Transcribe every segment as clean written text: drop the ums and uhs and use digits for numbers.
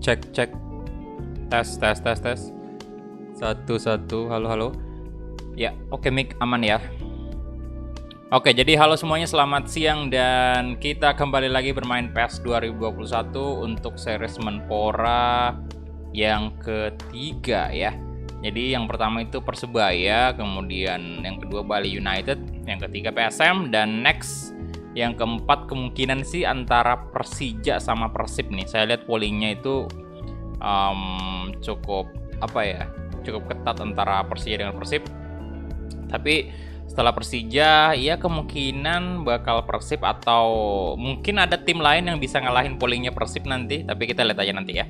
Cek. Tes. Satu. Halo. Ya, oke, mic aman ya. Oke, jadi halo semuanya, selamat siang dan kita kembali lagi bermain PES 2021 untuk series Menpora yang ketiga ya. Jadi yang pertama itu Persebaya, kemudian yang kedua Bali United, yang ketiga PSM, dan next yang keempat kemungkinan sih antara Persija sama Persib nih. Saya lihat pollingnya itu cukup ketat antara Persija dengan Persib. Tapi setelah Persija, ya kemungkinan bakal Persib atau mungkin ada tim lain yang bisa ngalahin pollingnya Persib nanti. Tapi kita lihat aja nanti ya.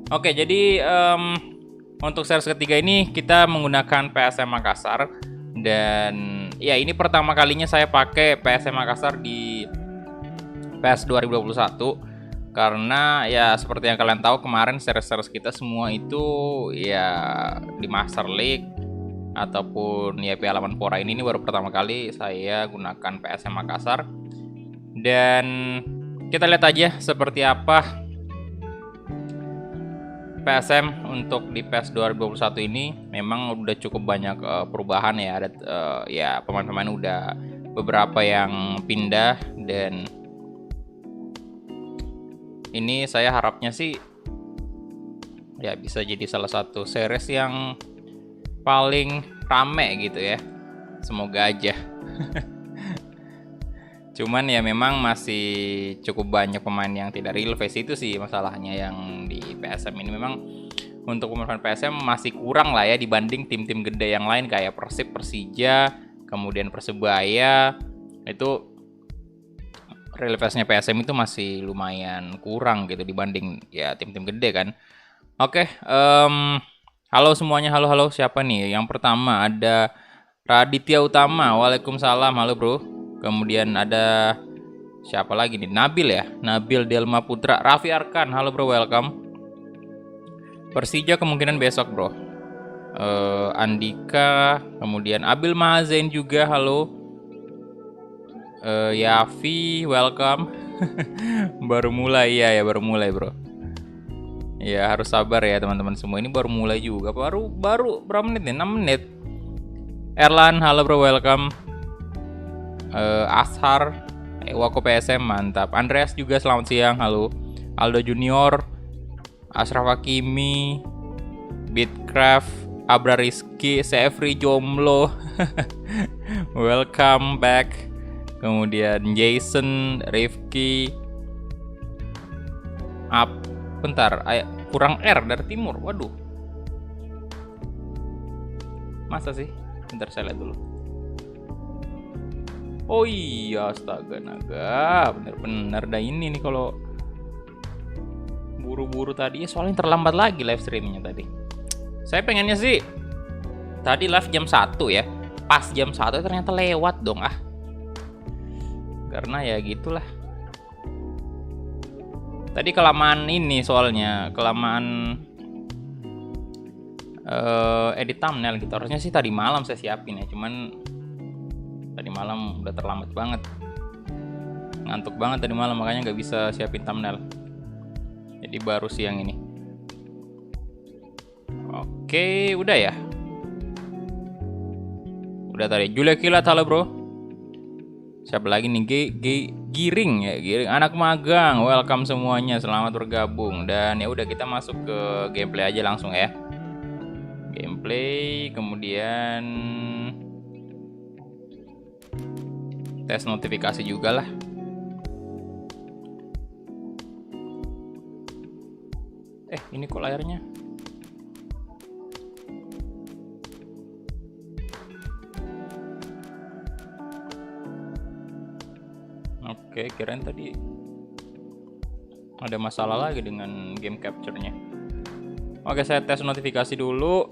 Oke, jadi untuk series ketiga ini kita menggunakan PSM Makassar. Dan ya ini pertama kalinya saya pakai PSM Makassar di PES 2021. Karena ya seperti yang kalian tahu kemarin series-series kita semua itu ya di Master League ataupun ya Piala Menpora ini baru pertama kali saya gunakan PSM Makassar. Dan kita lihat aja seperti apa PSM untuk di PES 2021 ini. Memang udah cukup banyak perubahan ya. Ada ya pemain-pemain udah beberapa yang pindah, dan ini saya harapnya sih ya bisa jadi salah satu series yang paling rame gitu ya. Semoga aja. Cuman ya memang masih cukup banyak pemain yang tidak real face, itu sih masalahnya yang di PSM ini. Memang untuk pemain PSM masih kurang lah ya dibanding tim-tim gede yang lain kayak Persib, Persija, kemudian Persebaya. Itu real face-nya PSM itu masih lumayan kurang gitu dibanding ya tim-tim gede kan. Oke, halo semuanya, halo. Siapa nih? Yang pertama ada Raditya Utama. Waalaikumsalam, halo bro. Kemudian ada siapa lagi nih? Nabil ya, Nabil Delma Putra. Raffi Arkan, halo bro, welcome. Persija kemungkinan besok bro. Andika, kemudian Abil Mazen juga, halo. Yafi, welcome. Baru mulai ya, baru mulai bro. Ya harus sabar ya teman-teman semua, ini baru mulai juga. Baru berapa menit nih? 6 menit. Erlan, halo bro, welcome. Ashar, Wako PSM, mantap. Andreas juga selamat siang, halo. Aldo Junior, Ashraf Hakimi, Bitcraft, Abra Rizky, Sefri Jomlo. Welcome back. Kemudian Jason, Rifki, bentar, kurang R dari timur. Waduh, masa sih? Bentar saya lihat dulu. Oh iya, astaga naga, bener-bener dah ini nih kalau buru-buru tadi, soalnya terlambat lagi live streamingnya tadi. Saya pengennya sih tadi live jam 1 ya, pas jam 1 ternyata lewat dong karena ya gitulah. Tadi kelamaan ini soalnya, kelamaan edit thumbnail gitu. Harusnya sih tadi malam saya siapin ya, cuman tadi malam udah terlambat banget. Ngantuk banget tadi malam, makanya nggak bisa siapin thumbnail. Jadi baru siang ini. Oke, udah ya. Udah tadi. Julia Kilat, halo bro. Siapa lagi nih? Giring ya, Giring anak magang. Welcome semuanya, selamat bergabung. Dan ya udah, kita masuk ke gameplay aja langsung ya. Gameplay, kemudian tes notifikasi juga lah. Ini kok layarnya? Oke, kirain tadi ada masalah lagi dengan game capture-nya. Oke, saya tes notifikasi dulu.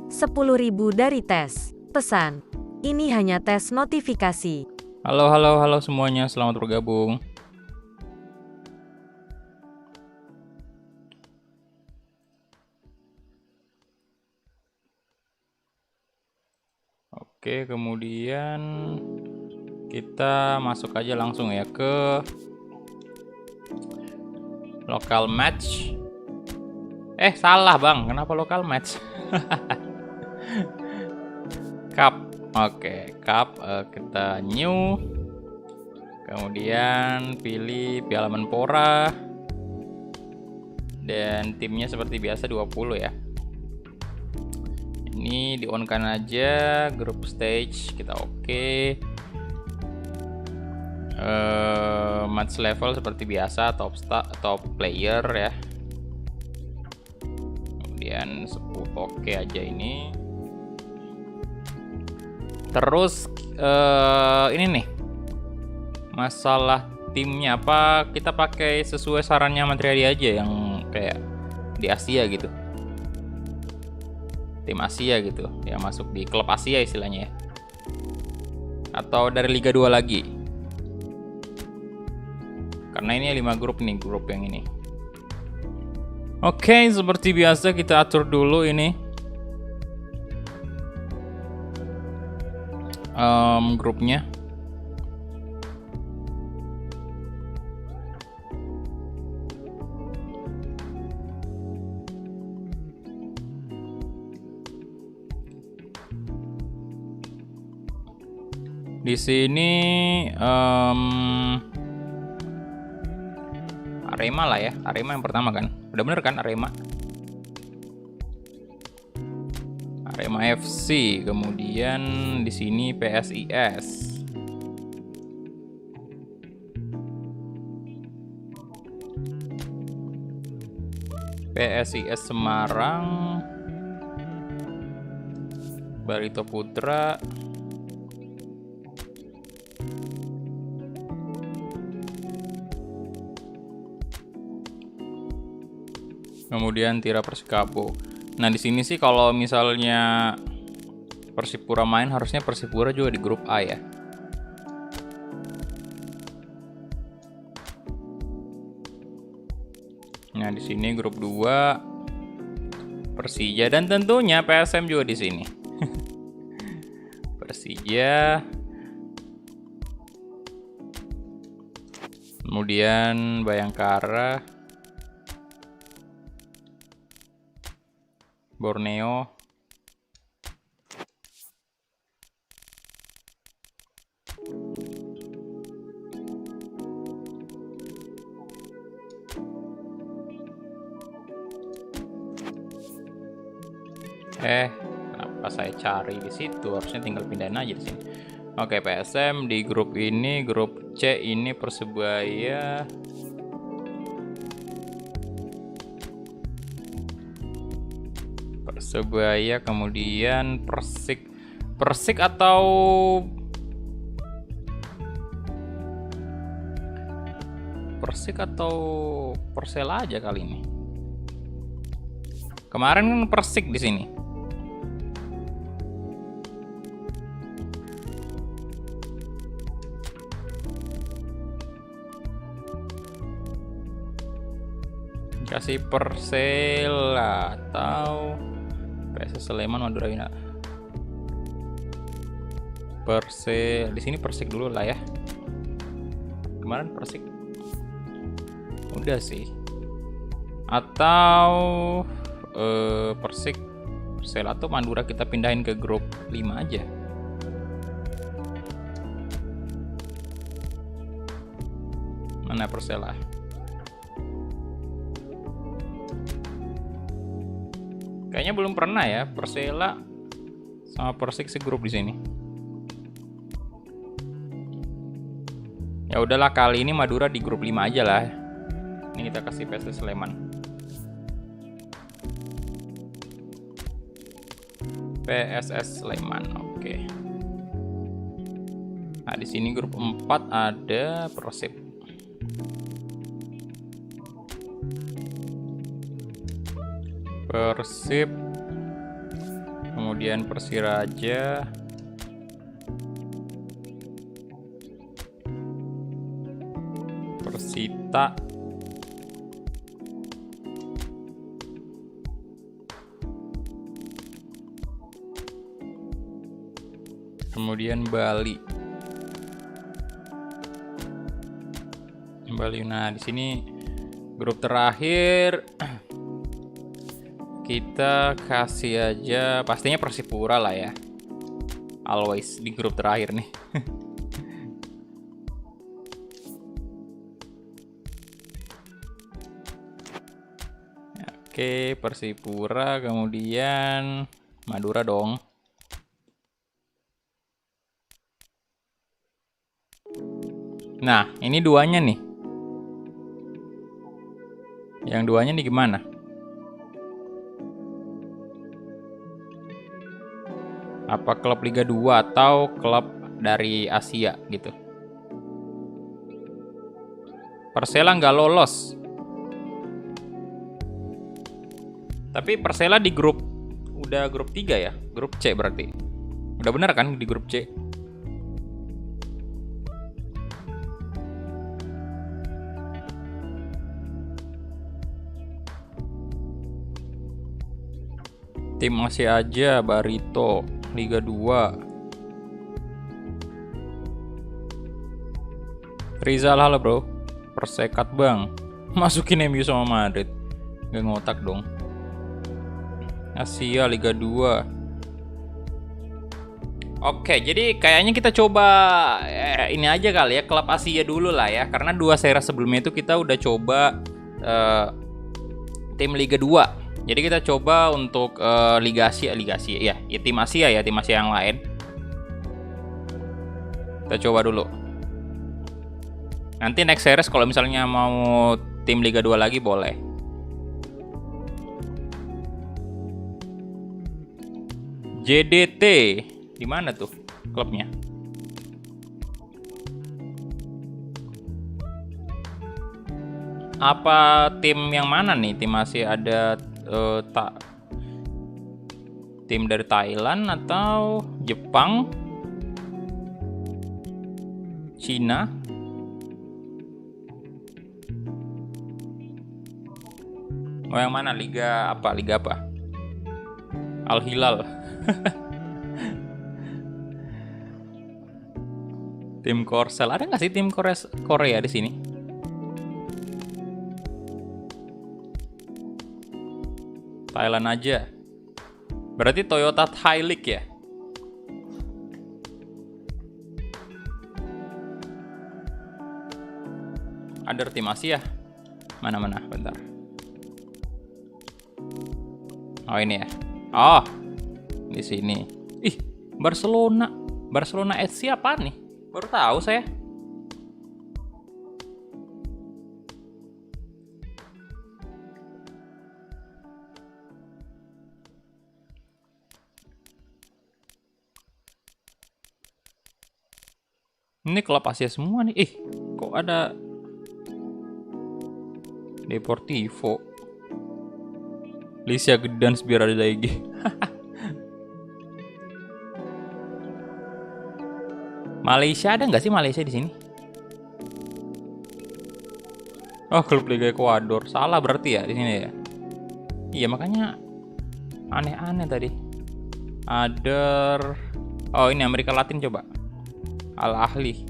10.000 dari tes. Pesan, ini hanya tes notifikasi. Halo semuanya, selamat bergabung. Oke, kemudian kita masuk aja langsung ya ke local match. Salah bang, kenapa local match? Cup, oke, cup, kita new. Kemudian pilih Piala Menpora. Dan timnya seperti biasa 20 ya. Ini di on kan aja, group stage kita oke. Match level seperti biasa, top player ya. Kemudian 10 oke aja ini. Terus ini nih, masalah timnya apa kita pakai sesuai sarannya Menteri Adi aja yang kayak di Asia gitu, tim Asia gitu ya, masuk di klub Asia istilahnya ya, atau dari Liga 2 lagi, karena ini 5 grup nih, grup yang ini. Oke, seperti biasa kita atur dulu ini grupnya. Di sini Arema lah ya, Arema yang pertama kan, udah bener kan Arema FC, kemudian di sini PSIS, Semarang, Barito Putra, kemudian Tira Persikabo. Nah di sini sih kalau misalnya Persipura main, harusnya Persipura juga di grup A ya. Nah di sini grup 2 Persija dan tentunya PSM juga di sini. Persija. Kemudian Bayangkara, Borneo, kenapa saya cari di situ? Harusnya tinggal pindahin aja di sini. Oke, PSM di grup ini, grup C ini Persebaya, kemudian Persik atau Persela aja kali ini. Kemarin kan Persik di sini. Kasih Persela atau PSS Sleman, Madura United. Persik di sini, Persik dulu lah ya. Kemarin Persik udah sih. Atau Persela atau Madura kita pindahin ke grup 5 aja. Mana Persela? Kayaknya belum pernah ya Persela sama Persik segrup di sini. Ya udahlah, kali ini Madura di grup 5 aja lah. Ini kita kasih PSS Sleman. PSS Sleman, oke. Nah, di sini grup 4 ada Persib. Kemudian Persiraja, Persita, kemudian Bali. Nah, di sini grup terakhir Kita kasih aja pastinya Persipura lah ya. Always di grup terakhir nih. Oke, Persipura, kemudian Madura dong. Nah, ini duanya nih. Yang duanya nih gimana? Apa klub Liga 2 atau klub dari Asia gitu? Persela nggak lolos. Tapi Persela di grup, udah grup 3 ya? Grup C berarti. Udah bener kan di grup C? Tim Asia aja, Barito, Liga 2. Rizal, halo bro. Persekat bang. Masukin MU sama Madrid. Gak ngotak dong. Asia, Liga 2. Oke, jadi kayaknya kita coba ini aja kali ya, klub Asia dulu lah ya. Karena 2 seri sebelumnya itu kita udah coba tim Liga 2. Jadi kita coba untuk Liga Asia ya, tim Asia ya, tim Asia yang lain. Kita coba dulu. Nanti next series kalau misalnya mau tim Liga 2 lagi boleh. JDT, di mana tuh klubnya? Apa tim yang mana nih? Tim Asia ada tim dari Thailand atau Jepang, Cina? Oh, yang mana? Liga apa? Al Hilal. Tim Korsel, ada nggak sih tim Korea di sini? Thailand aja. Berarti Toyota Thai League ya? Ada tim Asia. Mana? Bentar. Oh ini ya. Oh, di sini. Ih, Barcelona FC apa nih? Baru tahu saya. Ini klub Asia semua nih. Ih, kok ada Deportivo, Lisia Gedans biar ada lagi. Malaysia ada nggak sih Malaysia di sini? Oh, klub Liga Ekuador. Salah berarti ya di sini ya. Iya, makanya aneh-aneh tadi. Ada. Oh, ini Amerika Latin coba. Al Ahly.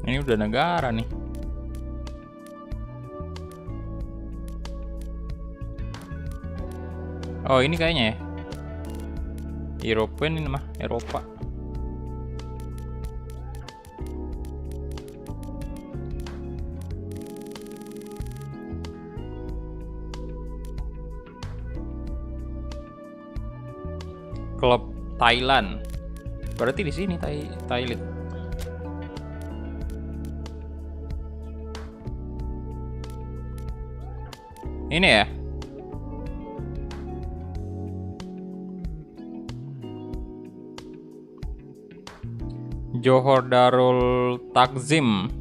Ini udah negara nih. Oh, ini kayaknya ya. European ini mah, Eropa. Klub Thailand. Berarti di sini Thailand. Ini ya. Johor Darul Takzim.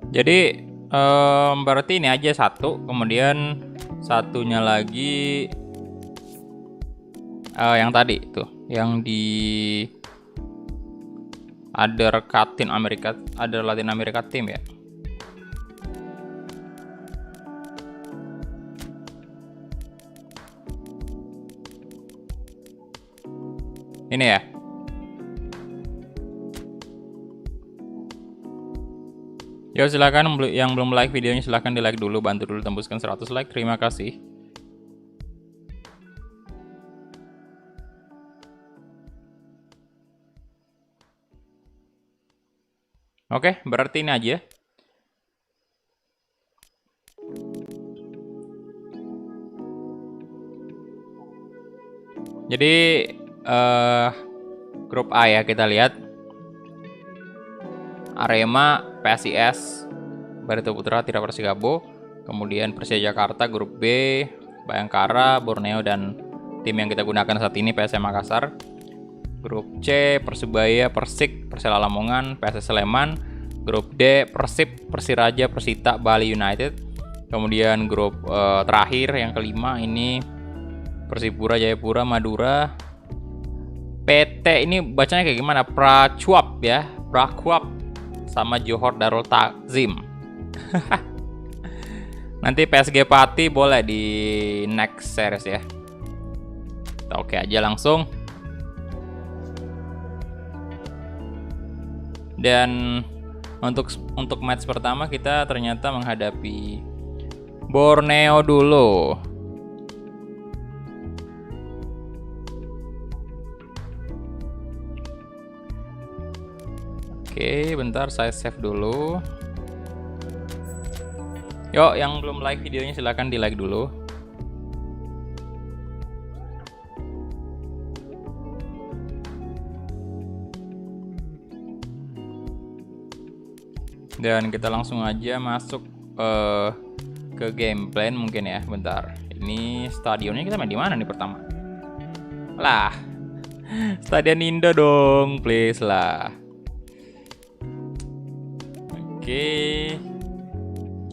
Jadi berarti ini aja satu, kemudian satunya lagi yang tadi tuh, yang di Other Latin America team ya. Ini ya. Yo, silakan yang belum like videonya silakan di like dulu, bantu dulu tembuskan 100 like. Terima kasih. Oke, berarti ini aja. Jadi grup A ya, kita lihat. Arema, PSIS, Barito Putra, Tira Persikabo, kemudian Persija Jakarta, grup B, Bayangkara, Borneo, dan tim yang kita gunakan saat ini PSM Makassar. Grup C, Persebaya, Persik, Persela Lamongan, PSS Sleman. Grup D, Persib, Persiraja, Persita, Bali United. Kemudian grup terakhir yang kelima ini Persipura, Jayapura, Madura. PT ini bacanya kayak gimana? Pracuap ya, Pracuap, sama Johor Darul Takzim. Nanti PSG Pati boleh di next series ya. Kita oke aja langsung. Dan untuk match pertama kita ternyata menghadapi Borneo dulu. Oke, bentar saya save dulu. Yuk, yang belum like videonya silahkan di like dulu. Dan kita langsung aja masuk ke game plan mungkin ya. Bentar, ini stadionnya kita main di mana nih pertama? Lah, Stadion Indo dong, please lah. Oke,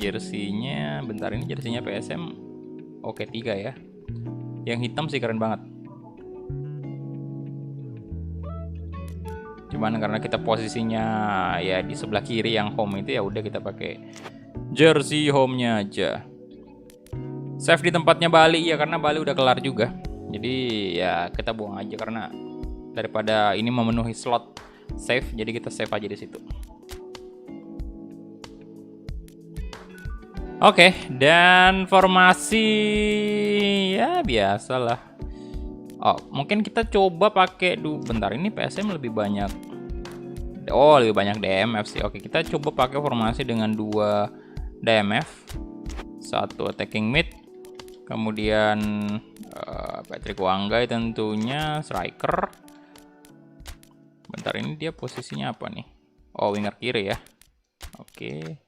jersinya, bentar, ini jersinya PSM oke 3 ya. Yang hitam sih keren banget. Cuman karena kita posisinya ya di sebelah kiri yang home itu, ya udah kita pakai jersey home-nya aja. Save di tempatnya Bali ya, karena Bali udah kelar juga. Jadi ya kita buang aja, karena daripada ini memenuhi slot save, jadi kita save aja di situ. Oke, dan formasi ya biasalah. Oh, mungkin kita coba pakai bentar, ini PSM lebih banyak. Oh, lebih banyak DMF sih. Oke, kita coba pakai formasi dengan 2 DMF. 1 attacking mid. Kemudian Patrick Wanggai tentunya striker. Bentar, ini dia posisinya apa nih? Oh, winger kiri ya. Oke.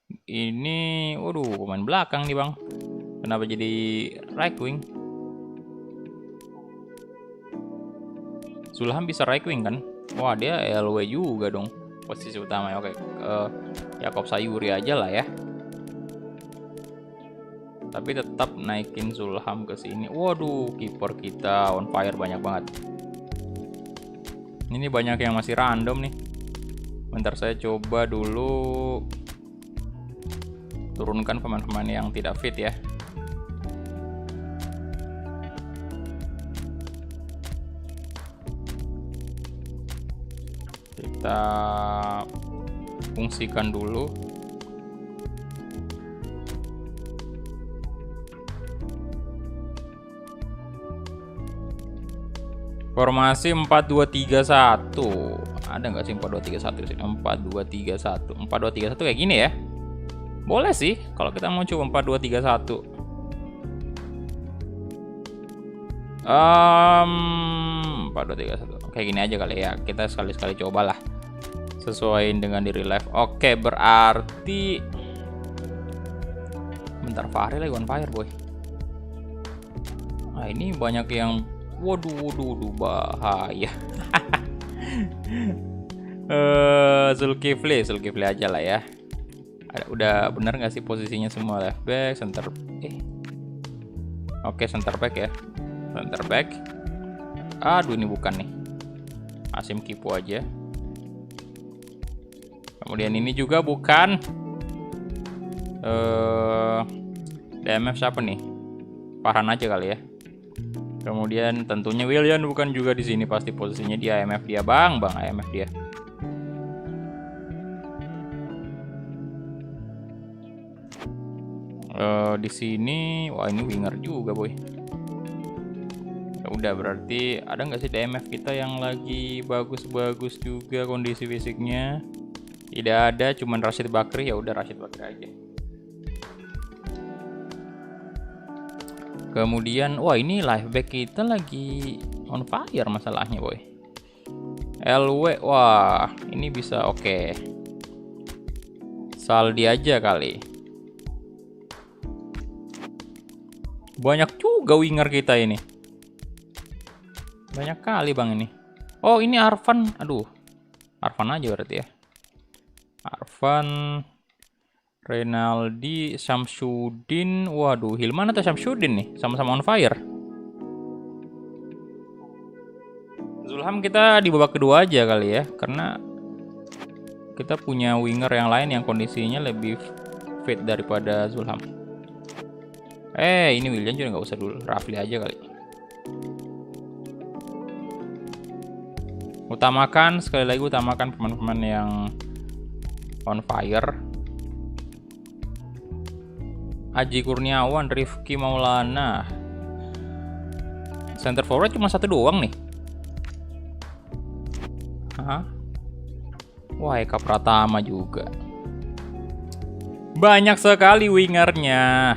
Ini, waduh, pemain belakang nih bang. Kenapa jadi right wing? Zulham bisa right wing kan? Wah, dia LW juga dong posisi utama ya. Oke, Yakob Sayuri aja lah ya. Tapi tetap naikin Zulham ke sini. Waduh, kiper kita on fire banyak banget. Ini banyak yang masih random nih. Bentar, saya coba dulu turunkan pemain-pemain yang tidak fit ya. Kita fungsikan dulu. Formasi 4-2-3-1. Ada nggak sih 4-2-3-1 di sini? 4-2-3-1. 4-2-3-1 kayak gini ya. Boleh sih kalau kita mau coba 4-2-3-1. 4-2-3-1. Kayak gini aja kali ya. Kita sekali-sekali cobalah. Sesuaiin dengan di real life. Oke, berarti bentar, Fahri lagi on fire, boy. Nah, ini banyak yang waduh bahaya. Zulkifli aja lah ya. Udah bener nggak sih posisinya semua? Left back, center. Oke, center back ya. Center back. Aduh, ini bukan nih. Asim Kipu aja. Kemudian ini juga bukan. DMF siapa nih? Farhan aja kali ya. Kemudian tentunya Willian bukan juga di sini, pasti posisinya di IMF dia, Bang IMF dia. Di sini, wah ini winger juga boy. Ya udah, berarti ada nggak sih DMF kita yang lagi bagus-bagus juga kondisi fisiknya? Tidak ada, cuman Rashid Bakri. Ya udah, Rashid Bakri aja. Kemudian, wah ini left back kita lagi on fire masalahnya boy. LW, wah ini bisa oke. Saldi aja kali. Banyak juga winger kita ini. Banyak kali bang ini. Oh ini Arfan, aduh. Arfan aja berarti ya. Arfan, Renaldi, Syamsuddin. Waduh, Hilman atau Syamsuddin nih? Sama-sama on fire. Zulham kita di babak kedua aja kali ya. Karena kita punya winger yang lain yang kondisinya lebih fit daripada Zulham. Ini William juga nggak usah dulu. Rafli aja kali. Utamakan, sekali lagi utamakan pemain-pemain yang on fire. Aji Kurniawan, Rifki Maulana. Center forward cuma satu doang nih. Hah? Wah, Eka Pratama juga. Banyak sekali wingernya.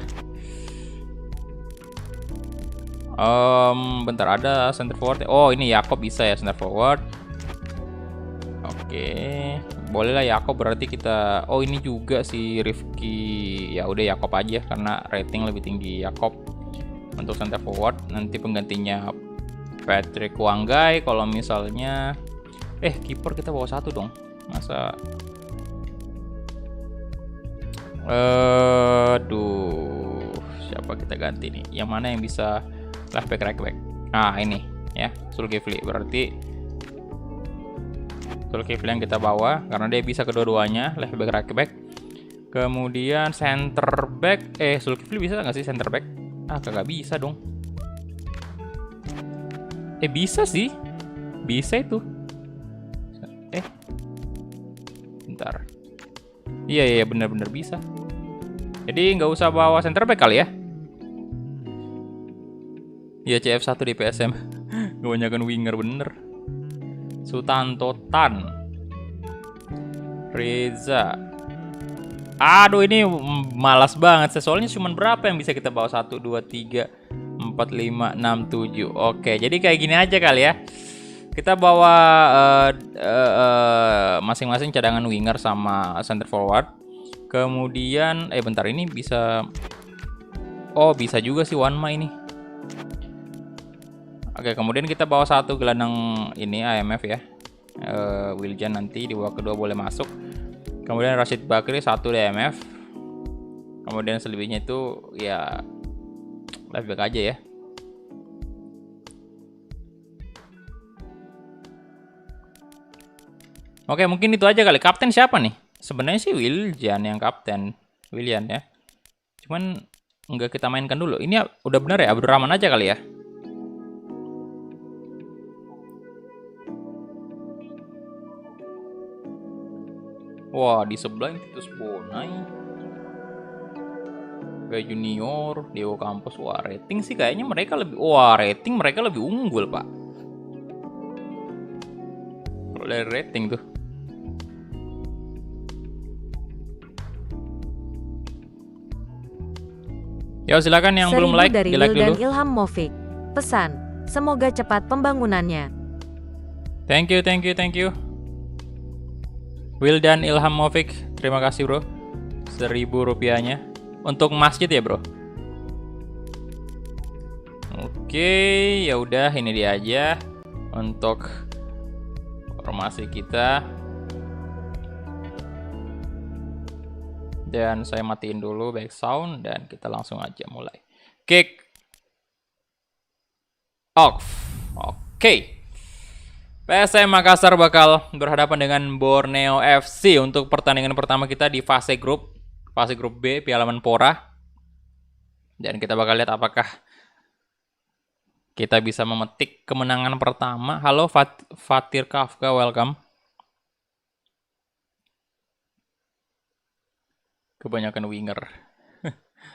Bentar, ada center forward. Oh, ini Yakob bisa ya center forward. Oke. Boleh lah Yakob, berarti kita. Oh, ini juga si Rifki. Ya udah Yakob aja karena rating lebih tinggi Yakob untuk center forward. Nanti penggantinya Patrick Wanggai. Kalau misalnya kiper kita bawa satu dong. Masa siapa kita ganti nih? Yang mana yang bisa left back, right back? Nah, ini ya, Zulkifli. Berarti Zulkifli yang kita bawa karena dia bisa kedua-duanya, left back, right back. Kemudian center back, Zulkifli bisa nggak sih center back? Kagak bisa dong. Bisa sih. Bisa itu. Bentar. Iya, bener-bener bisa. Jadi nggak usah bawa center back kali ya. Ya CF1 di PSM. Kebanyakan winger bener. Sutanto Tan, Reza. Aduh, ini malas banget. Soalnya cuma berapa yang bisa kita bawa? 1, 2, 3, 4, 5, 6, 7. Oke, jadi kayak gini aja kali ya. Kita bawa masing-masing cadangan winger sama center forward. Kemudian bentar, ini bisa. Oh, bisa juga sih Wanma ini. Oke, kemudian kita bawa satu gelandang ini IMF ya. Wiljan nanti di babak kedua boleh masuk. Kemudian Rashid Bakri satu DMF. Kemudian selebihnya itu ya left back aja ya. Oke, mungkin itu aja kali. Kapten siapa nih? Sebenarnya sih Wiljan yang kapten. Willian ya. Cuman nggak kita mainkan dulu. Ini udah benar ya, Abdurrahman aja kali ya. Wah, di sebelah Titus Bonai. Kayak Junior, Dewo Campos. Wah, rating sih kayaknya mereka lebih. Wah, rating mereka lebih unggul, Pak. Kalau dari rating tuh. Ya, silakan yang belum like, dari di-like dulu. Ilham Movik. Pesan, semoga cepat pembangunannya. Thank you. Wildan Ilham Movik, terima kasih bro. 1.000 rupiahnya untuk masjid ya bro. Oke, ya udah ini dia aja untuk formasi kita. Dan saya matiin dulu back sound dan kita langsung aja mulai. Kick off. Oke. PSM Makassar bakal berhadapan dengan Borneo FC untuk pertandingan pertama kita di fase grup B Piala Menpora. Dan kita bakal lihat apakah kita bisa memetik kemenangan pertama. Halo Fatir Kafka, welcome. Kebanyakan winger.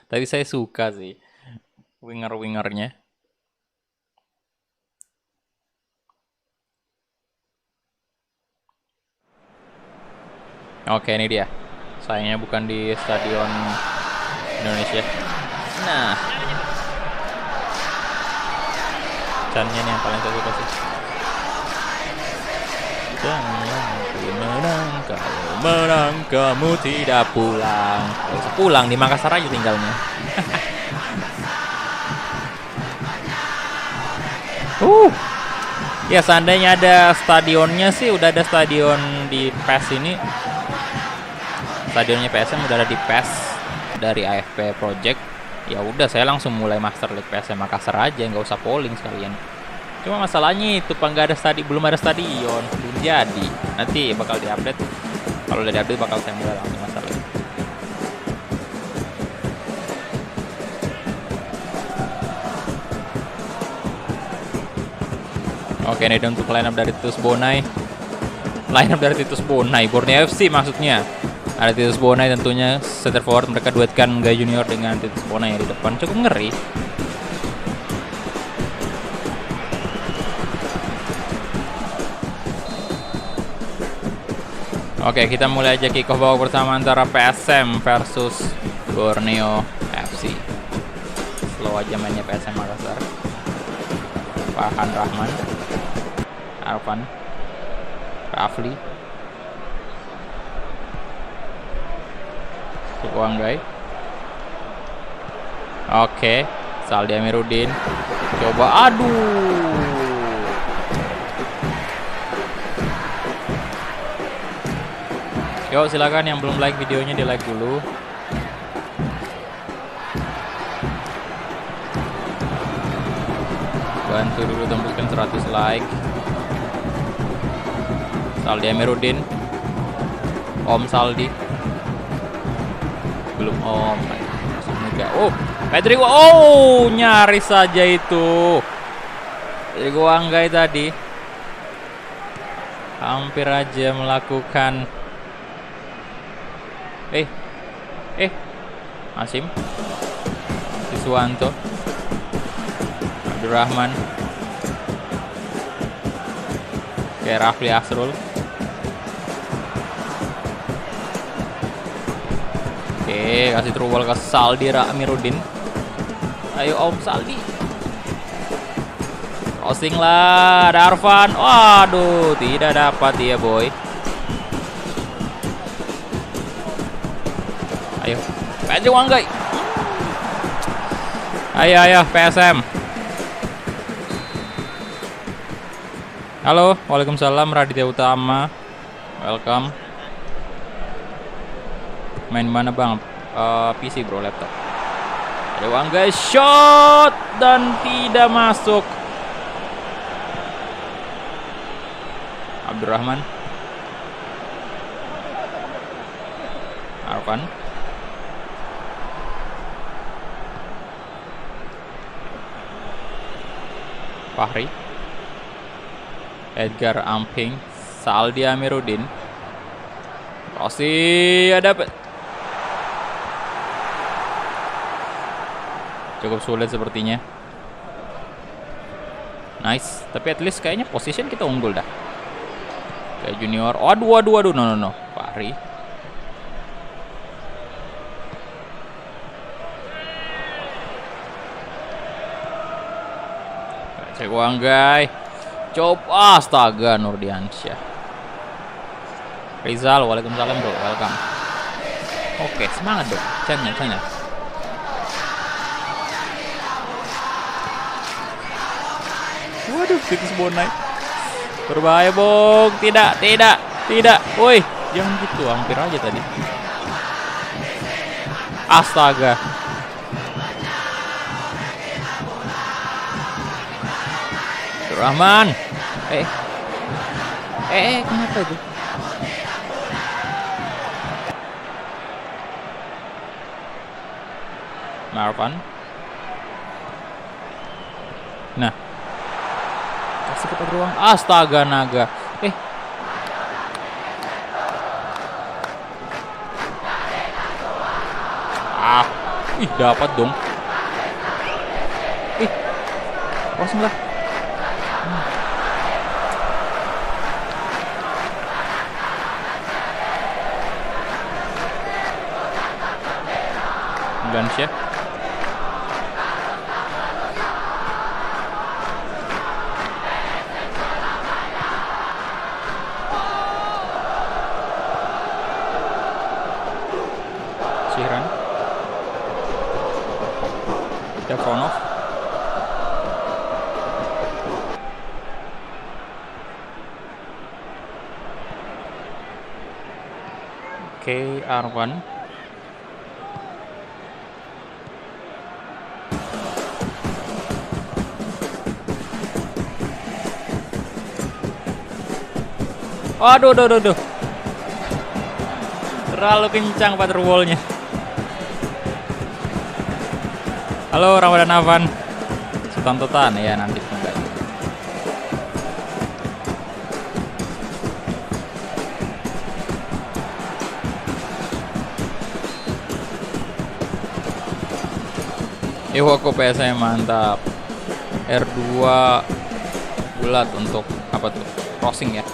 Tapi saya suka sih winger-wingernya. Oke, ini dia. Sayangnya bukan di Stadion Indonesia. Nah, Channya nih yang paling saya suka sih. Jangan menang, kalau menang kamu tidak pulang. Pulang di Makassar aja tinggalnya. Ya seandainya ada stadionnya sih, udah ada stadion di PES ini. Stadionnya PSM udah ada di PES dari AFP Project. Ya udah, saya langsung mulai Master League PSM Makassar aja, nggak usah polling sekalian. Cuma masalahnya itu nggak ada belum ada stadion, belum jadi. Nanti bakal diupdate. Kalau udah diupdate bakal saya mulai langsung Master League. Oke, ini untuk line up dari Titus Bonai. Line up dari Titus Bonai, Borneo FC maksudnya. Ada Titus Bonai tentunya, center forward mereka duetkan Gai Junior dengan Titus Bonai yang di depan, cukup ngeri. Oke, kita mulai aja kick off babak pertama antara PSM versus Borneo FC. Slow aja mainnya PSM Makassar. Farhan Rahman, Arfan, Rafli, Wanggai. Oke, Saldi Amiruddin. Coba, aduh. Yuk silakan yang belum like videonya di like dulu. Bantu dulu tembuskan 100 like. Saldi Amiruddin. Om Saldi. Belum Om. Oh, Pedrigo. Oh, nyaris saja itu. Pedrigo Wanggai tadi. Hampir aja melakukan. Asim. Siswanto. Abdurrahman. Oke, Rafli Asrul. Oke, kasih trouble ke Saldi Amiruddin. Ayo Om Saldi. Crossing lah, Darvan. Waduh, tidak dapat dia, boy. Ayo, PJ Wanggai. Ayo, PSM. Halo, waalaikumsalam Raditya Utama. Welcome. Main mana bang? PC bro, laptop. Ada Wanggai shot dan tidak masuk. Abdurrahman. Arfan. Fahri. Edgar Amping. Saldi Amiruddin. Rossi ada. Cukup sulit sepertinya. Nice, tapi at least kayaknya position kita unggul dah. Kayak Junior. Waduh. No. Fahri. Cek Wanggai. Coba, astaga, Nurdiansyah. Rizal, waalaikumsalam bro, welcome. Oke, semangat dong. Chanya. Waduh, Titus Bonai. Berbahaya, Bong. Tidak. Woi, jangan gitu, hampir aja tadi. Astaga. Rahman. Kenapa itu? Marvan. Nah. Kasih ke ruang. Astaga naga. Dapat dong. Kosong lah. Gansya. Sihran. Stefanov. Oke, Arwan. Aduh. Terlalu kencang firewall-nya. Halo Ramadan Avan. Tontonan ya nanti tunggu. Iwako PSM mantap. R2 bulat untuk apa tuh? Crossing ya.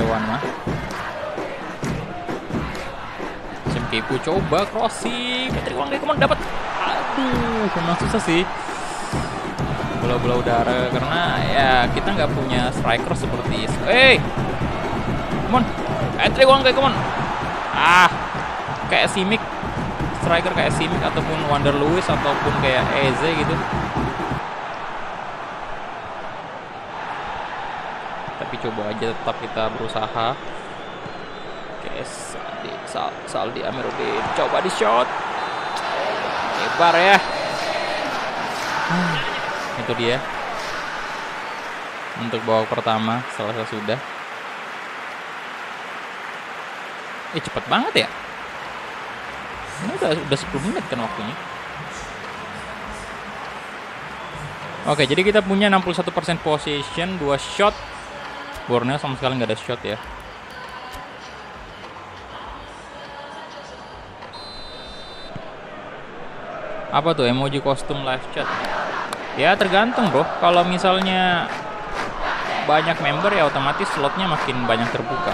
Warna Kipu coba crossing, Patrick Wang kemana dapat. Aduh, memang susah sih bola-bola udara karena ya kita nggak punya striker seperti come on Patrick Wang come on. Kayak Simic, striker kayak Simic ataupun Wander Lewis ataupun kayak Eze gitu. Tapi coba aja, tetap kita berusaha. Oke, Saldi Amiruddin coba di shot, lebar ya. Itu dia untuk babak pertama selesai sudah. Cepet banget ya. Ini udah 10 menit kan waktunya. Oke, jadi kita punya 61% possession, 2 shot. Borneo sama sekali nggak ada shot ya. Apa tuh emoji kostum live chat? Ya tergantung bro. Kalau misalnya banyak member ya otomatis slotnya makin banyak terbuka.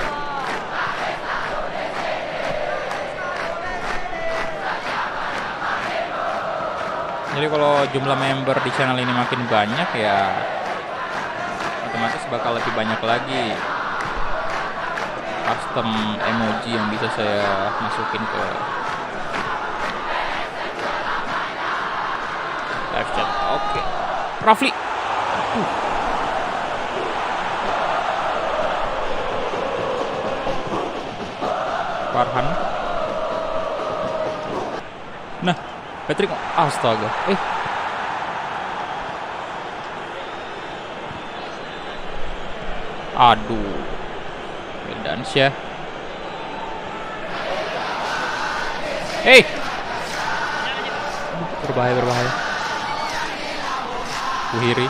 Jadi kalau jumlah member di channel ini makin banyak ya otomatis bakal lebih banyak lagi custom emoji yang bisa saya masukin ke live chat. Oke. Rafli. Farhan. Nah, Patrick, astaga. Aduh. Dansya. Berbahaya. Buhiri.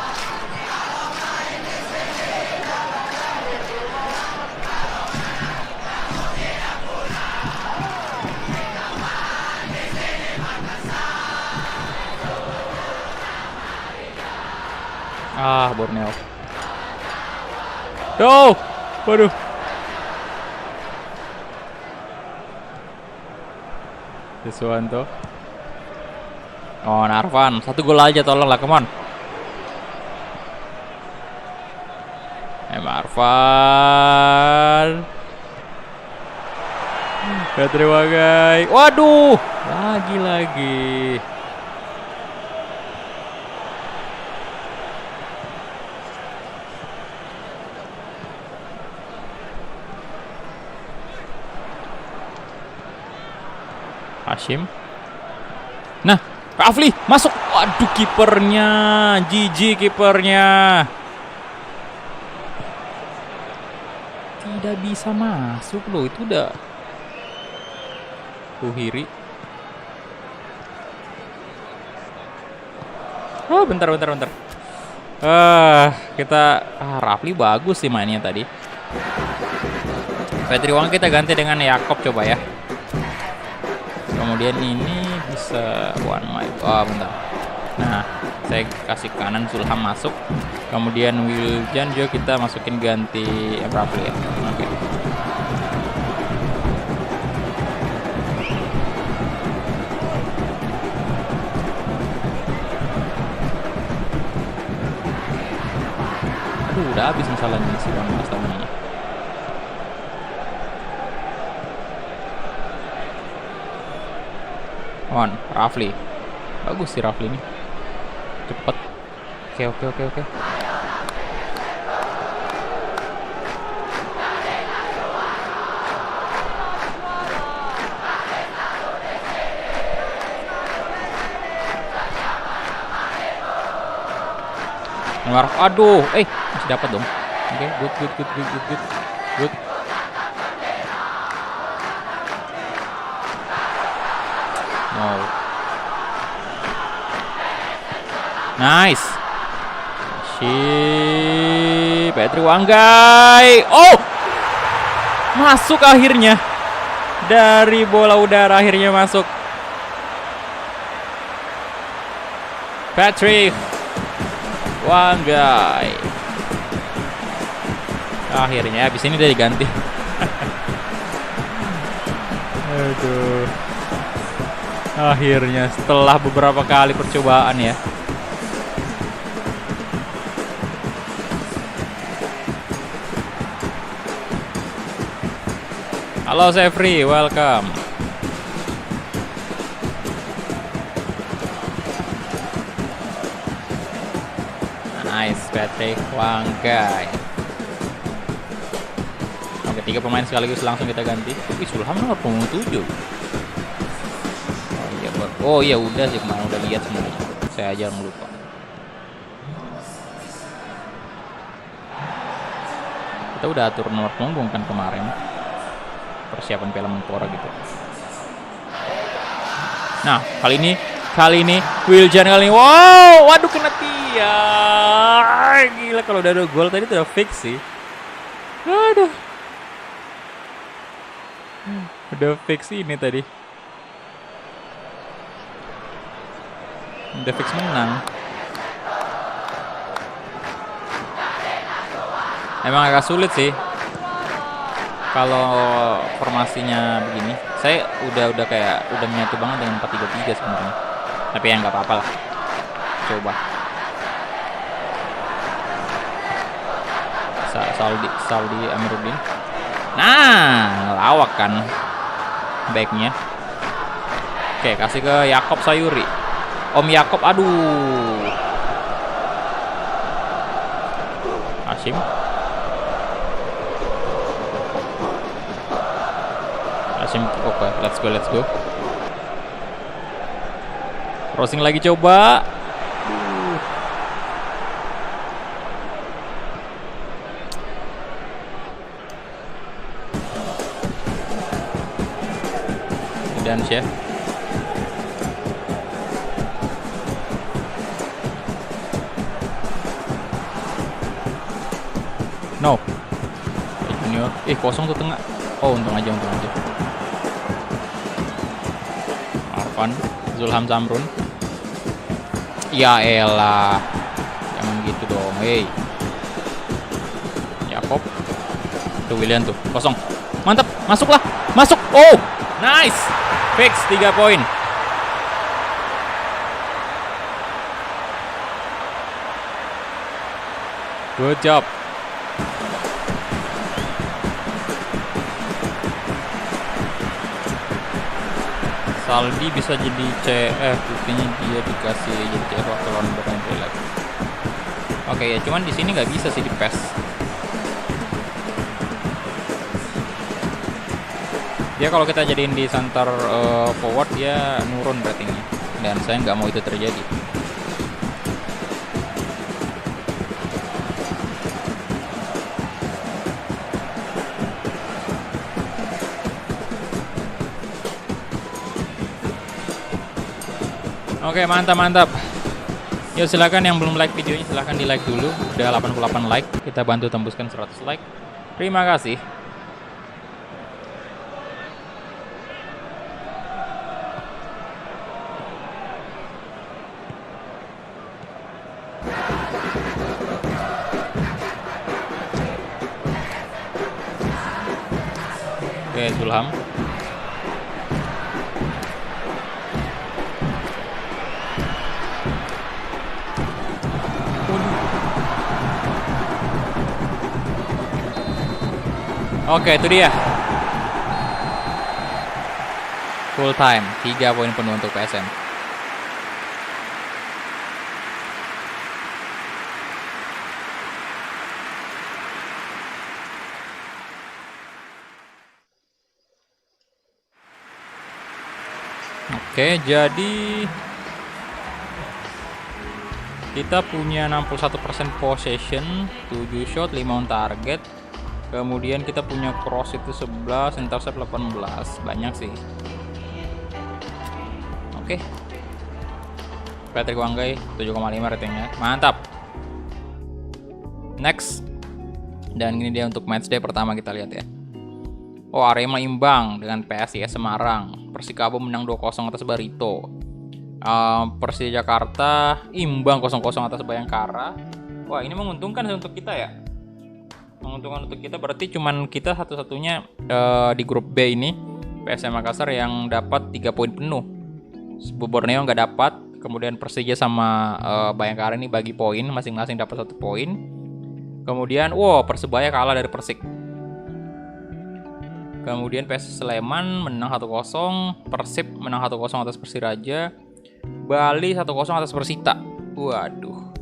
Borneo. Waduh. Suwanto. Narvan, 1 gol aja tolong lah, come on. Arfan. Petri Wanggai. Waduh, lagi-lagi. Hashim. Nah, Rafli masuk. Waduh, kipernya. GG kipernya. Tidak bisa masuk loh, itu udah Tuhiri. Oh, bentar. Rafli bagus sih mainnya tadi. Petri Wanggai kita ganti dengan Yakob coba ya. Kemudian ini bisa one mic. Oh, bentar. Nah, saya kasih kanan, Zulham masuk. Kemudian Wiljan juga kita masukin ganti Rafli ya. Oke. Aduh, udah habis masalahnya si Wan Mas tahun ini. Rafli. Bagus sih Rafli ini. Cepet. Oke. Aduh, masih dapat dong. Oke, good. No. Nice. Petri Wanggai. Oh, masuk akhirnya. Dari bola udara akhirnya masuk. Petri Wanggai. Akhirnya habis ini udah diganti. Aduh. Akhirnya setelah beberapa kali percobaan ya. Halo Sefri, welcome. Nice, Petri Wanggai. Oke, 3 pemain sekaligus langsung kita ganti. Zulham nomor 7. Oh iya udah sih, kemarin udah lihat semuanya. Saya aja lupa. Kita udah atur nomor punggung kan kemarin. Persiapan Piala Menpora gitu. Nah, kali ini Wiljan kali ini. Wow, waduh kena tiang. Gila, kalau udah ada gol tadi tuh udah fix sih. Aduh. Udah fix ini tadi. Udah fix menang. Emang agak sulit sih kalau formasinya begini. Saya udah menyatu banget dengan 4-3-3 sebenarnya. Tapi ya nggak apa-apa lah. Coba. Saldi Amiruddin. Nah, ngelawak kan backnya. Oke, kasih ke Yakob Sayuri. Om Yakob, aduh. Hashim. Oke, let's go. Crossing lagi coba. Dan Syekh. No. Junior. Kosong tuh tengah. Oh, untung aja. Arfan, Zulham Samrun. Ya elah. Jangan gitu dong. Yakob. Tuh William tuh. Kosong. Mantap. Masuklah. Masuk. Oh, nice. Fix 3 poin. Good job. Saldi bisa jadi CF, buktinya dia dikasih jadi CF waktu lawan Burnley lagi. Oke ya, cuman di sini nggak bisa sih di PES. Dia kalau kita jadiin di center forward dia nurun ratingnya, dan saya nggak mau itu terjadi. Oke, mantap. Yuk silakan yang belum like videonya silahkan di like dulu. Udah 88 like, kita bantu tembuskan 100 like. Terima kasih. Oke, Zulham. Oke, itu dia. Full time, 3 poin penuh untuk PSM. Oke, jadi kita punya 61% possession, 7 shot, 5 on target. Kemudian kita punya cross itu 11, intercept 18. Banyak sih. Oke. Patrick Wanggai 7,5 ratingnya. Mantap. Next. Dan ini dia untuk matchday pertama, kita lihat ya. Oh, Arema imbang dengan PSIS Semarang. Persikabo menang 2-0 atas Barito. Persija Jakarta imbang 0-0 atas Bayangkara. Wah, ini menguntungkan untuk kita ya. Menguntungkan untuk kita, berarti cuman kita satu-satunya di grup B ini PSM Makassar yang dapat 3 poin penuh. Borneo nggak dapat. Kemudian Persija sama Bayangkara ini bagi poin, masing-masing dapat 1 poin. Kemudian Persebaya kalah dari Persik. Kemudian PS Sleman menang 1-0, Persib menang 1-0 atas Persiraja, Bali 1-0 atas Persita. Waduh.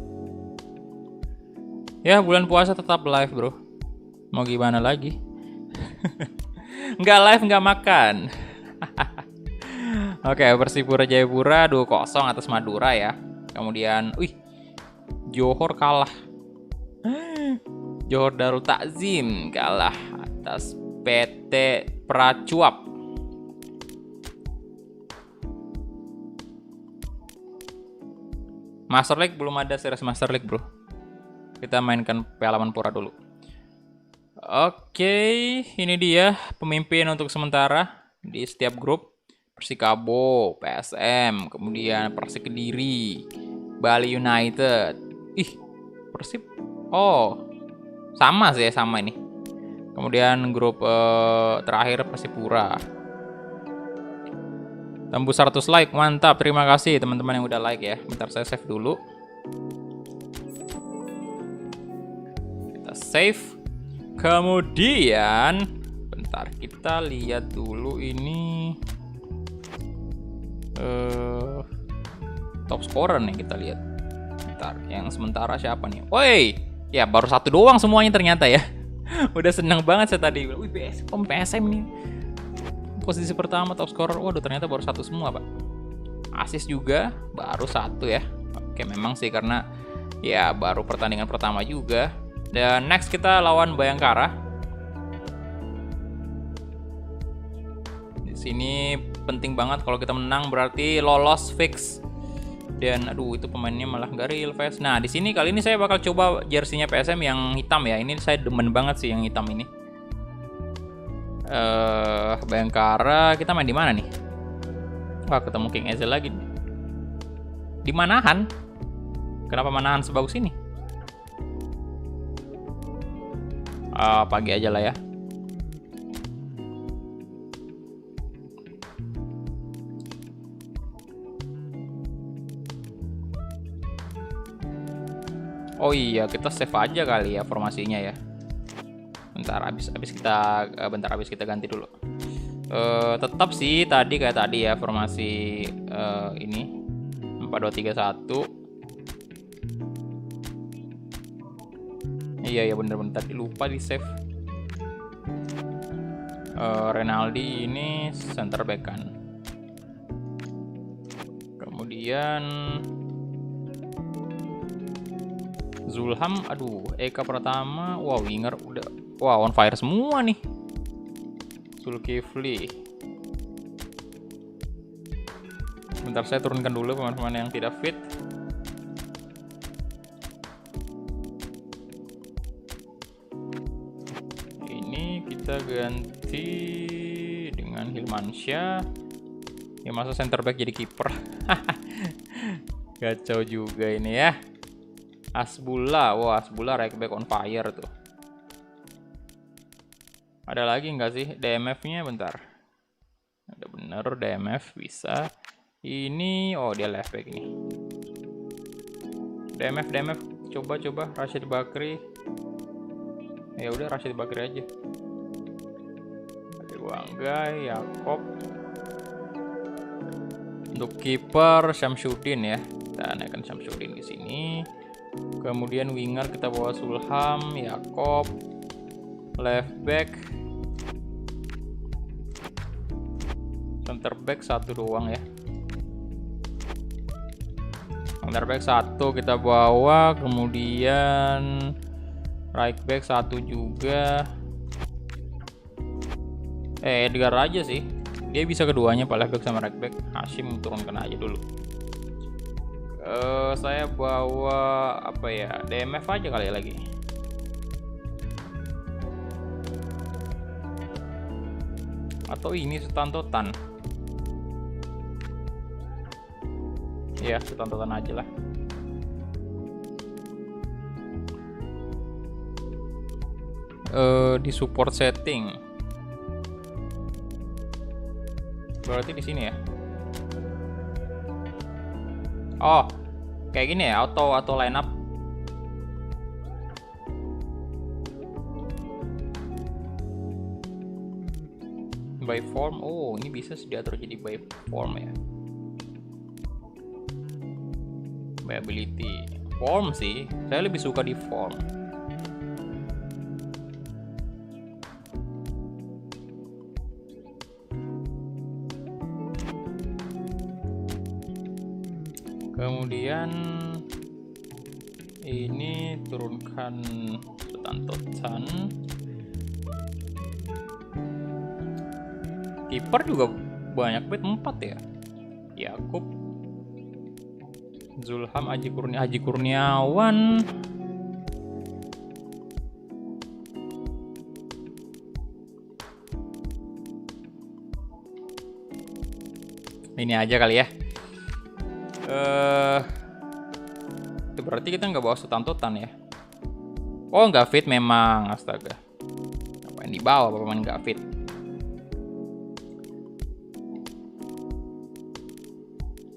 Ya, bulan puasa tetap live, bro. Mau gimana lagi? Nggak live, nggak makan. Oke, Persipura Jayapura 2-0 atas Madura ya. Kemudian, Johor kalah. Johor Darul Takzim kalah atas PT Pracuap. Master League belum ada series Master League, bro. Kita mainkan Piala Menpora dulu. Oke, ini dia pemimpin untuk sementara di setiap grup. Persikabo, PSM, kemudian Persik Kediri, Bali United. Persib. Sama sih, sama ini. Kemudian grup terakhir Persipura. Tembus 100 like, mantap. Terima kasih teman-teman yang udah like ya. Bentar saya save dulu. Kita save. Kemudian, bentar kita lihat dulu ini top scorer nih, kita lihat. Bentar, yang sementara siapa nih? Woi, ya baru 1 doang semuanya ternyata ya. Udah seneng banget saya tadi. PSM nih. Posisi pertama top scorer. Waduh, ternyata baru 1 semua, Pak. Assist juga baru 1 ya. Oke, memang sih karena ya baru pertandingan pertama juga. Dan next kita lawan Bayangkara. Di sini penting banget, kalau kita menang berarti lolos fix. Dan itu pemainnya malah nggak real face. Nah, di sini kali ini saya bakal coba jersinya PSM yang hitam ya. Ini saya demen banget sih yang hitam ini. Bayangkara, kita main di mana nih? Wah, ketemu King Ezel lagi. Di Manahan. Kenapa Manahan sebagus ini? Pagi aja lah ya. Oh iya, kita save aja kali ya formasinya ya. Bentar habis kita ganti dulu. Tetap sih tadi kayak tadi ya, formasi ini 4-2-3-1. Iya bener-bener tadi lupa di save. Renaldi ini center back kan. Kemudian Zulham, aduh, Eka Pratama, wow winger udah, wow on fire semua nih. Zulkifli. Bentar saya turunkan dulu pemain-pemain yang tidak fit. Ini kita ganti dengan Hilmansyah. Ya masa center back jadi kiper. Kacau juga ini ya. Asbullah, wah Asbullah right back on fire tuh. Ada lagi nggak sih DMF-nya? Bentar. Ada bener DMF bisa. Ini, oh dia left back ini. DMF, coba Rashid Bakri. Ya udah Rashid Bakri aja. Ada Wanggai, Yakob. Untuk kiper Syamsuddin ya. Kita naikkan Syamsuddin di sini. Kemudian winger kita bawa Zulham, Yakob. Left back, center back satu doang ya. Center back satu kita bawa, kemudian right back satu juga. Edgar aja sih, dia bisa keduanya, pak left back sama right back. Hashim turunkan aja dulu. Saya bawa apa ya, DMF aja kali ya lagi. Atau ini Sutantotan. Ya, Sutantotan aja lah. Di support setting. Berarti di sini ya. Oh, kayak gini ya, auto line up. By form, oh ini bisa diatur jadi by form ya. By ability, form sih, saya lebih suka di form. Kemudian ini turunkan Sutantotan. Kiper juga banyak bet 4 ya. Yakob, Zulham, Haji Kurniawan. Ini aja kali ya. Itu berarti kita nggak bawa Sutantotan ya. Oh nggak fit memang, astaga. Apa yang dibawa pemain nggak fit?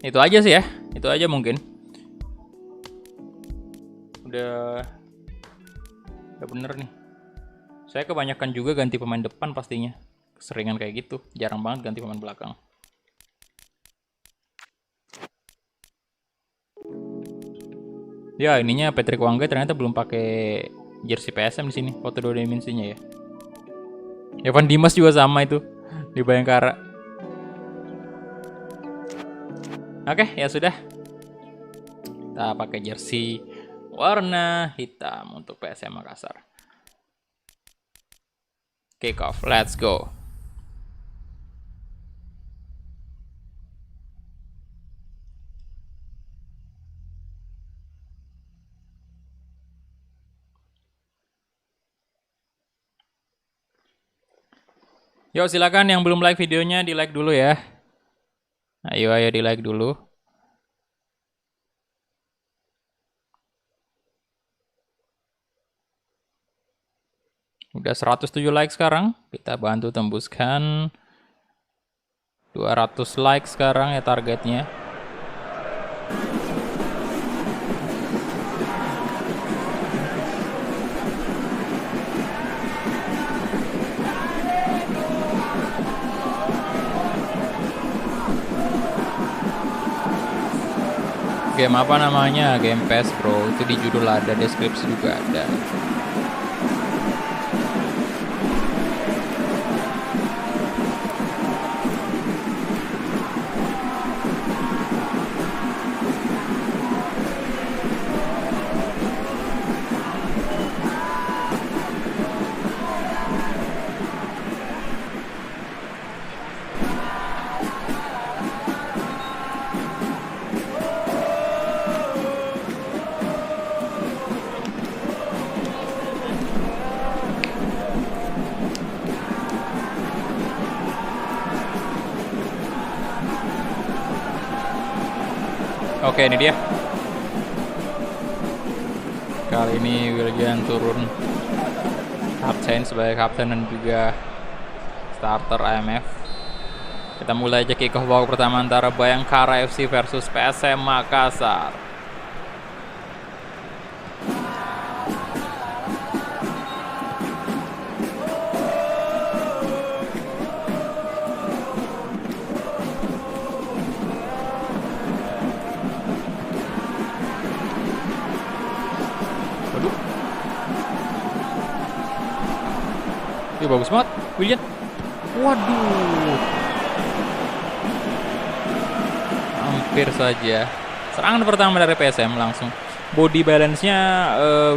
Itu aja sih ya, itu aja mungkin. Udah bener nih. Saya kebanyakan juga ganti pemain depan pastinya. Keseringan kayak gitu, jarang banget ganti pemain belakang. Ya ininya Patrick Wanggai ternyata belum pakai jersey PSM di sini, foto 2 dimensinya ya. Evan Dimas juga sama itu di Bayangkara. Oke, ya sudah. Kita pakai jersey warna hitam untuk PSM Makassar. Kick off, let's go. Yuk silakan yang belum like videonya di like dulu ya. Ayo di like dulu. Udah 107 like sekarang. Kita bantu tembuskan 200 like sekarang ya targetnya. Game apa namanya? Game PES bro. Itu di judul ada, deskripsi juga ada. Oke, ini dia. Kali ini Willian turun kapten sebagai kapten dan juga starter IMF. Kita mulai aja kick off babak pertama antara Bayangkara FC versus PSM Makassar. Bagus banget, William. Waduh. Hampir saja. Serangan pertama dari PSM langsung. Body balance-nya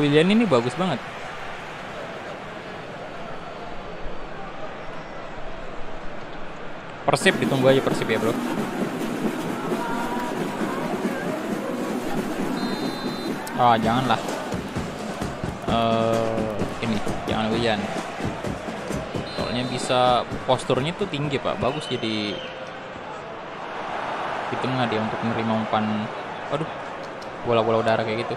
William ini bagus banget. Persib ditunggu aja Persib ya, bro. Ah, janganlah. Ini, jangan William. Soalnya bisa posturnya tuh tinggi pak, bagus jadi di tengah dia untuk menerima umpan. Waduh, bola-bola udara kayak gitu.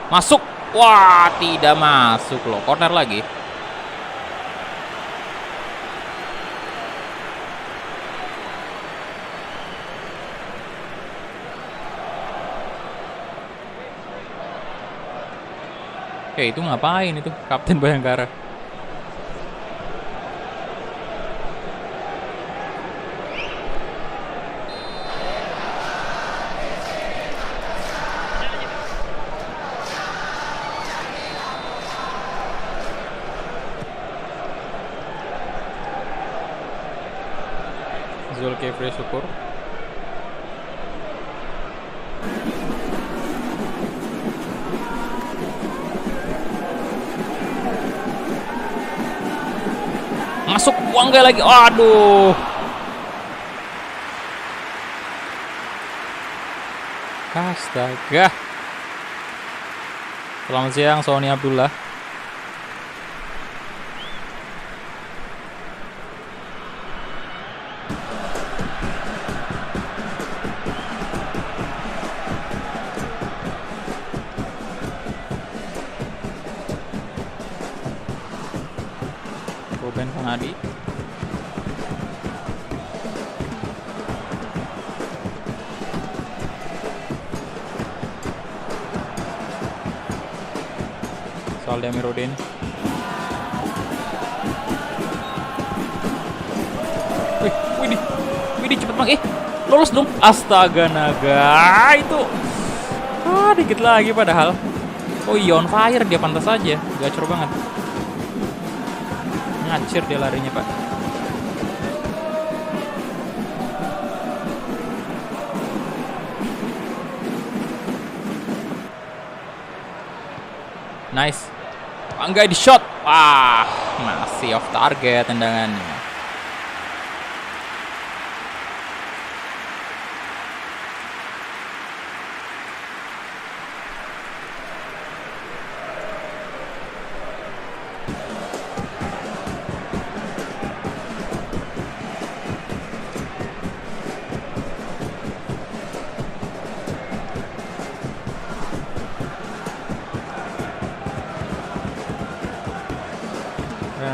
Masuk, wah tidak masuk loh, corner lagi. Itu ngapain itu Kapten Bayangkara? Zulkifli Syukur. Masuk, Wangga lagi. Aduh. Astaga. Selamat siang Sony Abdullah. Ruben Kanadi. Saldi Amiruddin. Widih cepet banget. Lolos dong. Astaga naga. Itu. Dikit lagi padahal. Oh iya, on fire dia, pantas aja. Gacor banget. Ngacir dia larinya pak. Nice. Angga di shot. Wah, masih off target tendangannya.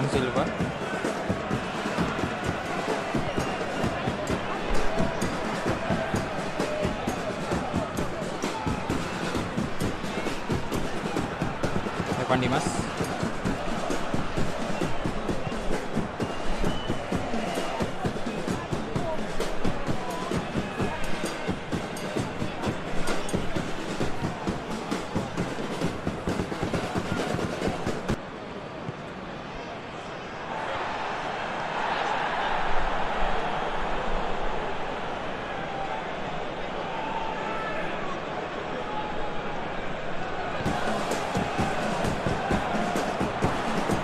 Silva. Evan Dimas.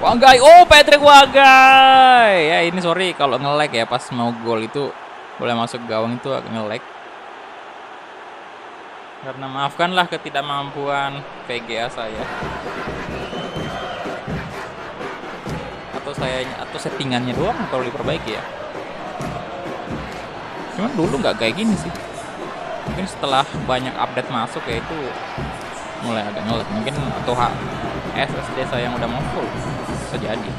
Wanggai, oh Patrick Wanggai. Ya ini sorry kalau nge-lag ya pas mau gol itu boleh masuk gawang itu agak nge-lag. Karena maafkanlah ketidakmampuan PGA saya. Atau settingannya doang yang perlu diperbaiki ya. Cuman dulu nggak kayak gini sih. Mungkin setelah banyak update masuk ya itu mulai agak nge-lag. Mungkin atau SSD saya yang udah mau full bisa jadi.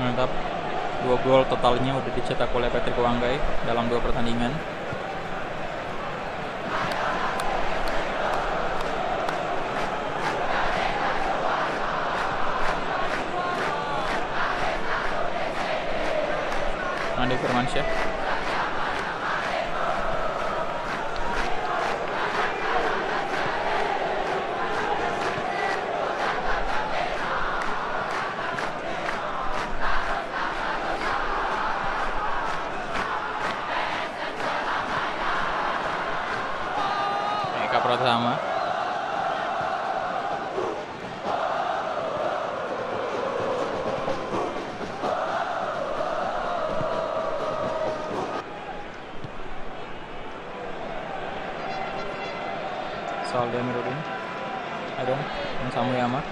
Mantap. 2 gol totalnya udah dicetak oleh Patrick Wanggai dalam 2 pertandingan. Andi Firmansyah. Eka Pratama. Saldi Amiruddin. Adon Samuyama.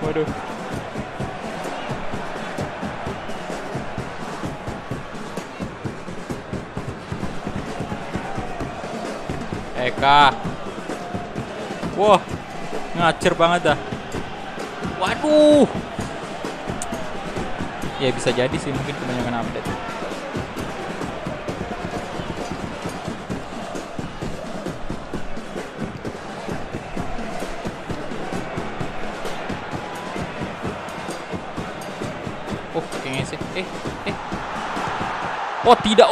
Waduh. Eka. Wah, ngacer banget dah. Waduh. Ya bisa jadi sih mungkin kebanyakan update. Oh, kayaknya sih. Oh tidak,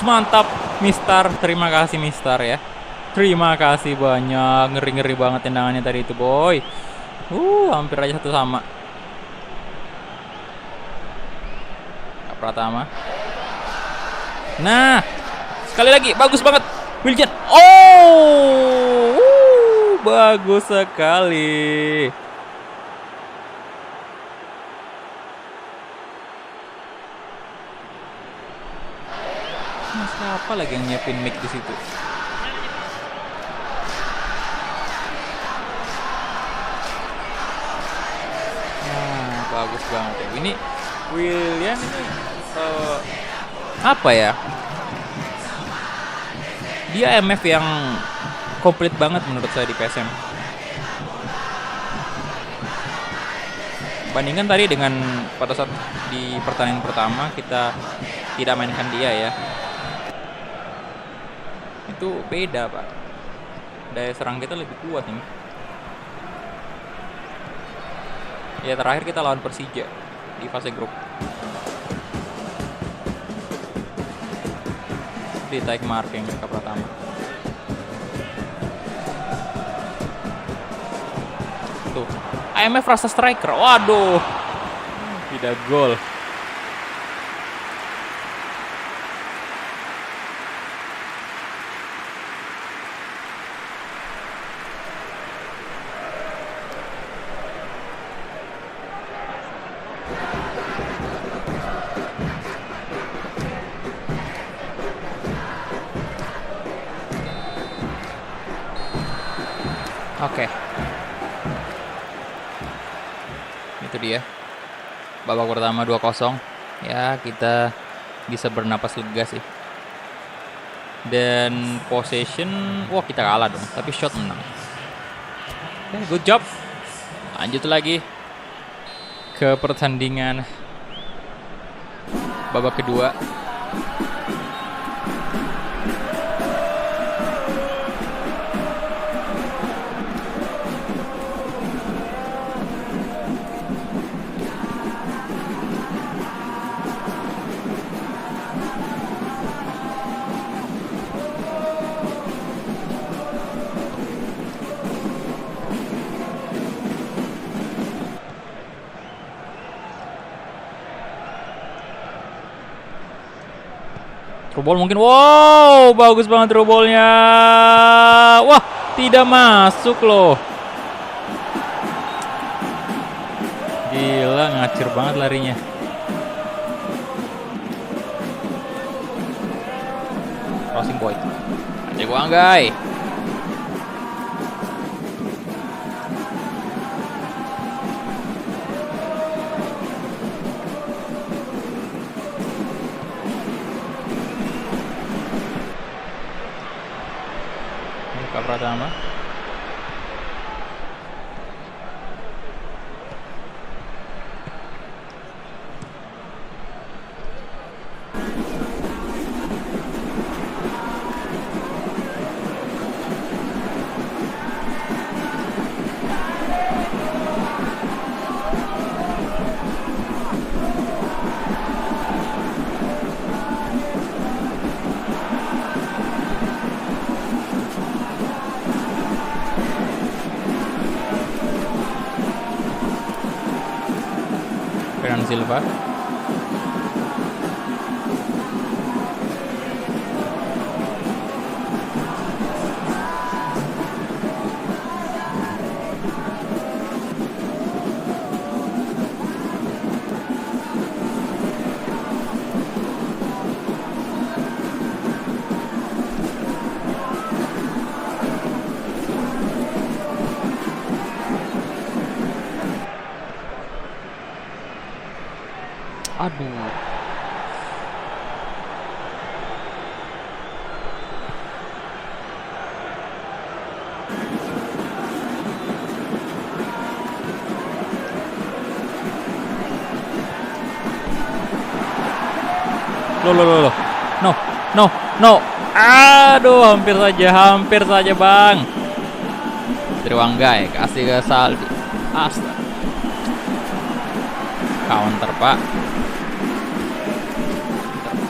mantap, Mister. Terima kasih, Mister ya. Terima kasih banyak. Ngeri-ngeri banget tendangannya tadi itu, boy. Hampir aja satu sama. Pratama. Nah, sekali lagi bagus banget, Wiljan. Oh, bagus sekali. Nah, siapa lagi yang nyiapin mic di situ? Nah, bagus banget ya. Ini William ini apa ya? Dia MF yang komplit banget menurut saya di PSM. Bandingkan tadi dengan pada saat di pertandingan pertama kita tidak mainkan dia ya. Itu beda, Pak. Daya serang kita lebih kuat nih. Ya terakhir kita lawan Persija di fase grup. Di take marking ke Pratama. Tuh, IMF rasa striker. Waduh. Tidak gol. Oke. Itu dia. Babak pertama 2-0. Ya, kita bisa bernapas lega sih. Dan possession, wah kita kalah dong, tapi shot menang. Oke, good job. Lanjut lagi ke pertandingan babak kedua. Through ball mungkin. Wow, bagus banget through ball-nya. Wah, tidak masuk loh. Gila, ngacir banget larinya. Crossing point. Diego Anggai. Eka Pratama. Fernando Silva. Aduh. Loh. No. Aduh, hampir saja bang. Triwanggai kasih ke Saldi. Astaga. Counter pak.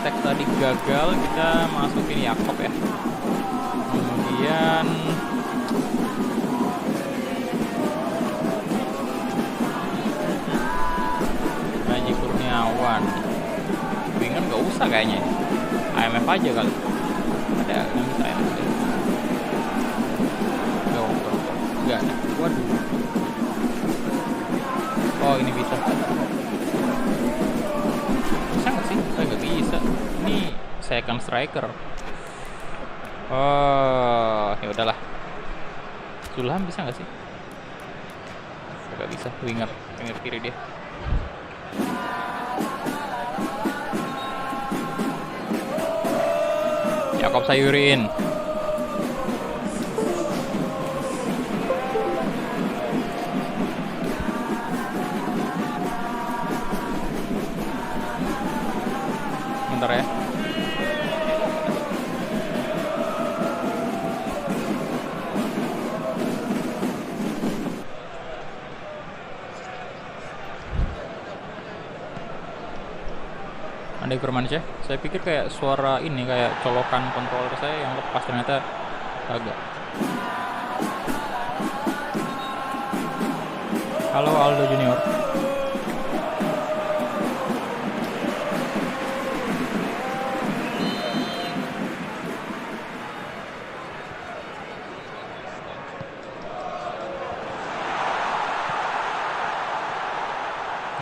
Attack tadi gagal, kita masukin Yakob ya. Kemudian Haji Kurniawan. Bingung nggak usah kayaknya. IMF aja kali. Ada yang bisa IMF. Enggak ada. Waduh. Oh ini bisa. Bisa nggak sih? Nggak bisa. Ini second striker. Oh ya udahlah. Zulham bisa nggak sih? Nggak bisa. Winger kiri dia. Yakob Sayurin. Bentar ya. Andai Firmansyah, saya pikir kayak suara ini kayak colokan controller saya yang lepas, ternyata agak. Halo Aldo Junior.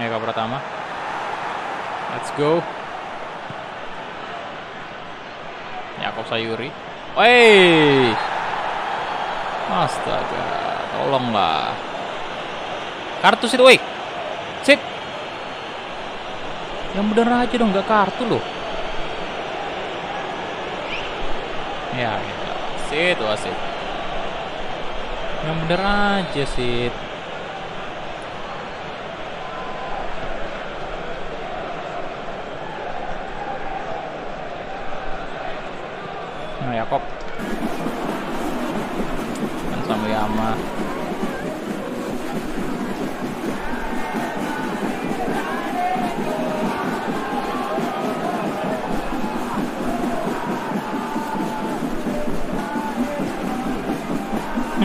Eka Pratama. Let's go. Yakob Sayuri. Wey. Astaga, tolonglah. Kartu sit, woi. Sit. Yang bener aja dong, nggak kartu loh. Ya, sit, wasit. Yang bener aja sit. Nah, Yakob dan Samuyama.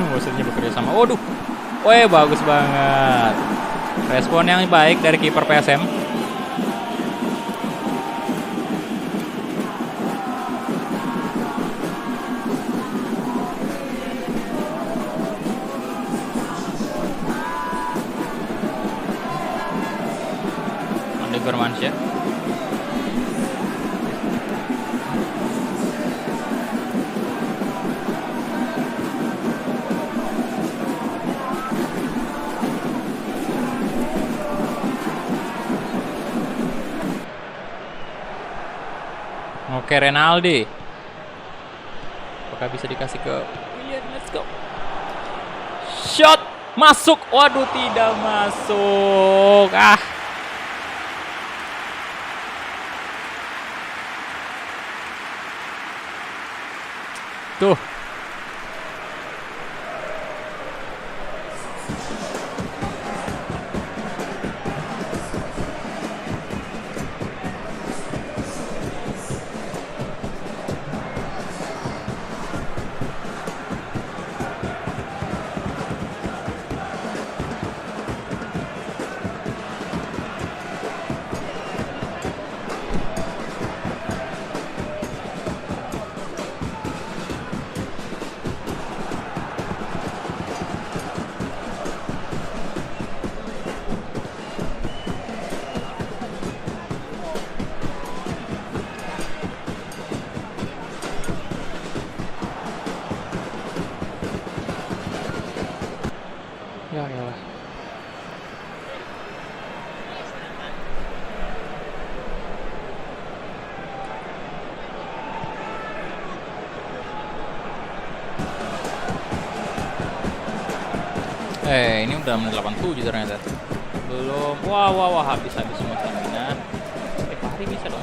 Wasitnya bekerja sama. Waduh, weh bagus banget. Respon yang baik dari kiper PSM. Firmansyah. Oke, Renaldi. Apakah bisa dikasih ke Willian? Let's go. Shot masuk. Waduh, tidak masuk. Tuh. Ya elah. Ini udah menit 87 ternyata. Belum. Wah, habis semua stamina. Pari bisa dong.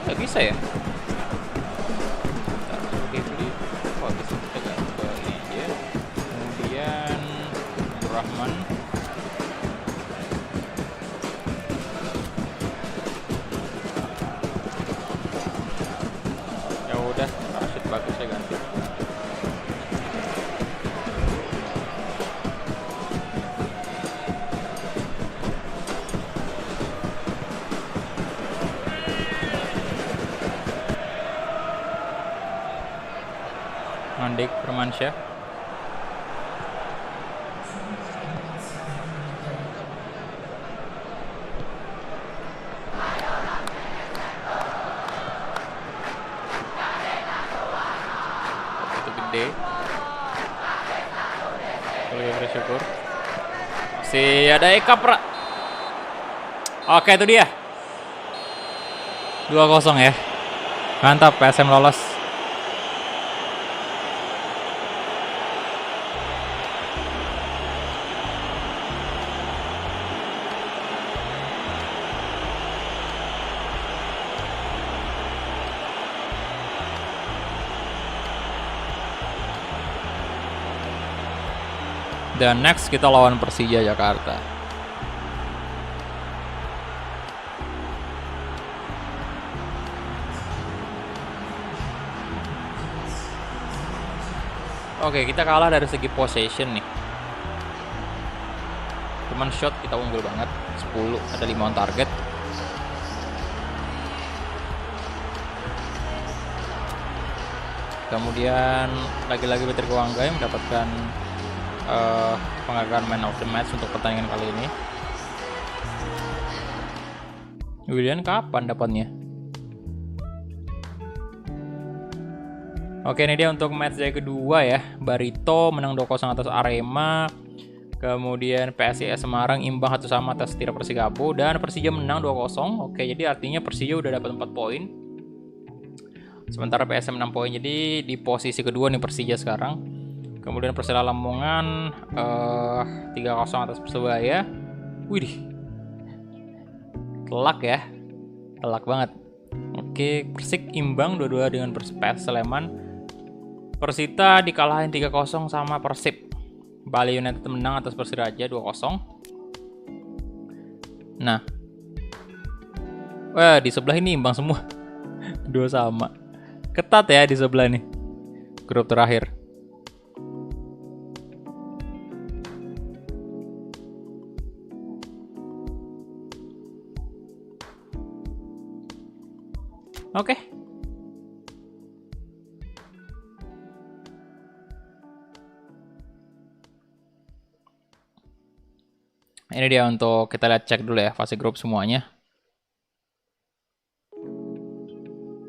Nggak bisa ya? Oke, beli. Oh, bisa kita ganti ke ini aja. Kemudian Rahman. Ya udah, Rashid bagus saya ganti. Andik Firmansyah. Itu gede. Boleh bersyukur. Masih ada Eka Pra. Oke, itu dia. 2-0 ya. Mantap, PSM lolos. Dan next kita lawan Persija Jakarta. Oke, kita kalah dari segi possession nih. Cuman shot kita unggul banget. 10, ada 5 on target. Kemudian lagi-lagi Patrick Wanggai mendapatkan penghargaan Man of the Match untuk pertandingan kali ini. Willian kapan dapatnya? Oke, ini dia untuk match day kedua ya. Barito menang 2-0 atas Arema. Kemudian PSIS Semarang imbang 1-1 atas Tira Persikabo. Dan Persija menang 2-0. Oke, jadi artinya Persija udah dapat 4 poin. Sementara PSM 6 poin. Jadi di posisi kedua nih Persija sekarang. Kemudian Persela Lamongan 3-0 atas Persebaya. Widih. Telak ya. Telak banget. Oke, Persik imbang 2-2 dengan PS Sleman. Persita dikalahin 3-0 sama Persib. Bali United menang atas Persiraja 2-0. Nah. Wah, di sebelah ini imbang semua. 2 sama. Ketat ya di sebelah nih. Grup terakhir. Oke. Ini dia untuk kita lihat cek dulu ya fase grup semuanya.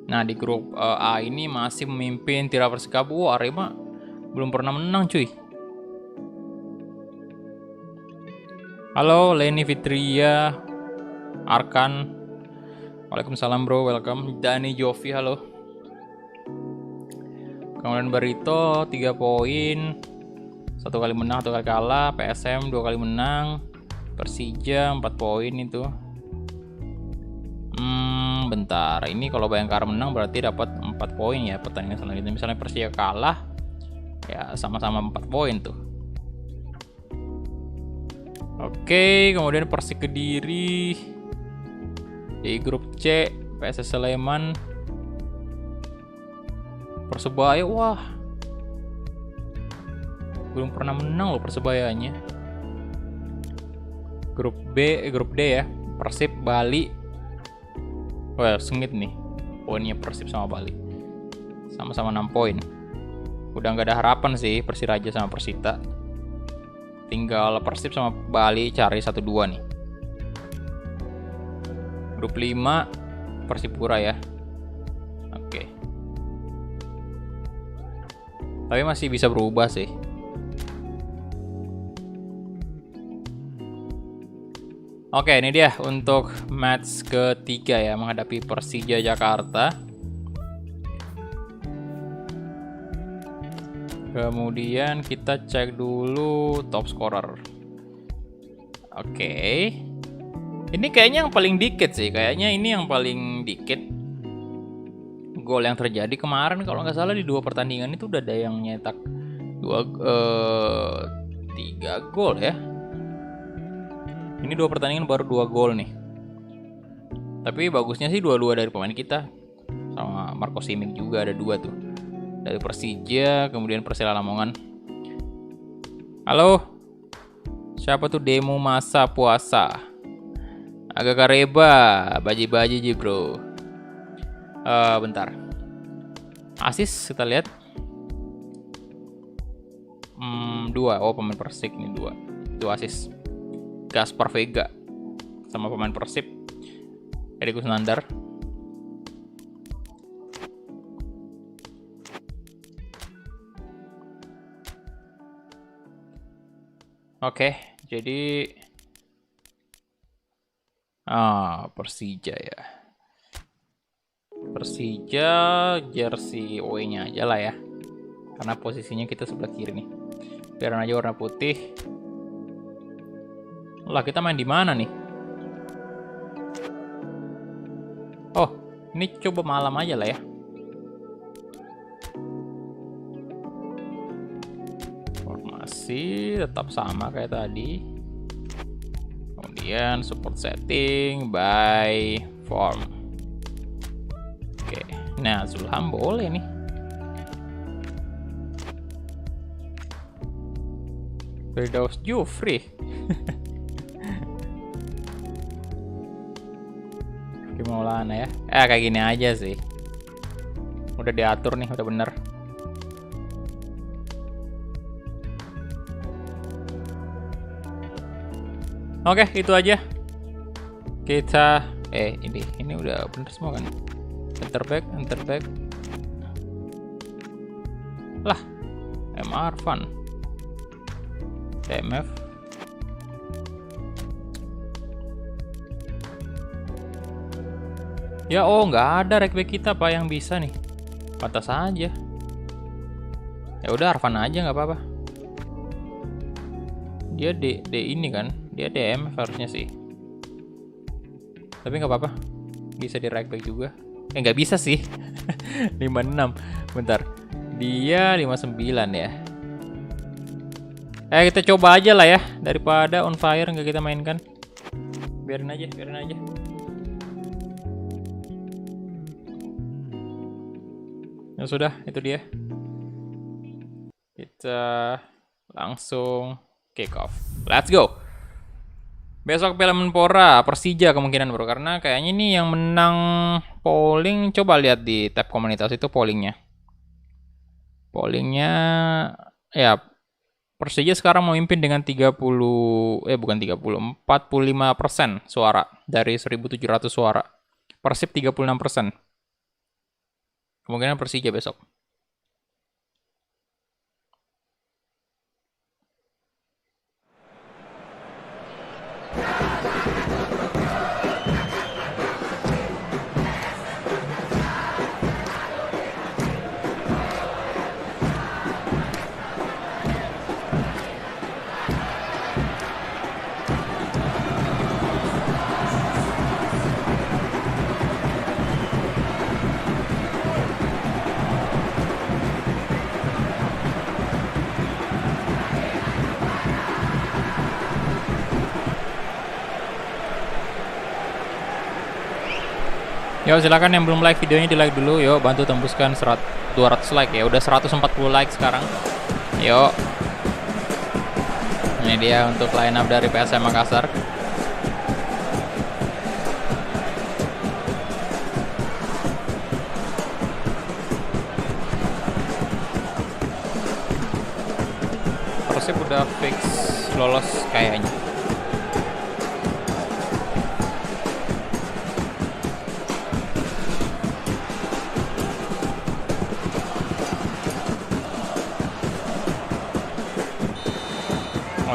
Nah, di grup A ini masih memimpin Tira Persikabo. Arema belum pernah menang, cuy. Halo, Leni Fitria, Arkan. Waalaikumsalam bro, welcome. Dani Jovi, halo. Kemudian Barito 3 poin. 1 kali menang, 1 kali kalah. PSM 2 kali menang. Persija 4 poin itu. Bentar, ini kalau Bayangkara menang berarti dapat 4 poin ya pertandingan selanjutnya. Misalnya Persija kalah, ya sama-sama 4 poin tuh. Oke, kemudian Persik Kediri di grup C, PSS Sleman, Persebaya, wah, belum pernah menang loh Persebayanya. Grup D ya, Persib, Bali. Wah, sengit nih poinnya Persib sama Bali. Sama-sama 6 poin. Udah nggak ada harapan sih Persiraja sama Persita. Tinggal Persib sama Bali cari 1-2 nih. Grup 5 Persipura ya. Oke. Tapi masih bisa berubah sih. Oke, ini dia untuk match ketiga ya, menghadapi Persija Jakarta. Kemudian kita cek dulu top scorer. Oke. Ini kayaknya yang paling dikit sih, kayaknya ini yang paling dikit gol yang terjadi kemarin. Kalau nggak salah di 2 pertandingan itu udah ada yang nyetak 3 gol ya. Ini 2 pertandingan baru 2 gol nih. Tapi bagusnya sih 2-2 dari pemain kita. Sama Marco Simic juga ada 2 tuh. Dari Persija, kemudian Persela Lamongan. Halo. Siapa tuh demo masa puasa? Agak kareba, baji-baji bro. Bentar. Asis kita lihat. 2. Oh, pemain Persik nih 2. Itu asis. Gaspar Vega sama pemain Persib Erikus Nandar. Oke, jadi Persija ya. Persija jersey away-nya aja lah ya. Karena posisinya kita sebelah kiri nih. Biarin aja warna putih. Lah, kita main di mana nih? Oh, ini coba malam aja lah ya. Formasi tetap sama kayak tadi. Kemudian support setting by form. Oke, nah Zulham boleh nih. Firdaus Jufri. Maulana ya. Kayak gini aja sih. Udah diatur nih, udah bener. Oke, itu aja. Kita ini udah bener semua kan? Enter back. Lah, M Arfan. TMF. Ya, nggak ada right back kita Pak yang bisa nih. Pantas aja. Ya udah Arfan aja nggak apa-apa. Dia D ini kan, dia DM harusnya sih. Tapi nggak apa-apa. Bisa di right back juga. Nggak bisa sih. 56. Bentar. Dia 59 ya. Kita coba aja lah ya, daripada on fire nggak kita mainkan. Biarin aja. Ya sudah, itu dia. Kita langsung kick off. Let's go. Besok Piala Menpora Persija kemungkinan bro, karena kayaknya ini yang menang polling. Coba lihat di tab komunitas itu pollingnya. Pollingnya ya Persija sekarang memimpin dengan 45% suara dari 1.700 suara. Persib 36%. Kemungkinan Persija besok. Yo, silakan yang belum like videonya di like dulu. Yo, bantu tembuskan 200 like ya. Udah 140 like sekarang. Yo. Ini dia untuk line up dari PSM Makassar. Persib udah fix lolos kayaknya.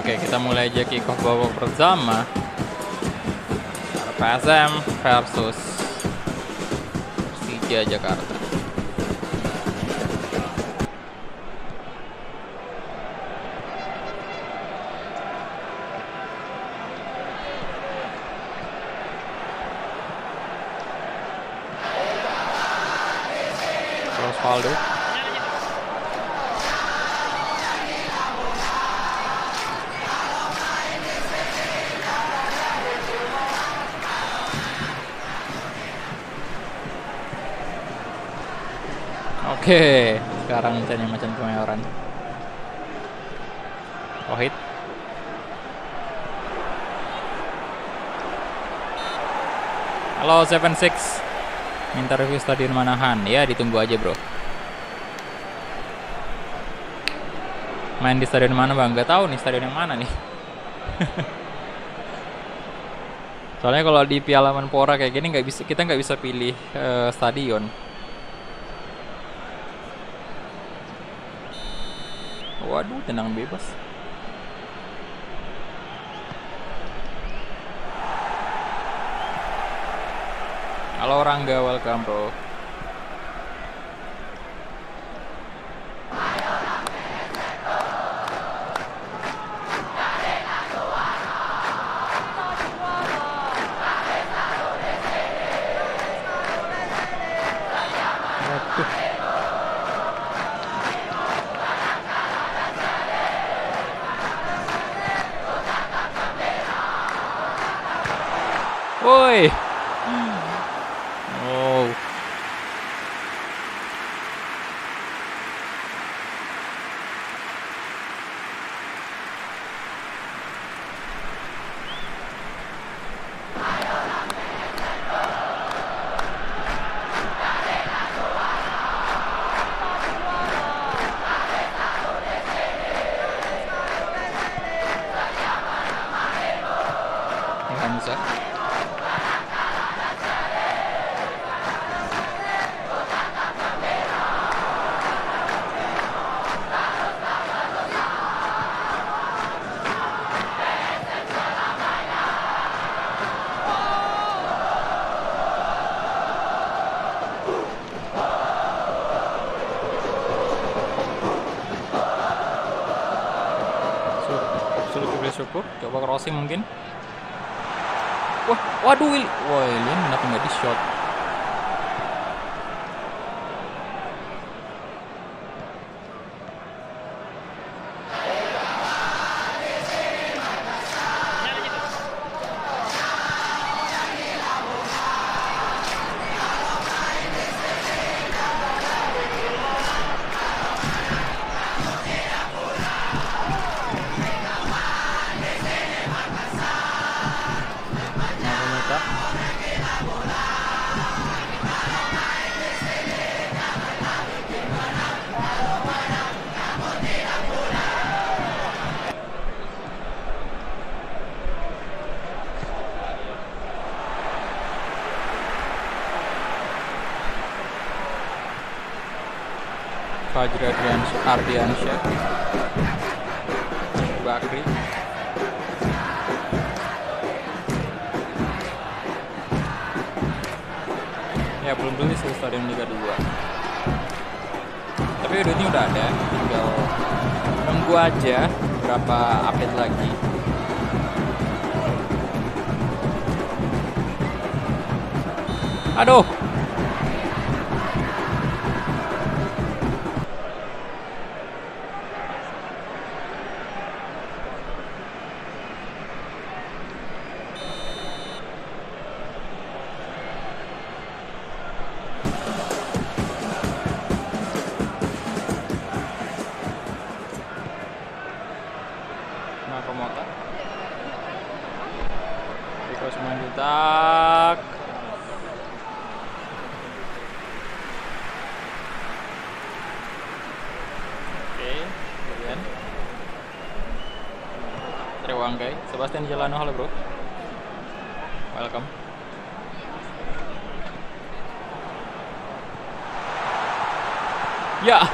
Oke, kita mulai aja kick off babak pertama. PSM versus Persija Jakarta. Osvaldo. Oke, sekarang misalnya macam Kemayoran. Wahid. Halo 76. Minta review Stadion Manahan. Ya, ditunggu aja, bro. Main di stadion mana, Bang? Gak tahu nih stadion yang mana nih. Soalnya kalau di Piala Menpora kayak gini kita nggak bisa pilih stadion. Waduh, tenang bebas. Halo Rangga, welcome bro. Woi. Oh. Hamza. Sulit cukup, coba crossing mungkin. Wah, waduh Willy. Wah, Willian kenapa nggak di shot? Fajri Ardiansyah, Bakri. Ya belum beli sih Stadion Liga 2. Tapi duitnya udah ada, tinggal nunggu aja berapa update lagi. Aduh. Nakamota. Terus menjutak. Oke, kemudian Trewanggai, Sebastian Jelano, halo bro. Welcome. Ya.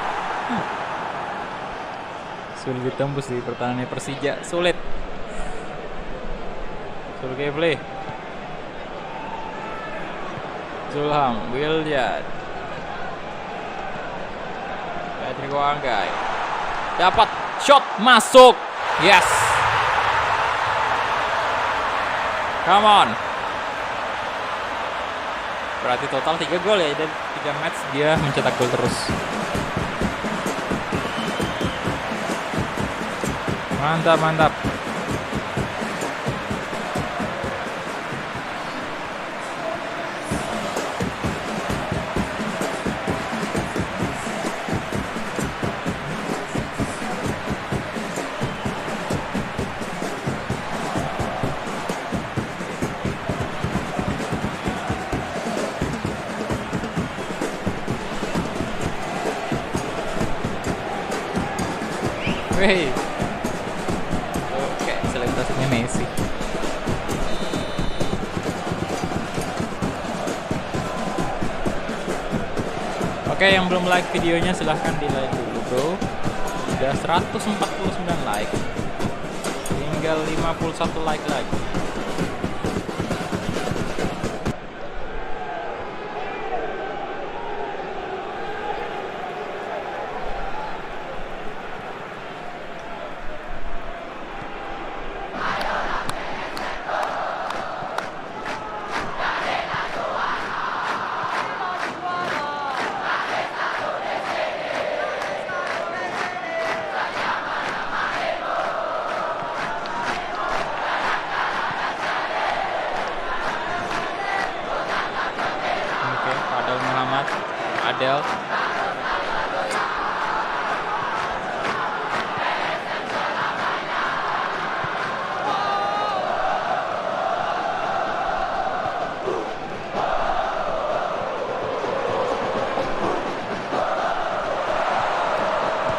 Sulit ditembus di pertahanan Persija, sulit. Zulkifli, Zulham, William, Patrick Wanggai, dapat shot masuk, yes, come on. Berarti total 3 gol ya, dan 3 match dia mencetak gol terus. Mantap, mantap. Wih. Oke, selebrasinya Messi. Oke, yang belum like videonya silahkan di like dulu bro. Sudah 149 like, tinggal 51 like lagi. Adel,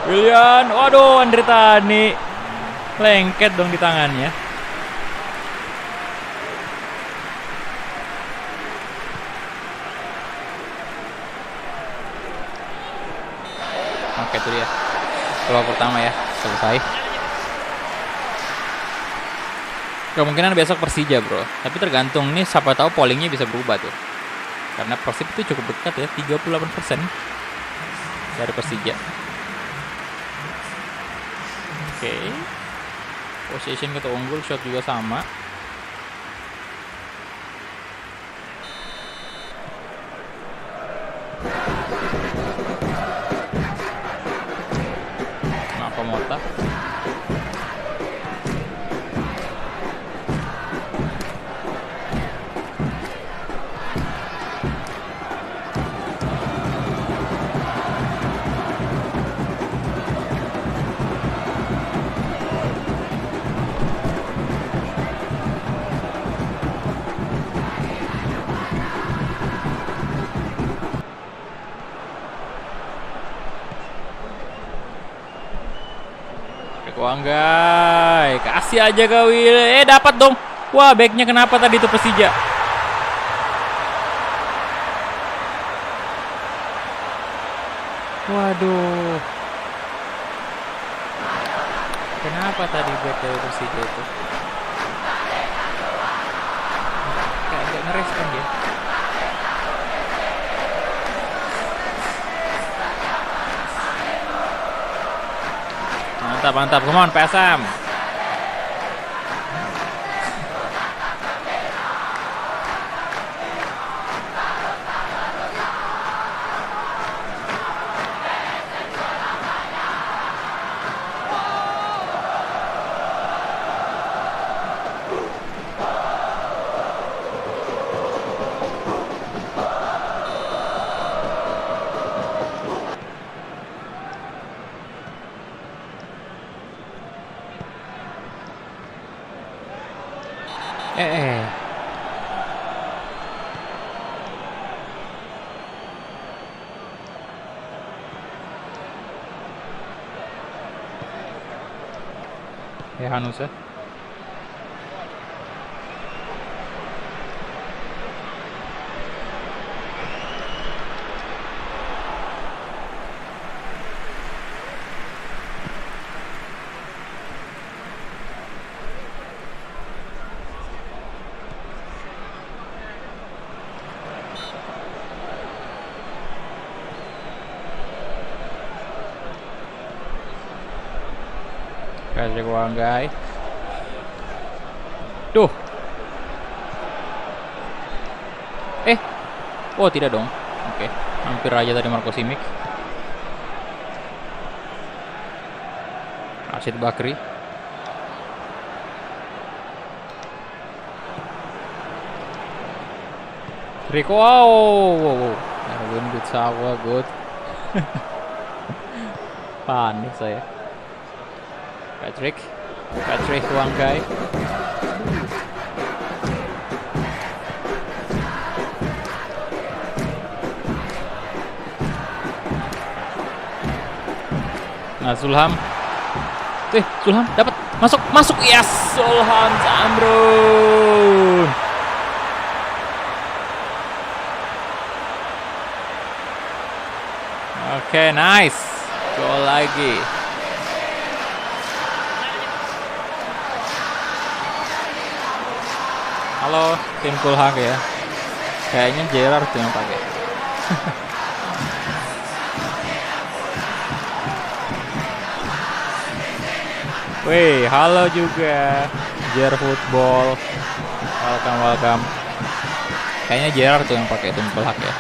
William, waduh Andre Tani lengket dong di tangannya. Oke, itu dia gol pertama ya, selesai. Kemungkinan besok Persija bro, tapi tergantung nih, siapa tahu pollingnya bisa berubah tuh, karena Persib itu cukup dekat ya, 38% dari Persija. Oke, possession kita unggul, shot juga sama. Nakamota, Wanggai, kasih aja ke Will. Dapat dong. Wah, backnya kenapa tadi itu Persija? Waduh. Kenapa tadi back dari Persija itu? Kayak nggak ngerespon dia. Mantap, mantap. Come on, PSM. Eh. Ya Hanus ya. Kasih uang guys. Duh. Oh tidak dong. Oke, hampir aja tadi Marco Simic. Rashid Bakri. Rico, wow. Erwin good sawa good. Panik saya. Patrick Wanggai. Nah, Zulham dapat masuk yes, Zulham Zamrun. Oke, nice. Gol lagi. Halo, tim Kulhak ya. Kayaknya Gerard tuh yang pakai. Wih, halo juga. Jer Football. Welcome. Kayaknya Gerard tuh yang pakai tim Kulhak ya.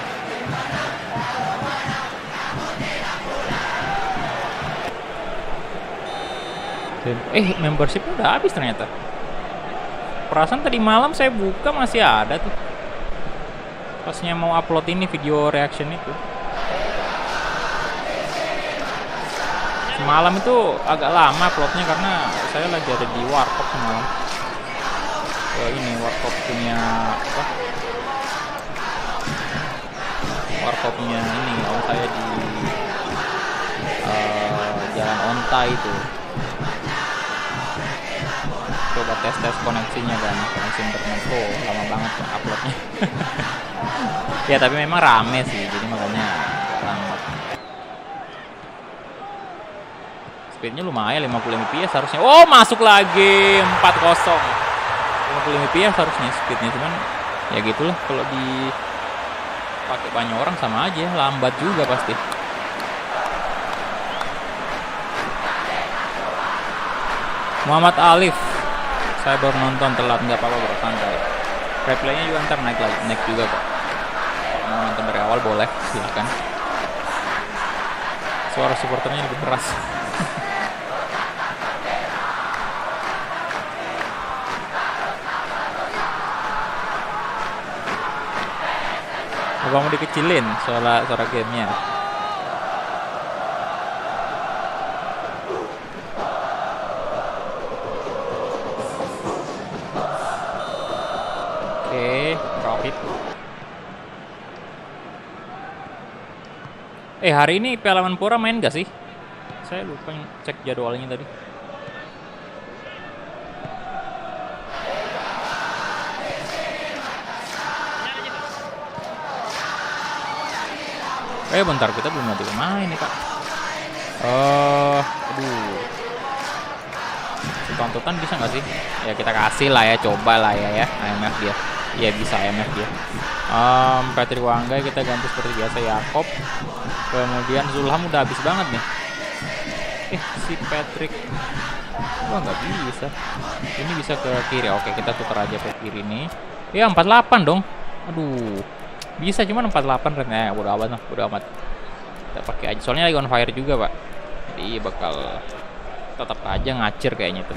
Membership udah habis ternyata. Perasaan tadi malam saya buka masih ada tuh. Pasnya mau upload ini video reaction itu. Semalam itu agak lama uploadnya karena saya lagi ada di Warkop semalam. Ini Warkop punya apa? Warkopnya ini om saya di Jalan Onta itu. Coba tes koneksinya kan, koneksi internet. Lama banget uploadnya. Ya tapi memang rame sih, jadi makanya lambat. Speednya lumayan 50 Mbps harusnya. Oh, masuk lagi 4-0. 50 Mbps harusnya speednya, cuman ya gitulah, kalau di pakai banyak orang sama aja, lambat juga pasti. Muhammad Alif, saya baru nonton telat, nggak apa-apa bro, santai. Replaynya juga ntar naik juga kok. Kalau mau nonton dari awal boleh, silahkan. Suara supporternya lebih keras. Apa mau dikecilin suara gamenya? Rohit. Hari ini Piala Menpora main gak sih? Saya lupa cek jadwalnya tadi. Bentar, kita belum ada main nih, Kak. Aduh. Tontonan bisa nggak sih? Ya kita kasih lah ya, coba lah ya IMF dia. Iya bisa IMF dia. Patrick Wanggai kita ganti seperti biasa Yakob. Kemudian Zulham udah habis banget nih. Si Patrick. Wah nggak bisa. Ini bisa ke kiri. Oke kita tukar aja ke kiri nih. Ya 48 dong. Aduh. Bisa cuman 48 Ren. Bodo amat lah, bodo amat. Kita pakai aja. Soalnya lagi on fire juga, Pak. Jadi bakal tetap aja ngacir kayaknya tuh.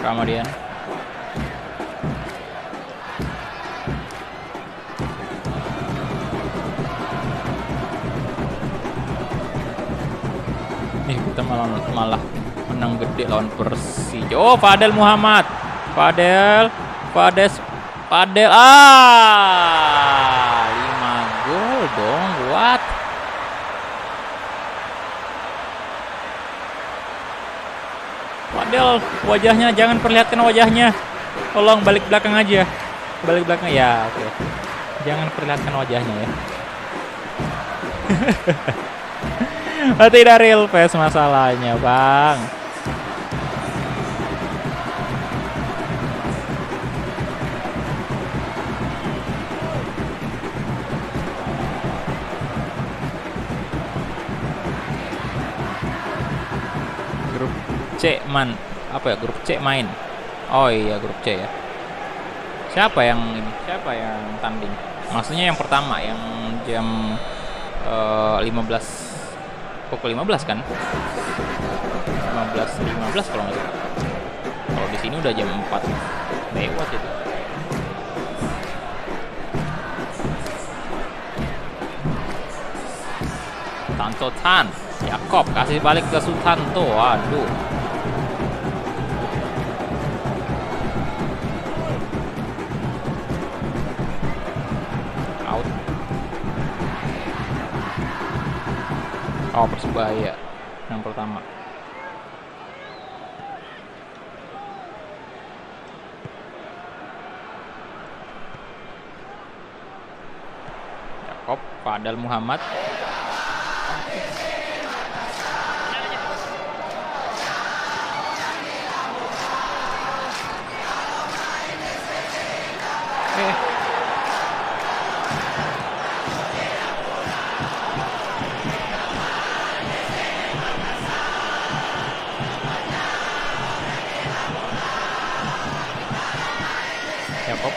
Kemudian kita malah menang gede lawan Persija. Oh, Fadel Muhammad. Fadel 5 gol dong. What? Fadel, wajahnya jangan perlihatkan wajahnya. Tolong balik belakang aja. Balik belakang ya, oke. Jangan perlihatkan wajahnya ya. Tidak real face masalahnya, Bang. Grup C grup C main. Oh iya, grup C ya. Siapa yang tanding? Maksudnya yang pertama yang jam pukul 15 kan? 15 kalau nggak salah. Kalau di sini udah jam 4 lewat itu. Tan Yakob kasih balik ke Sutanto. Waduh. Out. Oh, Persebaya yang pertama. Yakob, Fadel Muhammad. Yakob.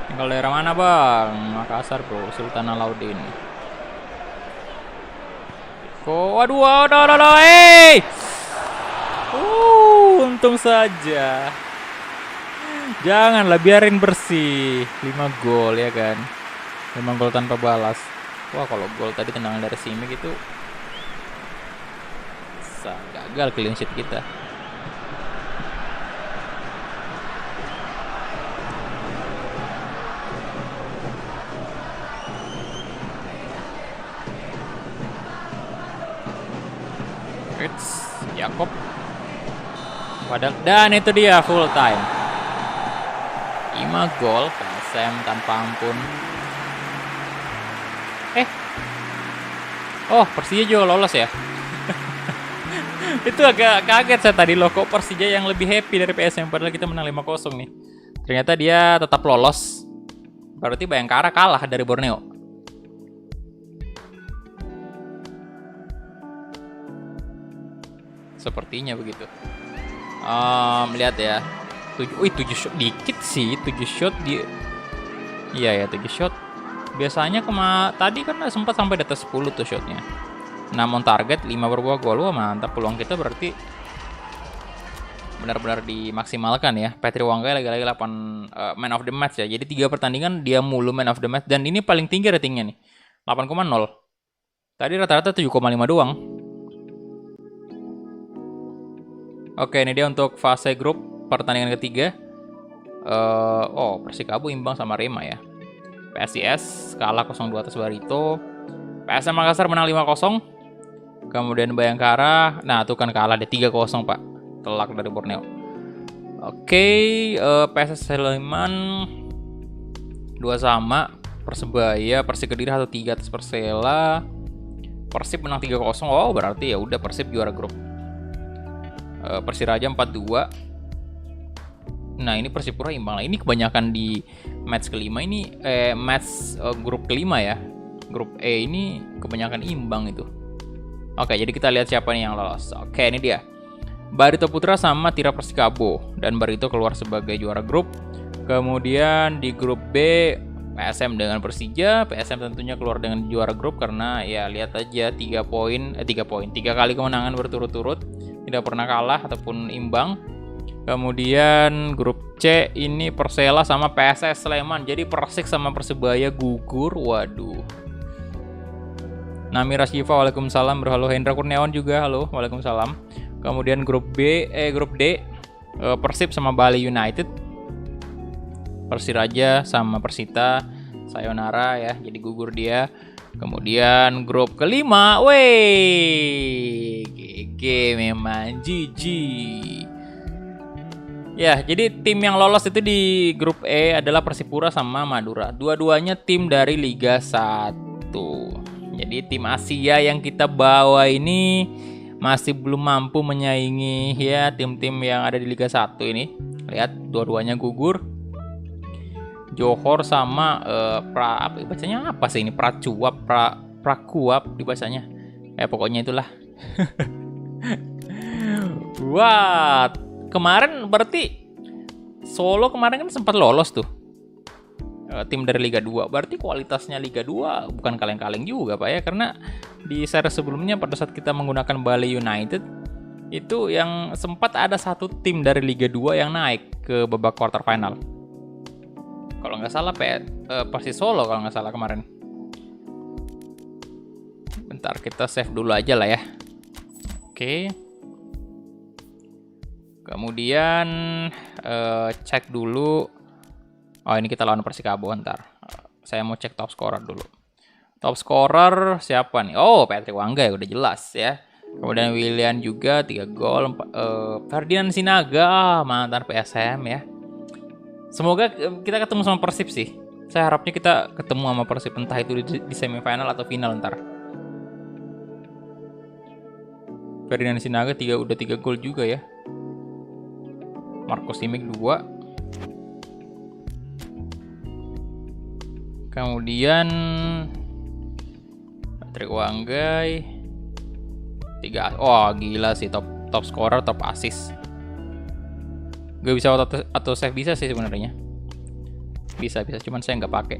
Tinggal daerah mana, Bang? Makassar, Bro. Sultan Alauddin. Waduh, untung saja. Janganlah, biarin bersih. 5 gol ya kan. 5 gol tanpa balas. Wah, kalau gol tadi tendangan dari Simic itu gagal clean sheet kita. Yakob. Dan itu dia full time. 5 gol Sam tanpa ampun. Oh, Persija juga lolos ya. Itu agak kaget saya tadi loh, kok Persija yang lebih happy dari PSM padahal kita menang 5-0 nih. Ternyata dia tetap lolos. Berarti Bayangkara kalah dari Borneo. Sepertinya begitu. Lihat ya. 7 shot dikit sih, 7 shot di. Iya ya, 7 shot. Biasanya tadi kan sempat sampai di atas 10 tuh shotnya. 6 on target, 5 berbuah gol. Wah, mantap. Peluang kita berarti benar-benar dimaksimalkan ya. Patrick Wanggai lagi-lagi 8 man of the match ya. Jadi 3 pertandingan dia mulu man of the match. Dan ini paling tinggi ratingnya nih, 8,0. Tadi rata-rata 7,5 doang. Oke, ini dia untuk fase grup pertandingan ketiga. Persikabo imbang sama Rema ya. PSIS kalah 0-2 atas Barito. PSM Makassar menang 5-0. Kemudian Bayangkara, nah itu kan kalah deh 3-0 Pak. Telak dari Borneo. Oke, PSS Sleman 2-2. Persebaya, Persik Kediri 1-3 atas Persela. Persib menang 3-0. Oh, berarti ya udah Persib juara grup. Persiraja 4-2. Nah, ini Persipura imbang. Ini kebanyakan di match kelima ini grup kelima ya. Grup E ini kebanyakan imbang itu. Oke, jadi kita lihat siapa nih yang lolos. Oke, ini dia. Barito Putra sama Tira Persikabo, dan Barito keluar sebagai juara grup. Kemudian di grup B PSM dengan Persija. PSM tentunya keluar dengan juara grup karena ya lihat aja 3 kali kemenangan berturut-turut, tidak pernah kalah ataupun imbang. Kemudian grup C ini Persela sama PSS Sleman. Jadi Persik sama Persebaya gugur. Waduh. Nami Rasyifa, waalaikumsalam. Halo. Hendra Kurniawan juga, halo, waalaikumsalam. Kemudian grup D, Persib sama Bali United. Persiraja sama Persita sayonara ya, jadi gugur dia. Kemudian grup kelima, GG memang GG. Ya, jadi tim yang lolos itu di grup E adalah Persipura sama Madura. Dua-duanya tim dari Liga 1. Jadi tim Asia yang kita bawa ini masih belum mampu menyaingi ya tim-tim yang ada di Liga 1 ini. Lihat, dua-duanya gugur. Johor sama bacanya apa sih ini? Prakuap dibacanya. Pokoknya itulah. Wah, kemarin berarti Solo kemarin kan sempat lolos tuh. Tim dari Liga 2. Berarti kualitasnya Liga 2 bukan kaleng-kaleng juga Pak ya, karena di seri sebelumnya pada saat kita menggunakan Bali United itu yang sempat ada satu tim dari Liga 2 yang naik ke babak quarter final. Kalau nggak salah Persis Solo kalau nggak salah kemarin. Bentar, kita save dulu aja lah ya. Oke. Kemudian cek dulu. Oh, ini kita lawan Persikabo ntar. Saya mau cek top scorer dulu. Top scorer siapa nih? Oh, Patrick Wangga ya, udah jelas ya. Kemudian Willian juga 3 gol. Ferdinand Sinaga, mantan PSM ya. Semoga kita ketemu sama Persib sih. Saya harapnya kita ketemu sama Persib, entah itu di semifinal atau final ntar. Ferdinand Sinaga udah 3 gol juga ya. Marco Simic 2. Kemudian Patrick Wanggai 3. Oh, gila sih, top scorer, top assist. Gak bisa atau save bisa sih sebenarnya. Bisa, cuman saya nggak pakai.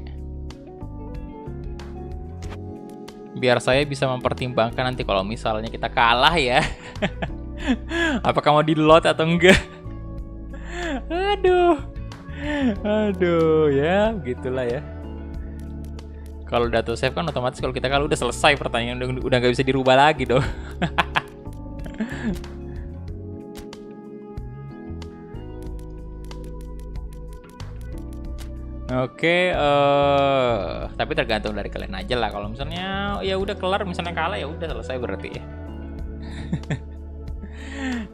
Biar saya bisa mempertimbangkan nanti kalau misalnya kita kalah ya. Apakah mau di load atau enggak? Aduh ya, gitulah ya. Kalau udah auto save kan otomatis kalau kita kalah udah selesai pertandingan, udah nggak bisa dirubah lagi dong. Oke, tapi tergantung dari kalian aja lah. Kalau misalnya ya udah kelar, misalnya kalah ya udah selesai berarti ya.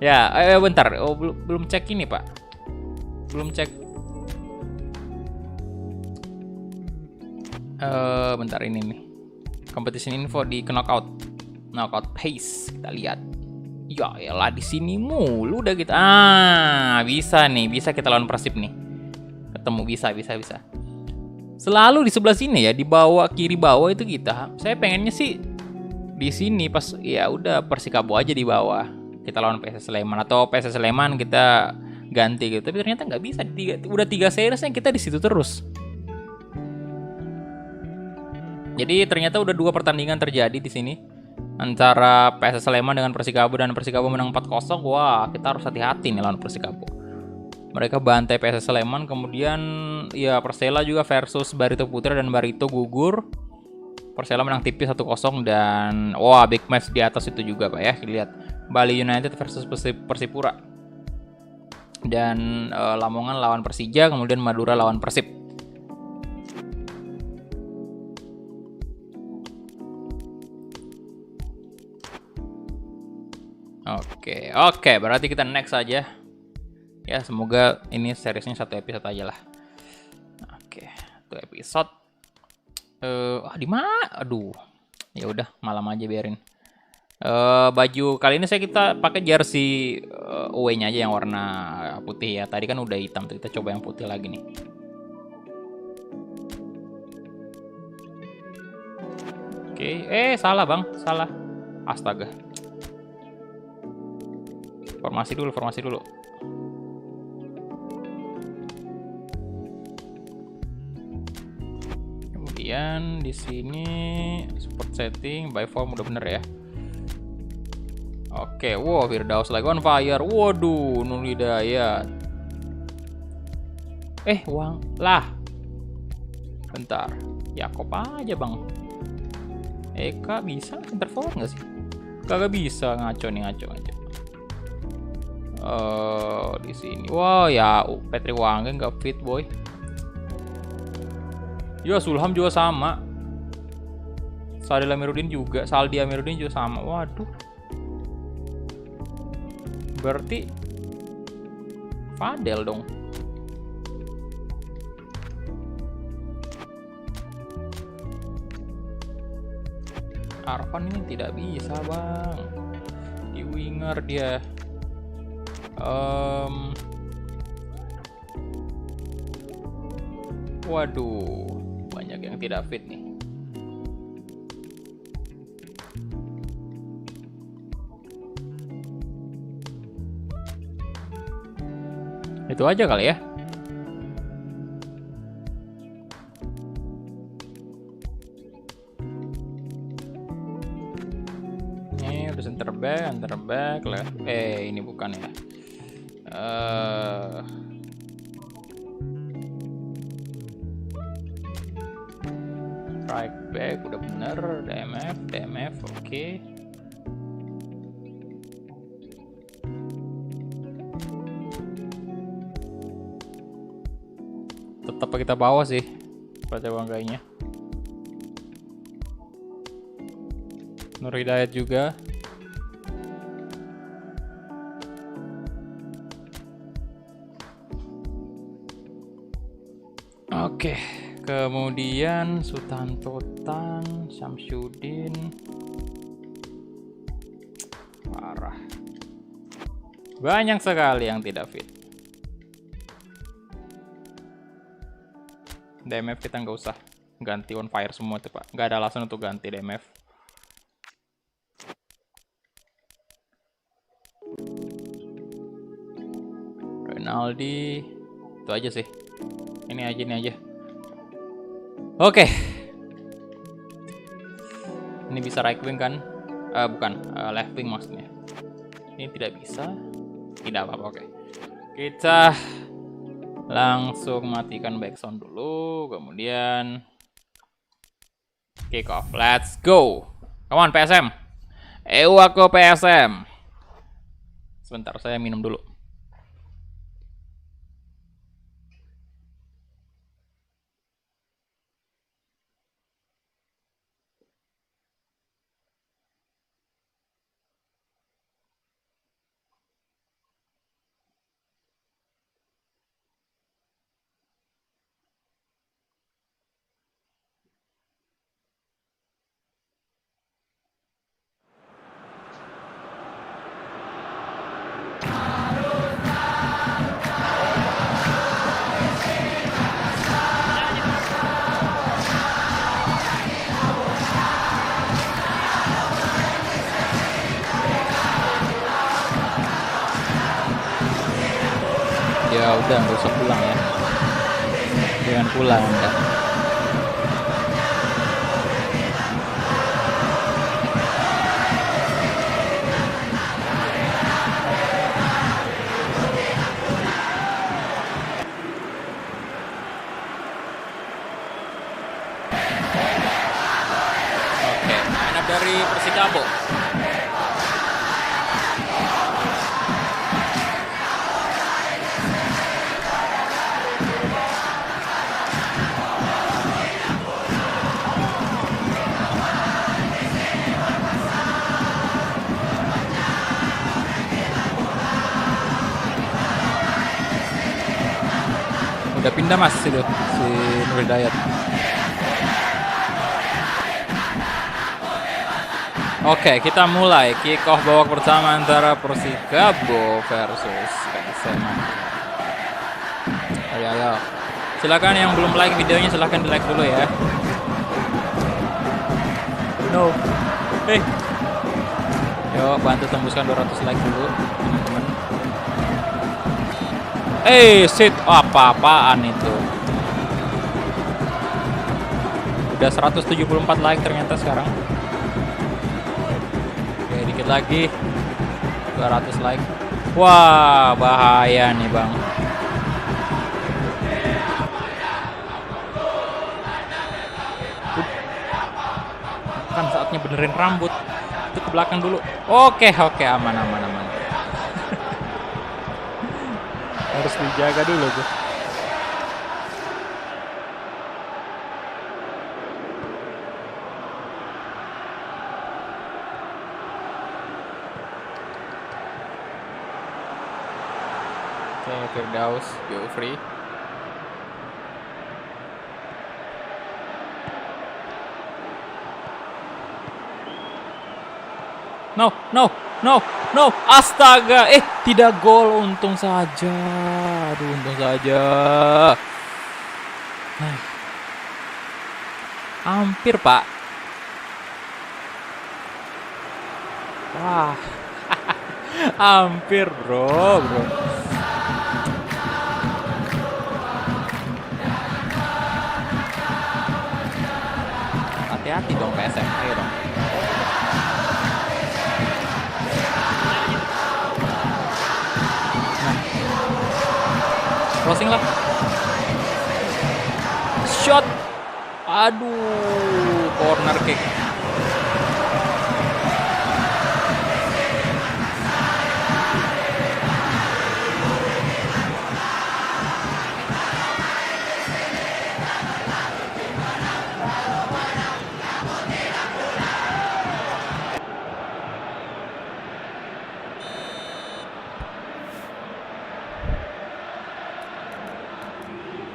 Ya, bentar. Oh, belum cek ini, Pak. Belum cek. Bentar ini nih. Competition info di knockout pace. Kita lihat. Ya elah, di sini mulu udah kita. Bisa nih, bisa kita lawan Persib nih. Ketemu bisa. Selalu di sebelah sini ya, di bawah kiri bawah itu kita. Saya pengennya sih di sini pas ya udah Persikabo aja di bawah. Kita lawan PSS Sleman atau PSS Sleman kita ganti gitu. Tapi ternyata nggak bisa. Udah 3 seriesnya kita di situ terus. Jadi ternyata udah 2 pertandingan terjadi di sini antara PSS Sleman dengan Persikabo, dan Persikabo menang 4-0. Wah, kita harus hati-hati nih lawan Persikabo. Mereka bantai PSS Sleman, kemudian ya Persela juga versus Barito Putra dan Barito gugur. Persela menang tipis 1-0 dan wah, big match di atas itu juga Pak ya. Lihat Bali United versus Persipura. Dan Lamongan lawan Persija, kemudian Madura lawan Persib. Oke, berarti kita next aja. Ya, semoga ini seriesnya 1 episode aja lah. Oke, 1 episode. Di mana? Aduh. Ya udah, malam aja biarin. Baju kali ini kita pakai jersey away-nya aja yang warna putih ya. Tadi kan udah hitam tuh, kita coba yang putih lagi nih. Oke, salah bang, salah. Astaga. Formasi dulu. Kemudian di sini support setting by form udah bener ya. Oke, wow, Firdaus lagi on fire. Waduh, Nur Hidayat. Uang lah. Bentar, Yakob aja bang. Eka bisa center forward nggak sih? Kagak bisa, ngaco. Di sini, wow ya, Petri Wange nggak fit boy. Ya Sulham juga sama. Saldi Amiruddin juga sama. Waduh. Berarti Fadel dong. Arfan ini tidak bisa bang. Di winger dia. Waduh, banyak yang tidak fit nih. Itu aja kali ya. Ini udah center back lah. Ini bukan ya. Right back udah bener. DMF oke. Tetap kita bawa sih pada Wanggainya. Nur Hidayat juga. Oke, kemudian Sutanto Tan, Syamsuddin. Parah. Banyak sekali yang tidak fit. DMF kita nggak usah ganti on fire semua tuh pak. Nggak ada alasan untuk ganti DMF. Rinaldi. Itu aja sih. Ini aja. Oke. Ini bisa right wing kan? Bukan, left wing maksudnya. Ini tidak bisa. Tidak apa-apa, oke. Kita langsung matikan backsound dulu, kemudian kick off. Let's go. Come on PSM. Aku PSM. Sebentar, saya minum dulu. Ya udah, nggak usah pulang ya. Jangan pulang enggak. Oke, anak dari Persikabo. Udah pindah mas itu si Nur Hidayat. Oke, kita mulai kick off babak pertama antara Persikabo versus PSM. Ayo. Silakan yang belum like videonya silakan di like dulu ya. No. Yuk bantu tembuskan 200 like dulu teman-teman. Shit, apa-apaan itu? Udah 174 like ternyata sekarang. Oke, dikit lagi 200 like. Wah, bahaya nih bang. Kan saatnya benerin rambut. Itu ke belakang dulu. Oke, aman. Harus dijaga dulu tuh. Oke, Firdaus, go free. No, astaga, tidak gol, untung saja. Aduh, untung saja. Hampir, Pak. Wah. Hampir, bro. Hati-hati dong PSM, ayo dong. Crossing lah. Shot. Aduh, corner kick.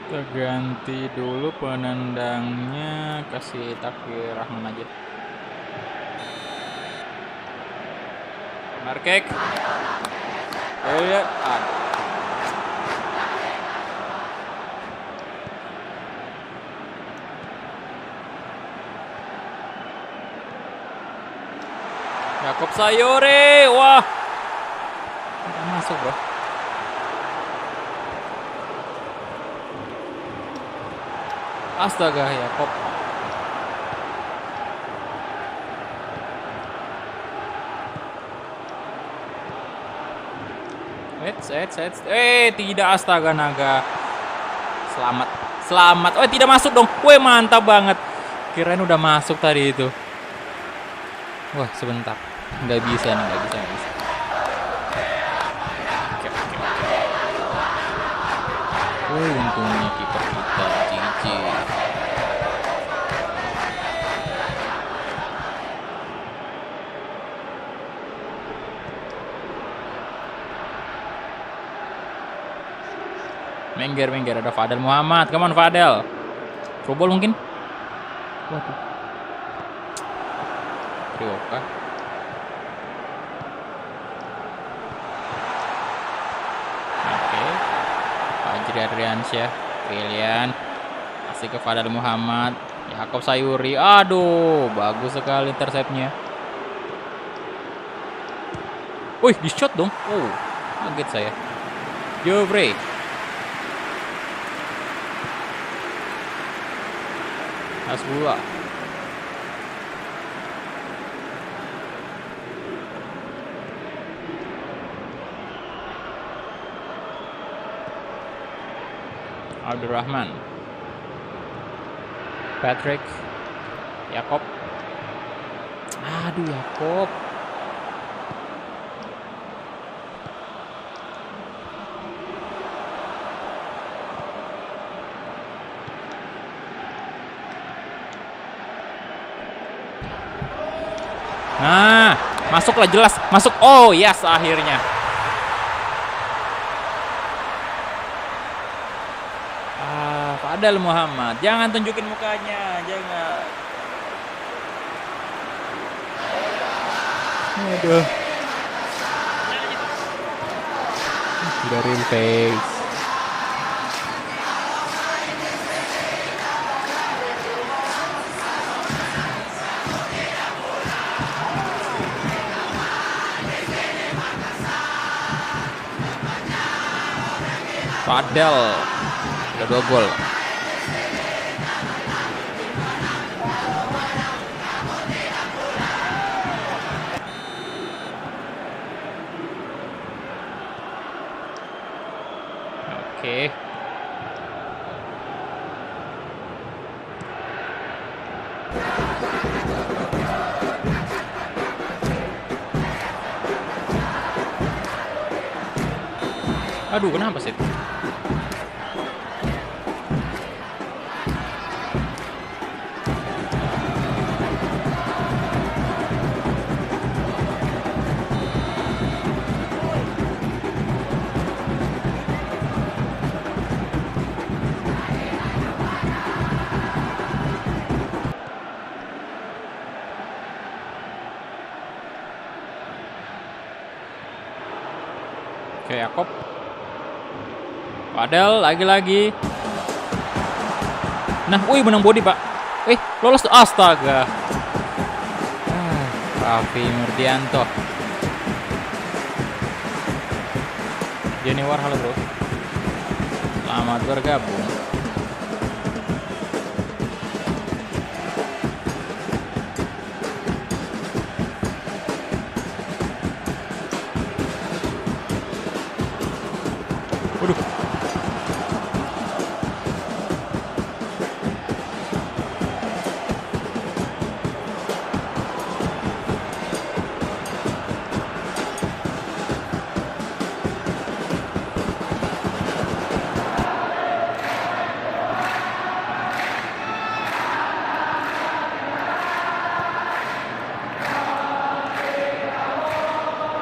Kita ganti dulu penendangnya, kasih Takfir Rahman aja. Markek. Lihat. Yakob Sayuri. Wah. Tidak masuk, bro. Astaga, Yakob. Tidak, astaga naga. Selamat. Tidak masuk dong. Mantap banget. Kirain udah masuk tadi itu. Wah, sebentar. Nggak bisa. Untungnya kiper kita Cici. Mengger ada Fadel Muhammad. Come on Fadel. Throw ball mungkin. Waduh. Rioka. Fajri Adriansyah, Brilian, kasih ke Fadel Muhammad, Yakob Sayuri. Aduh, bagus sekali interceptnya. Wih, di shot dong. Kaget saya. Jovre. Hasbullah. Abdurrahman, Patrick, Yakob. Aduh, Yakob. Nah, masuklah jelas, masuk. Oh, yes, akhirnya. Fadel Muhammad, jangan tunjukin mukanya, jangan. Aduh. Udah real face. Fadel udah 2 gol. Oke. Aduh, kenapa sih? Oke, Yakob. Padahal lagi-lagi. Nah, wih menang body, Pak. Lolos tuh. Astaga. Raffi Murdianto. Jeniwar, halo bro. Selamat bergabung. Waduh.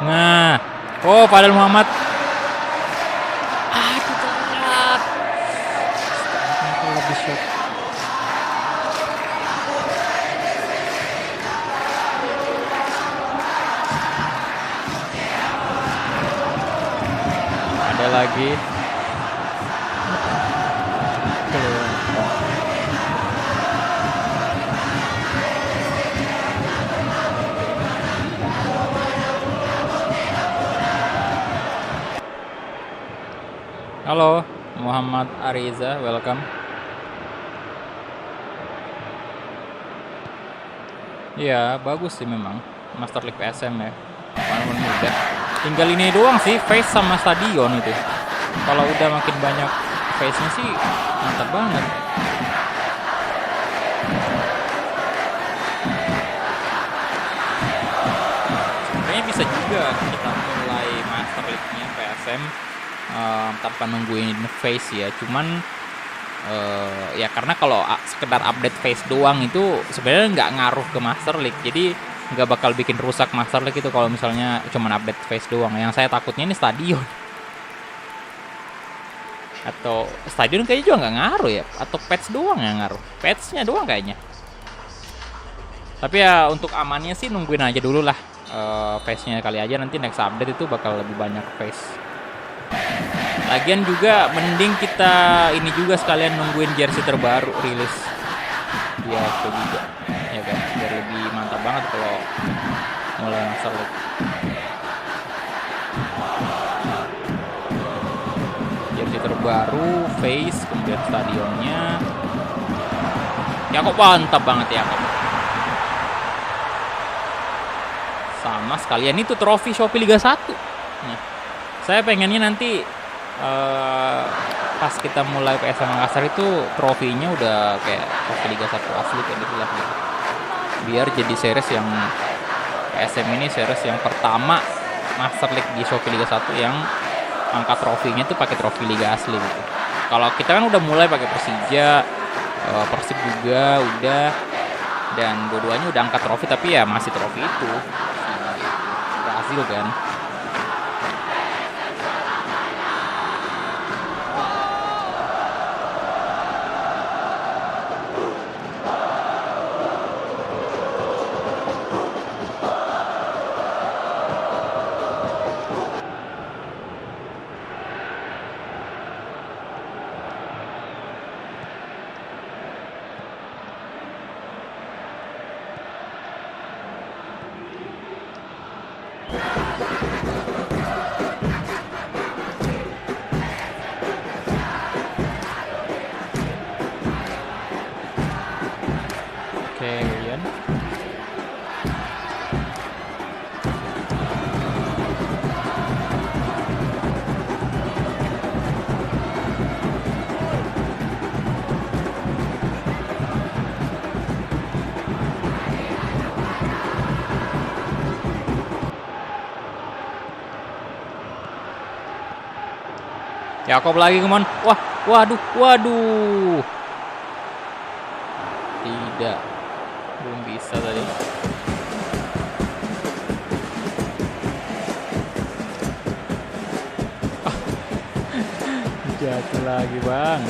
Nah, Fadel Muhammad. Aduh, telat. Lebih shot. Ada lagi. Halo, Muhammad Ariza, welcome. Iya, bagus sih memang. Master League PSM ya. Walaupun mudah. Tinggal ini doang sih, face sama stadion itu. Kalau udah makin banyak face-nya sih, mantap banget. Sebenarnya bisa juga kita mulai Master League-nya PSM tanpa nungguin face ya, cuman ya karena kalau sekedar update face doang itu sebenarnya nggak ngaruh ke Master League, jadi nggak bakal bikin rusak Master League itu kalau misalnya cuman update face doang. Yang saya takutnya ini stadion, atau stadion kayaknya juga nggak ngaruh ya, atau patch doang yang ngaruh, patchnya doang kayaknya. Tapi ya untuk amannya sih nungguin aja dulu lah face-nya, kali aja nanti next update itu bakal lebih banyak face. Lagian juga mending kita ini juga sekalian nungguin jersey terbaru rilis dia itu juga, ya kan, biar lebih mantap banget kalau mulai Master League. Jersey terbaru, face, kemudian stadionnya. Ya kok mantap banget ya kok. Sama sekalian itu trofi Shopee Liga 1. Nah, saya pengennya nanti pas kita mulai PSM Makassar itu trofinya udah kayak trofi Liga 1 asli kayak gitu lah gitu. Biar jadi series yang PSM ini series yang pertama Master League di Shopee Liga 1 yang angkat trofinya tuh pakai trofi Liga asli gitu. Kalau kita kan udah mulai pakai Persija, Persib juga udah, dan dua-duanya udah angkat trofi, tapi ya masih trofi itu Brazil kan. Yakob lagi, come on. Wah, waduh, waduh. Tidak. Belum bisa tadi. Jatuh lagi, Bang.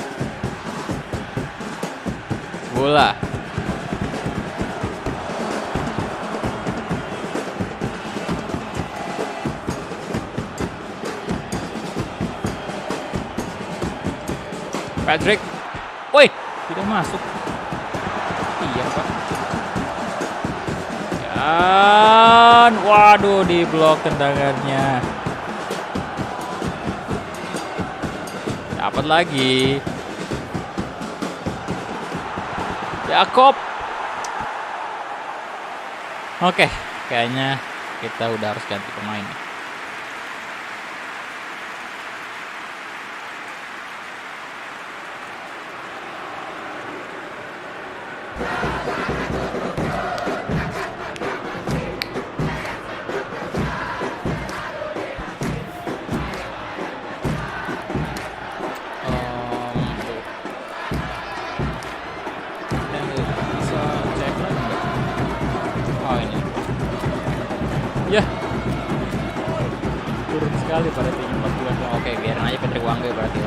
Bola. Patrick. Woi, tidak masuk. Iya, Pak. Dan waduh, di blok tendangannya. Dapat lagi. Yakob. Oke, kayaknya kita udah harus ganti pemain. Bisa cek lagi nggak? Oh, ini. Ya, turun sekali pada tim 4 bulan. Oke, biarin aja Patrick Wangge berarti.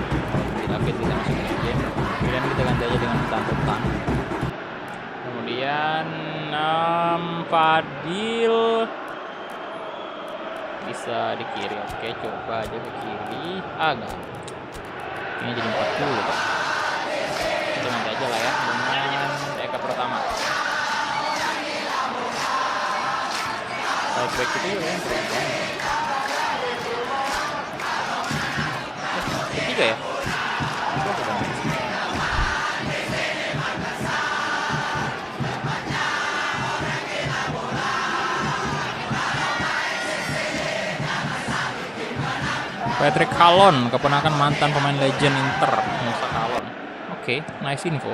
David kita masukin aja. Kemudian kita ganti aja dengan Tantutan. Kemudian Fadil bisa di kiri. Oke, coba aja ke kiri. Enggak. Ini jadi 40 Pak. Kita ganti aja lah ya dengan Eka pertama. Baik itu ya yang ketiga ya. Patrick Kalon, keponakan mantan pemain legend Inter, Musa Kalon. Oke, nice info.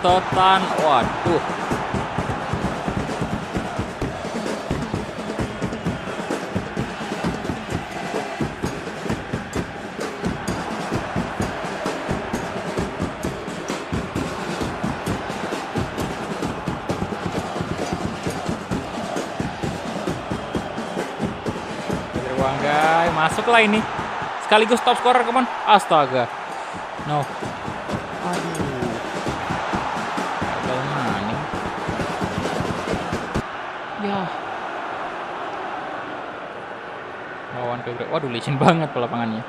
Sultan, waduh. Wanggai masuklah ini. Sekaligus top scorer, kawan. Astaga. No. Aduh. Gagal maning. Ya. Lawan ke waduh, licin banget lapangannya.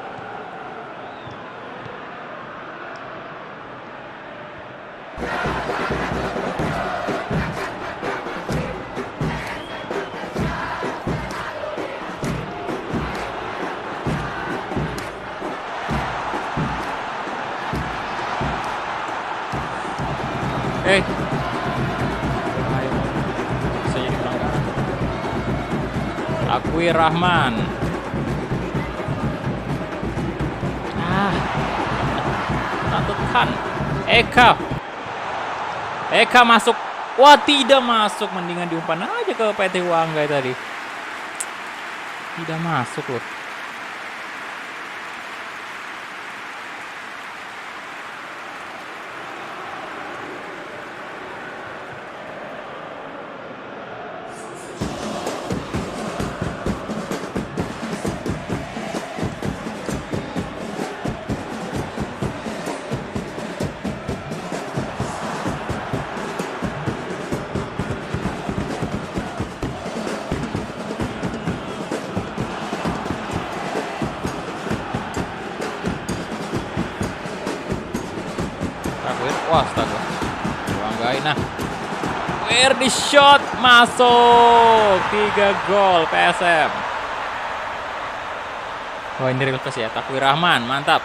Bisa jadi pelanggaran. Akui Rahman. Tantukan. Eka masuk. Wah, tidak masuk. Mendingan diumpan aja ke PT Wanggai tadi. Tidak masuk loh. Wah, astaga. Wanggai, nah. Where the shot masuk. 3 gol PSM. Wah, ini request ya. Takwi Rahman, mantap.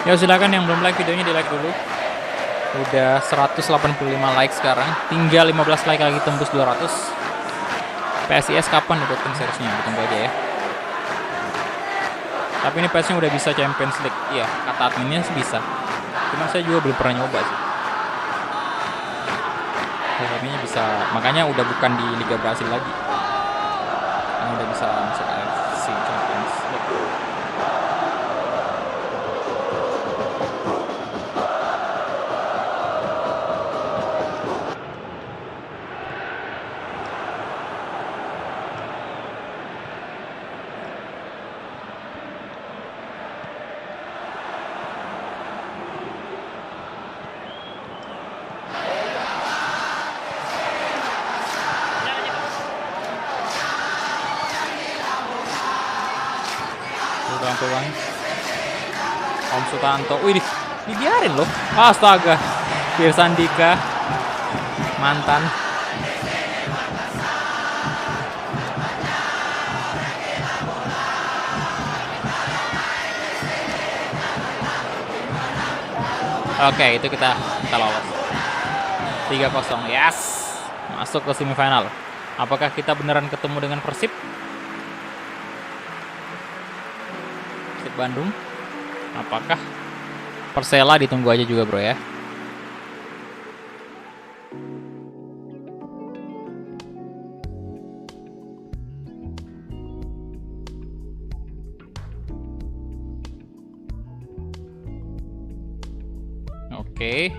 Ya silakan yang belum like videonya di like dulu. Udah 185 like sekarang. Tinggal 15 like lagi tembus 200. PSIS kapan buat tim seriesnya? Tunggu aja ya. Tapi ini PS-nya udah bisa Champions League. Iya, kata adminnya sih bisa. Cuma saya juga belum pernah nyoba sih. Kayaknya bisa. Makanya udah bukan di Liga Brasil lagi. Ini udah bisa masuk AFC Champions League. Peluang Om Sutanto, wih, dibiarin loh. Astaga, Pirsandika mantan. Oke, itu kita lolos. 3-0, yes, masuk ke semifinal. Apakah kita beneran ketemu dengan Persib? Bandung. Apakah Persela? Ditunggu aja juga bro ya. Oke.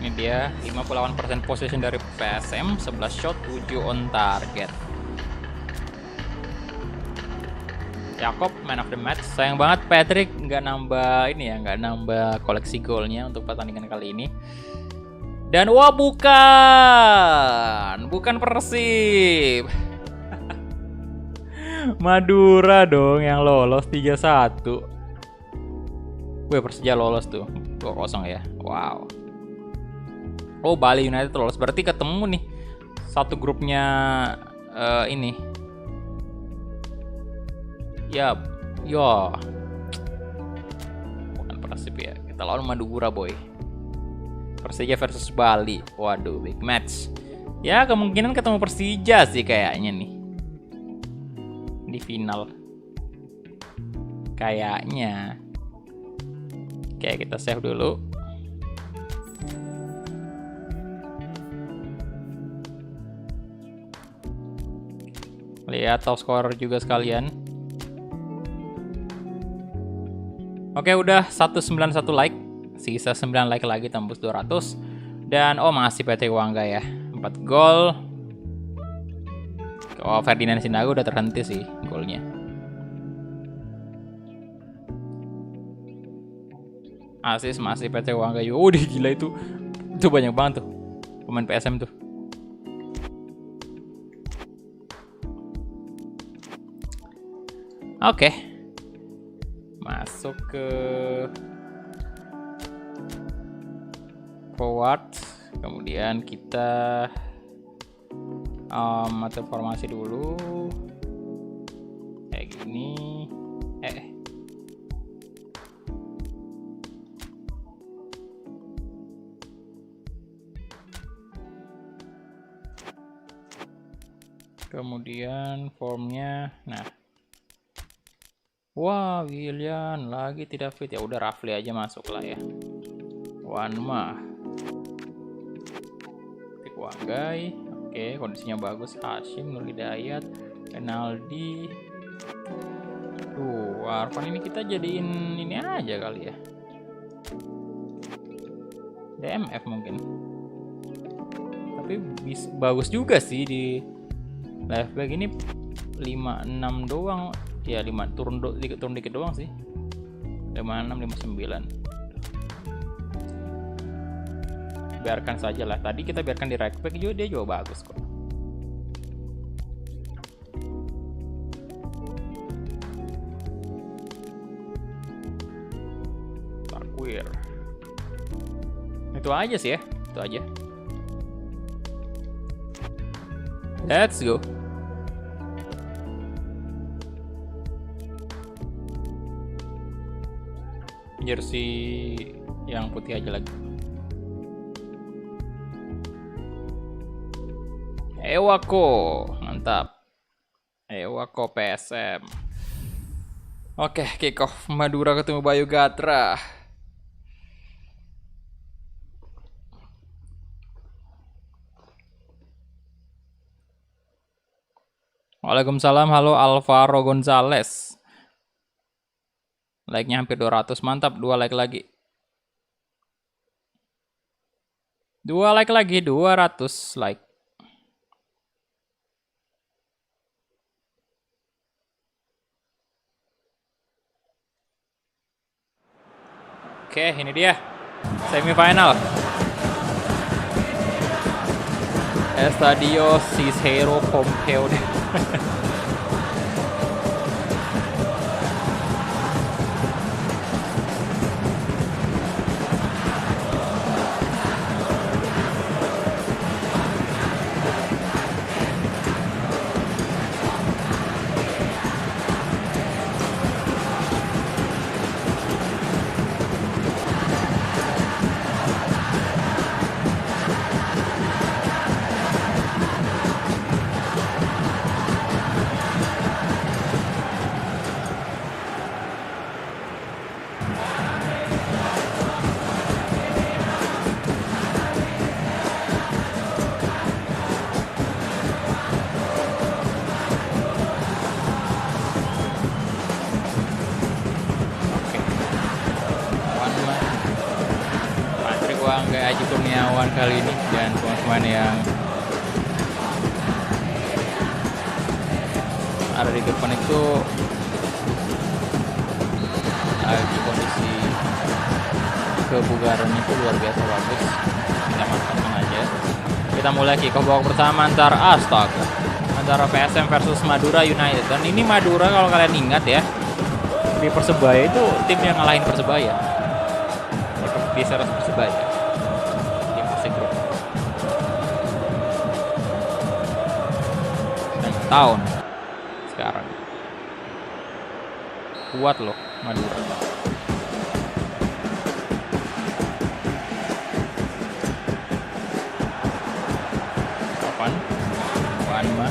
Ini dia 58% possession dari PSM, 11 shot, 7 on target. Jakob man of the match. Sayang banget Patrick nggak nambah ini ya, nggak nambah koleksi golnya untuk pertandingan kali ini. Dan wah, bukan Persib. Madura dong yang lolos 3-1. Wih, Persija lolos tuh 2-0 ya. Wow. Oh, Bali United lolos. Berarti ketemu nih satu grupnya ini. Ya, bukan Persib ya. Kita lawan Madura boy. Persija versus Bali. Waduh, big match. Ya, kemungkinan ketemu Persija sih kayaknya nih di final. Kayaknya. Oke, kita save dulu. Lihat top scorer juga sekalian. Oke, udah 191 like. Sisa 9 like lagi tembus 200. Dan oh, masih PT Wangga ya. 4 gol. Oh, Ferdinand Sinaga udah terhenti sih golnya. Asis masih PT Wangga. Oh, gila itu. Itu banyak banget tuh pemain PSM tuh. Oke. Masuk ke forward, kemudian kita atur formasi dulu kayak gini. Kemudian formnya, nah. Wah, William lagi tidak fit. Ya udah, Rafli aja masuk lah ya. Wanma, Tik Wanggai. Oke, kondisinya bagus. Hashim, Nur Hidayat, Renaldi. Tuh, Arfan ini kita jadiin ini aja kali ya. DMF mungkin. Tapi bagus juga sih di left back ini. 56 doang. Ya 5 turun dikit doang sih. 56 59. Biarkan saja lah. Tadi kita biarkan di right back juga, dia juga bagus kok. Tarkwir. Itu aja sih ya. Itu aja. Let's go. jersey yang putih aja lagi. Ewako, mantap. Ewako PSM. Oke, kick off Madura ketemu Bayu Gatra. Waalaikumsalam, halo Alvaro Gonzalez. Like-nya hampir 200, mantap, 2 like lagi. 2 like lagi, 200 like. Oke, ini dia semifinal. Estadio Cicero Pompeu. Angga Aji Kurniawan kali ini dan pemain yang ada di depan itu lagi kondisi kebugarannya itu luar biasa bagus. Kita mantapkan aja. Kita mulai kick off babak pertama antara PSM versus Madura United. Dan ini Madura kalau kalian ingat ya, di Persebaya itu tim yang ngalahin Persebaya di series Persebaya. Tahun sekarang kuat loh Madura. Kapan? Wanma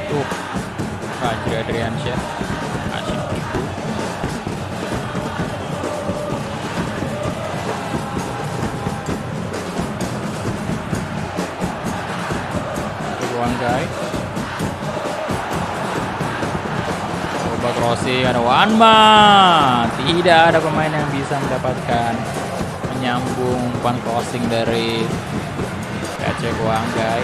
tuh Fajri Adriansyah asyik itu. Wanggai coba crossing, ada Wanma, tidak ada pemain yang bisa mendapatkan menyambung umpan crossing dari Kacek Wanggai.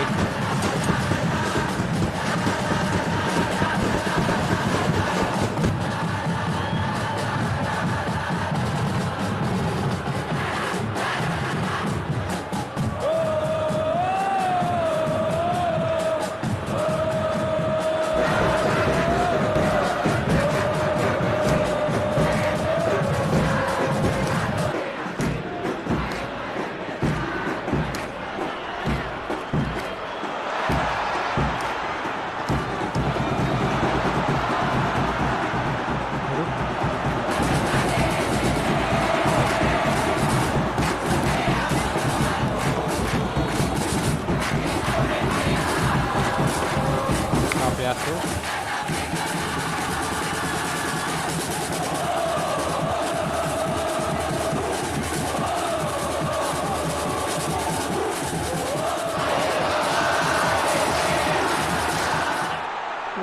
Capriato.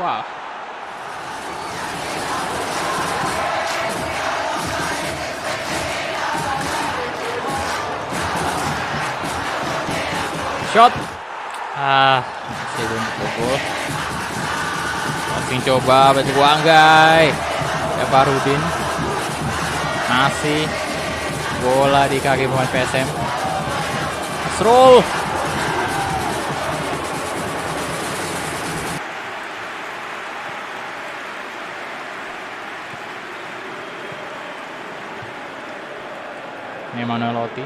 Wow. Shot. Masih belum bobol. Masih coba Bajik Wanggai. Ya Farudin. Masih bola di kaki pemain PSM. Srul. Emmanuel Lotti.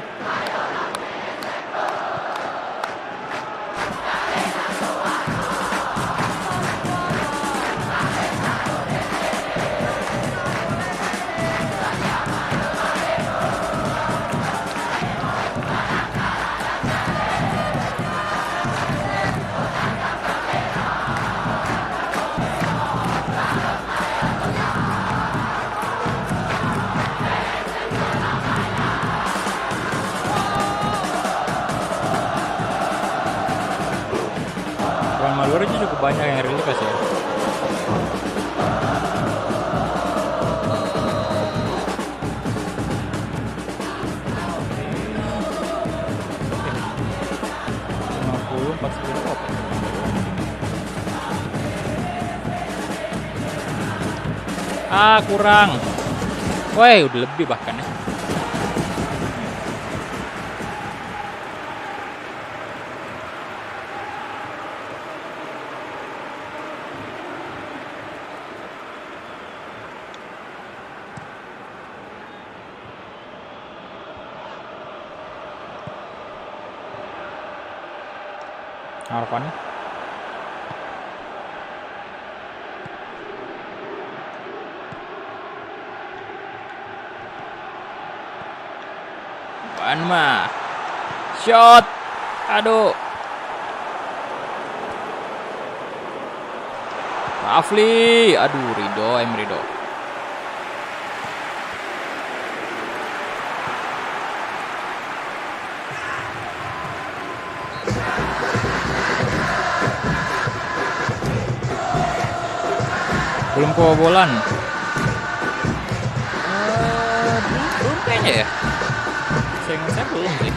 Maguire cukup banyak yang realitas ya. Kurang. Woi, udah lebih bahkan ya. Harapannya Banma shot, aduh, Rafli, aduh, Ridho. Belum kebobolan. Belum kayaknya ya. Saya belum sih.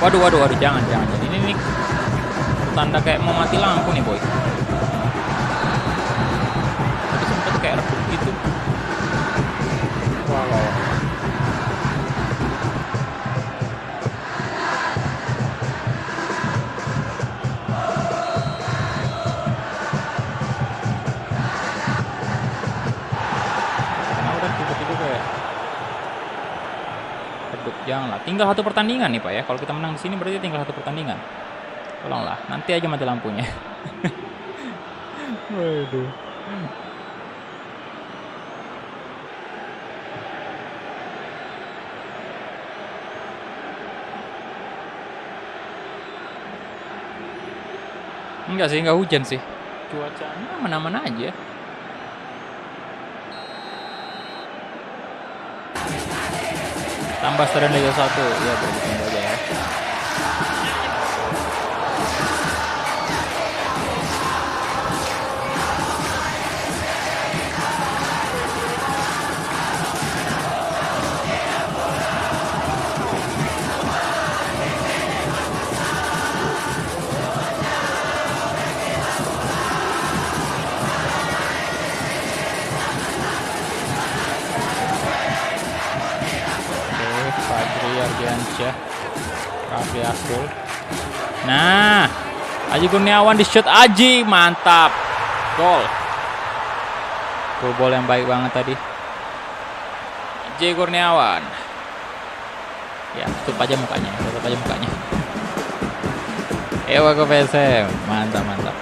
Waduh, jangan. Ini tanda kayak mau mati lampu nih, boy. Tadi sempet kayak redup gitu. Wow. Janganlah, tinggal satu pertandingan nih Pak ya. Kalau kita menang di sini berarti tinggal satu pertandingan. Tolonglah, nanti aja mati lampunya. Waduh. Enggak sih, enggak hujan sih. Cuacanya aman-aman aja. Tambah stadion Liga 1 ya, begitu aja ya. Rafli Asrul. Nah, Aji Kurniawan di shoot Aji, mantap. Gol. Gol yang baik banget tadi. Aji Kurniawan. Ya, tutup aja mukanya. Ewa ke PSM. Mantap.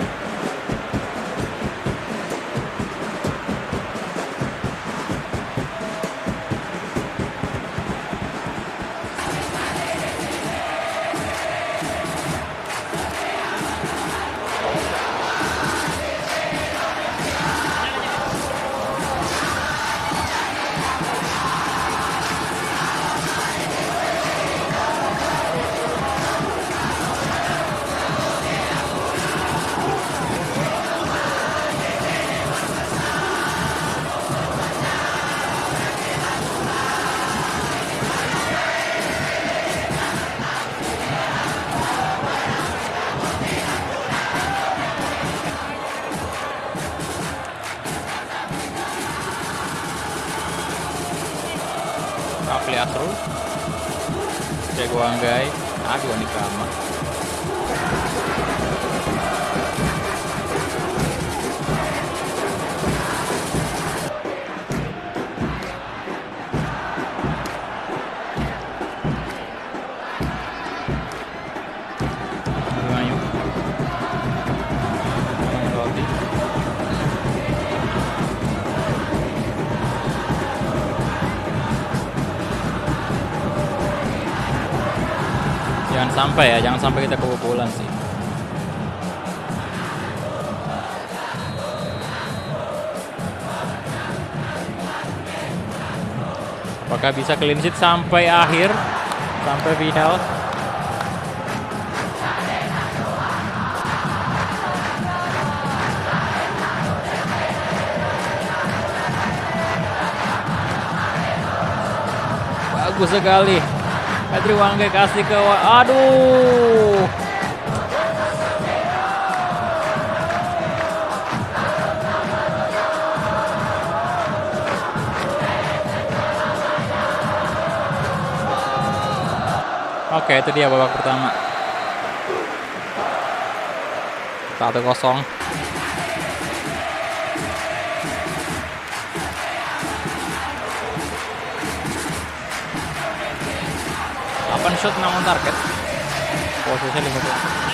Rafli Asrul, Jago Anggai, aduh Anikama. Jangan sampai kita kebobolan sih. Apakah bisa clean sheet sampai akhir, sampai final? Bagus sekali. Patrick Wangge kasih ke aduh. Oke, itu dia babak pertama. 1-0. Shot 6 on target. Posisinya 50.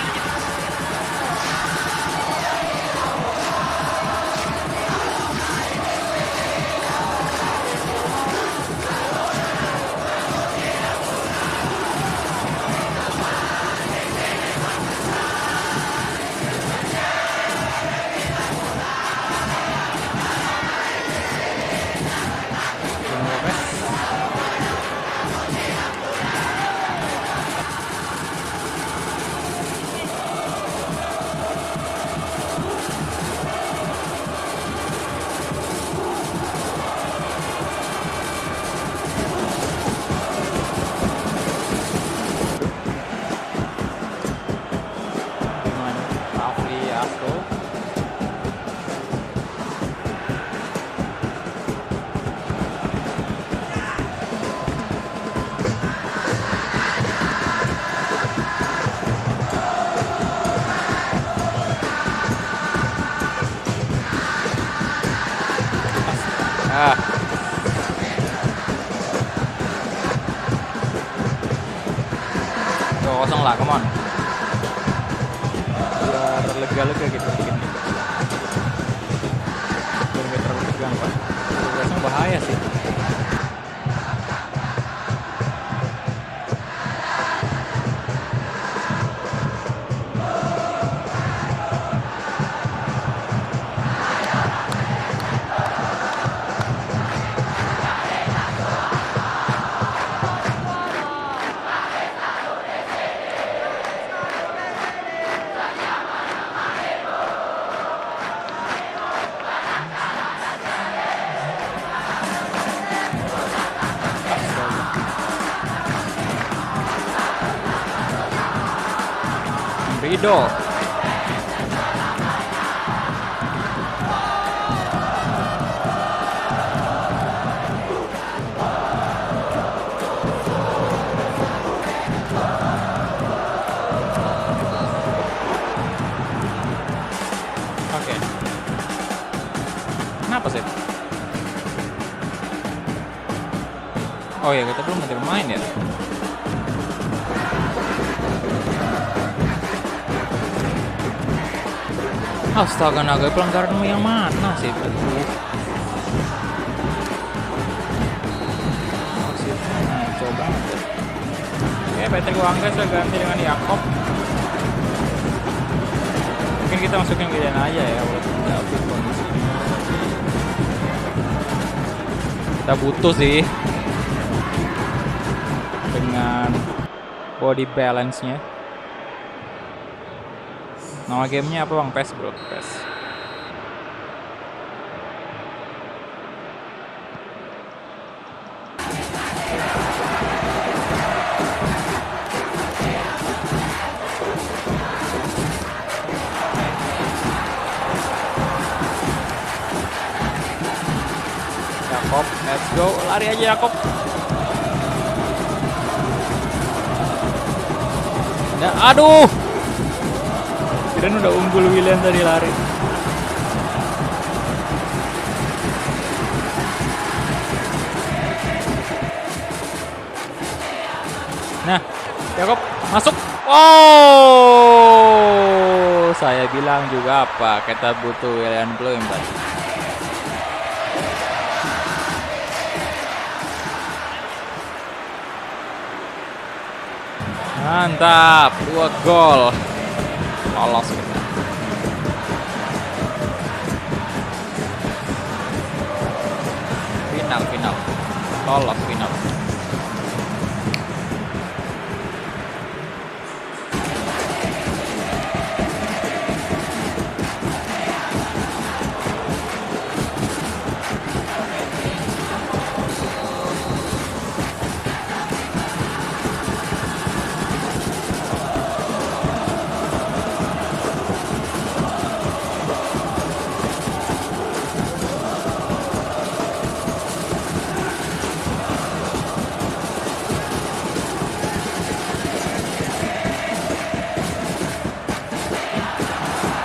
Ah. Kosong lah, come on. Biar lega-lega gitu bikin. Biar gak terlalu tegang, Pak. Kosong bahaya sih. Rido. Oke. Kenapa sih? Oh ya, kita belum nanti bermain ya. Astaga, naga pelanggaran yang mana sih? Coba. Oke, Patrick Wangge sudah ganti dengan Yakob. Mungkin kita masukin Willian aja ya, walaupun tidak fit kondisinya. Kita butuh sih dengan body balance-nya. Nama gamenya apa bang? PES bro, PES. Yakob, let's go, lari aja Yakob. Ya, aduh. Kirain udah unggul William tadi lari. Nah, Yakob masuk. Oh, saya bilang juga apa? Kita butuh William Bloem tadi. Mantap, 2 gol. Lolos kita. Final. Lolos final.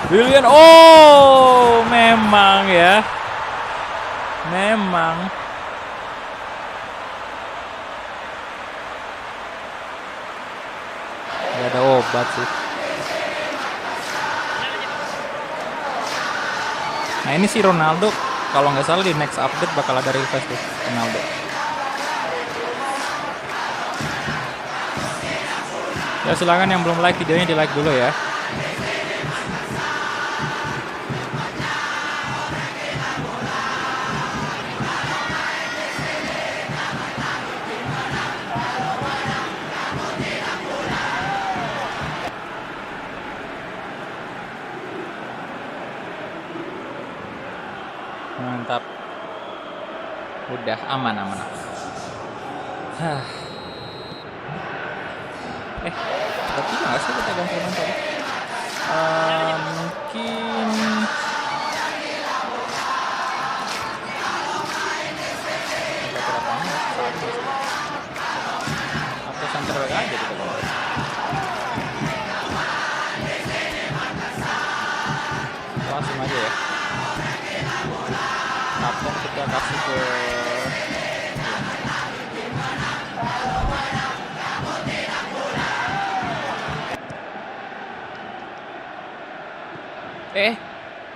Willian, oh memang ya, memang. Gak ada obat sih. Nah ini si Ronaldo, kalau nggak salah di next update bakal ada request tuh Ronaldo. Ya silakan yang belum like videonya di like dulu ya. Mantap. Udah aman. Hah. Berarti nggak sih kita ganti tadi? Mungkin atau center back aja kita bawa. Langsung aja ya. Kapten kita kasih ke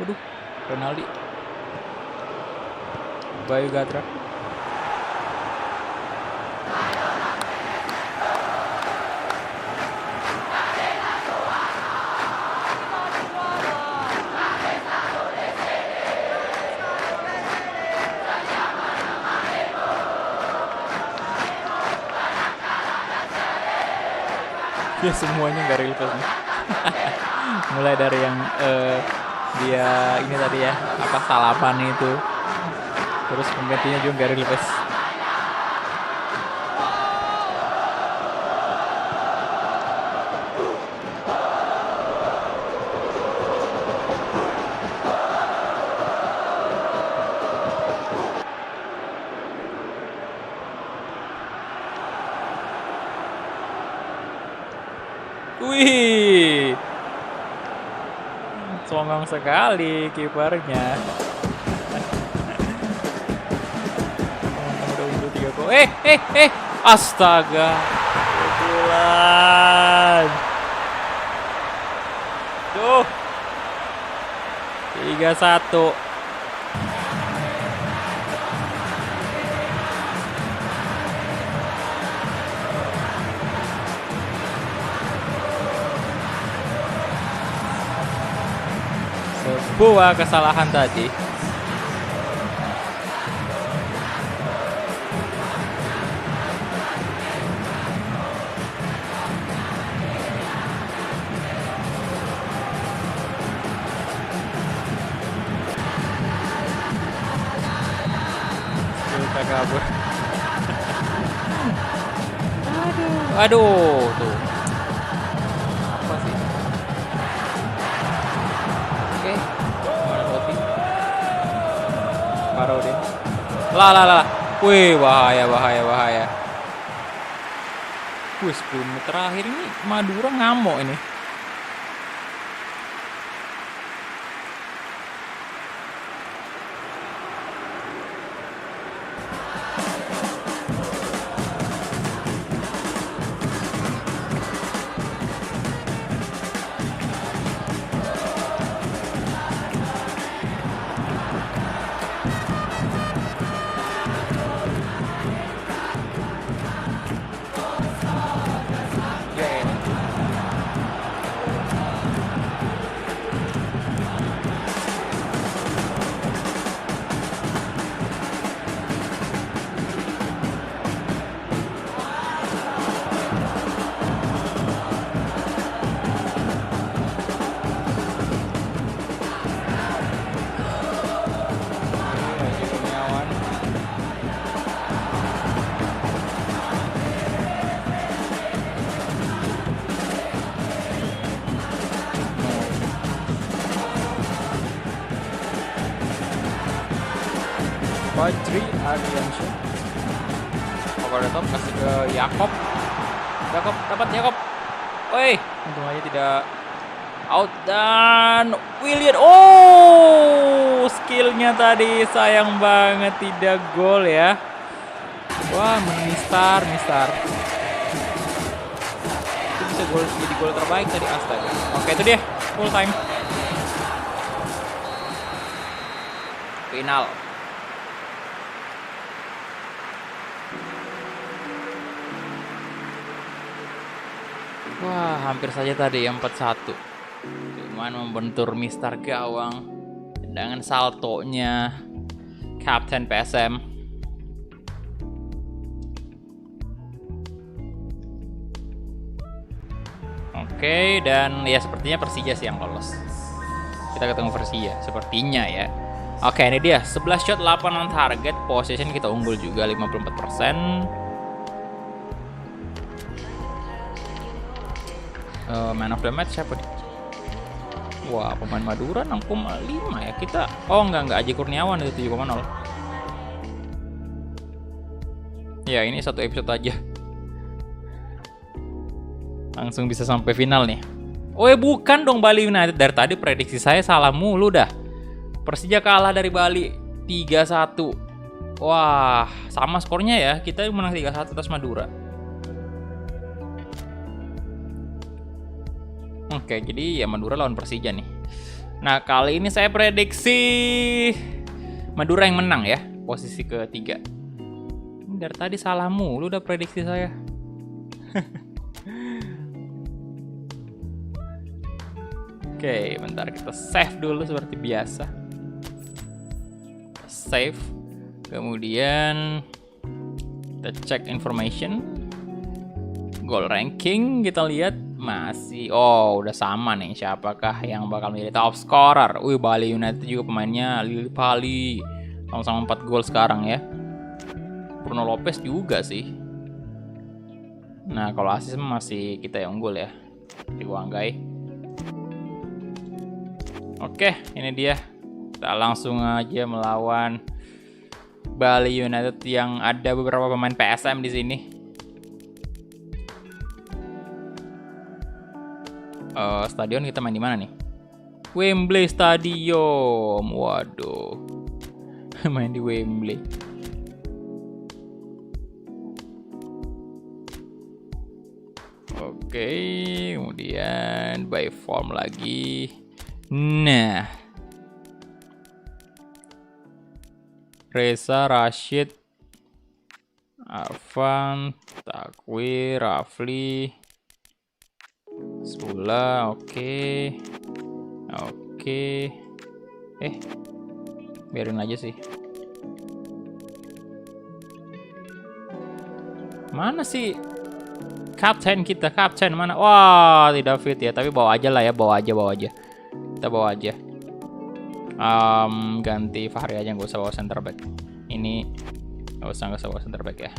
waduh, Ronaldo. Bayu Gatra. Ya semuanya gak real nih. Mulai dari yang dia ini tadi ya, apa salaman itu, terus penggantinya juga gak real. Wih, songong sekali kipernya. Udah unggul 3 gol. Astaga. Bulan. Duh. 3-1. Sebuah kesalahan tadi. Kita kabur. Aduh, tuh. Apa sih? Oke. Mana Totti? Parodin. Lah. Wih, bahaya. Wih, 10 menit terakhir ini Madura ngamuk ini. Fajri Ardiansyah. Over the top kasih ke Yakob. Yakob dapat Yakob. Woi, untung aja tidak Out dan William. Oh, skillnya tadi sayang banget tidak gol ya. Wah, mistar. Itu bisa jadi gol terbaik tadi, astaga. Oke, itu dia full time. Final. Wah, hampir saja tadi 4-1. Cuman membentur Mister Gawang. Dengan saltonya Kapten PSM. Oke, dan ya sepertinya Persija sih yang lolos. Kita ketemu Persija, sepertinya ya. Oke, ini dia 11 shot 8 on target. Possession kita unggul juga 54%. Man of the match siapa nih? Wah, pemain Madura 6,5 ya. Kita enggak Aji Kurniawan itu 7,0. Ya, ini satu episode aja. Langsung bisa sampai final nih. Oh, bukan dong Bali United. Dari tadi prediksi saya salah mulu dah. Persija kalah dari Bali 3-1. Wah, sama skornya ya. Kita menang 3-1 atas Madura. Oke, jadi ya Madura lawan Persija nih. Nah, kali ini saya prediksi Madura yang menang ya, posisi ketiga. Dari tadi salah mulu udah prediksi saya. Oke, bentar kita save dulu seperti biasa. Save. Kemudian kita cek information. Goal ranking kita lihat masih udah sama nih. Siapakah yang bakal menjadi top scorer? Bali United juga pemainnya Lili Pali sama-sama 4 gol sekarang ya. Bruno Lopez juga sih. Nah, kalau asis masih kita yang unggul ya, di Wanggai. Oke, ini dia. Kita langsung aja melawan Bali United yang ada beberapa pemain PSM di sini. Stadion kita main di mana nih? Wembley Stadium. Waduh. Main di Wembley. Oke, kemudian by form lagi. Nah. Reza, Rashid, Arfan, Takwi, Rafli, Sula, oke. Biarin aja sih. Mana sih kapten kita? Kapten mana? Wah, tidak fit ya. Tapi bawa aja lah ya, bawa aja. Kita bawa aja. Ganti Fahri aja, nggak usah bawa center back. Ini nggak usah bawa center back ya.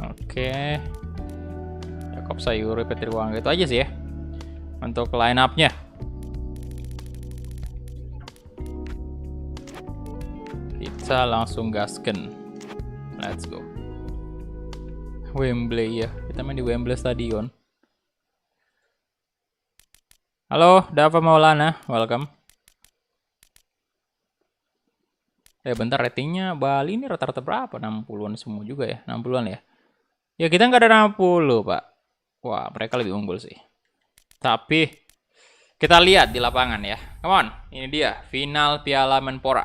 Oke. Yakob Sayuri, Petri Wangga, itu aja sih ya untuk line up-nya. Kita langsung gasken. Let's go. Wembley ya. Kita main di Wembley Stadion. Halo, Dava Maulana, welcome. Bentar, ratingnya Bali ini rata-rata berapa? 60-an semua juga ya, 60-an ya. Ya kita nggak ada 60, Pak. Wah, mereka lebih unggul sih. Tapi kita lihat di lapangan ya. Come on, ini dia final Piala Menpora.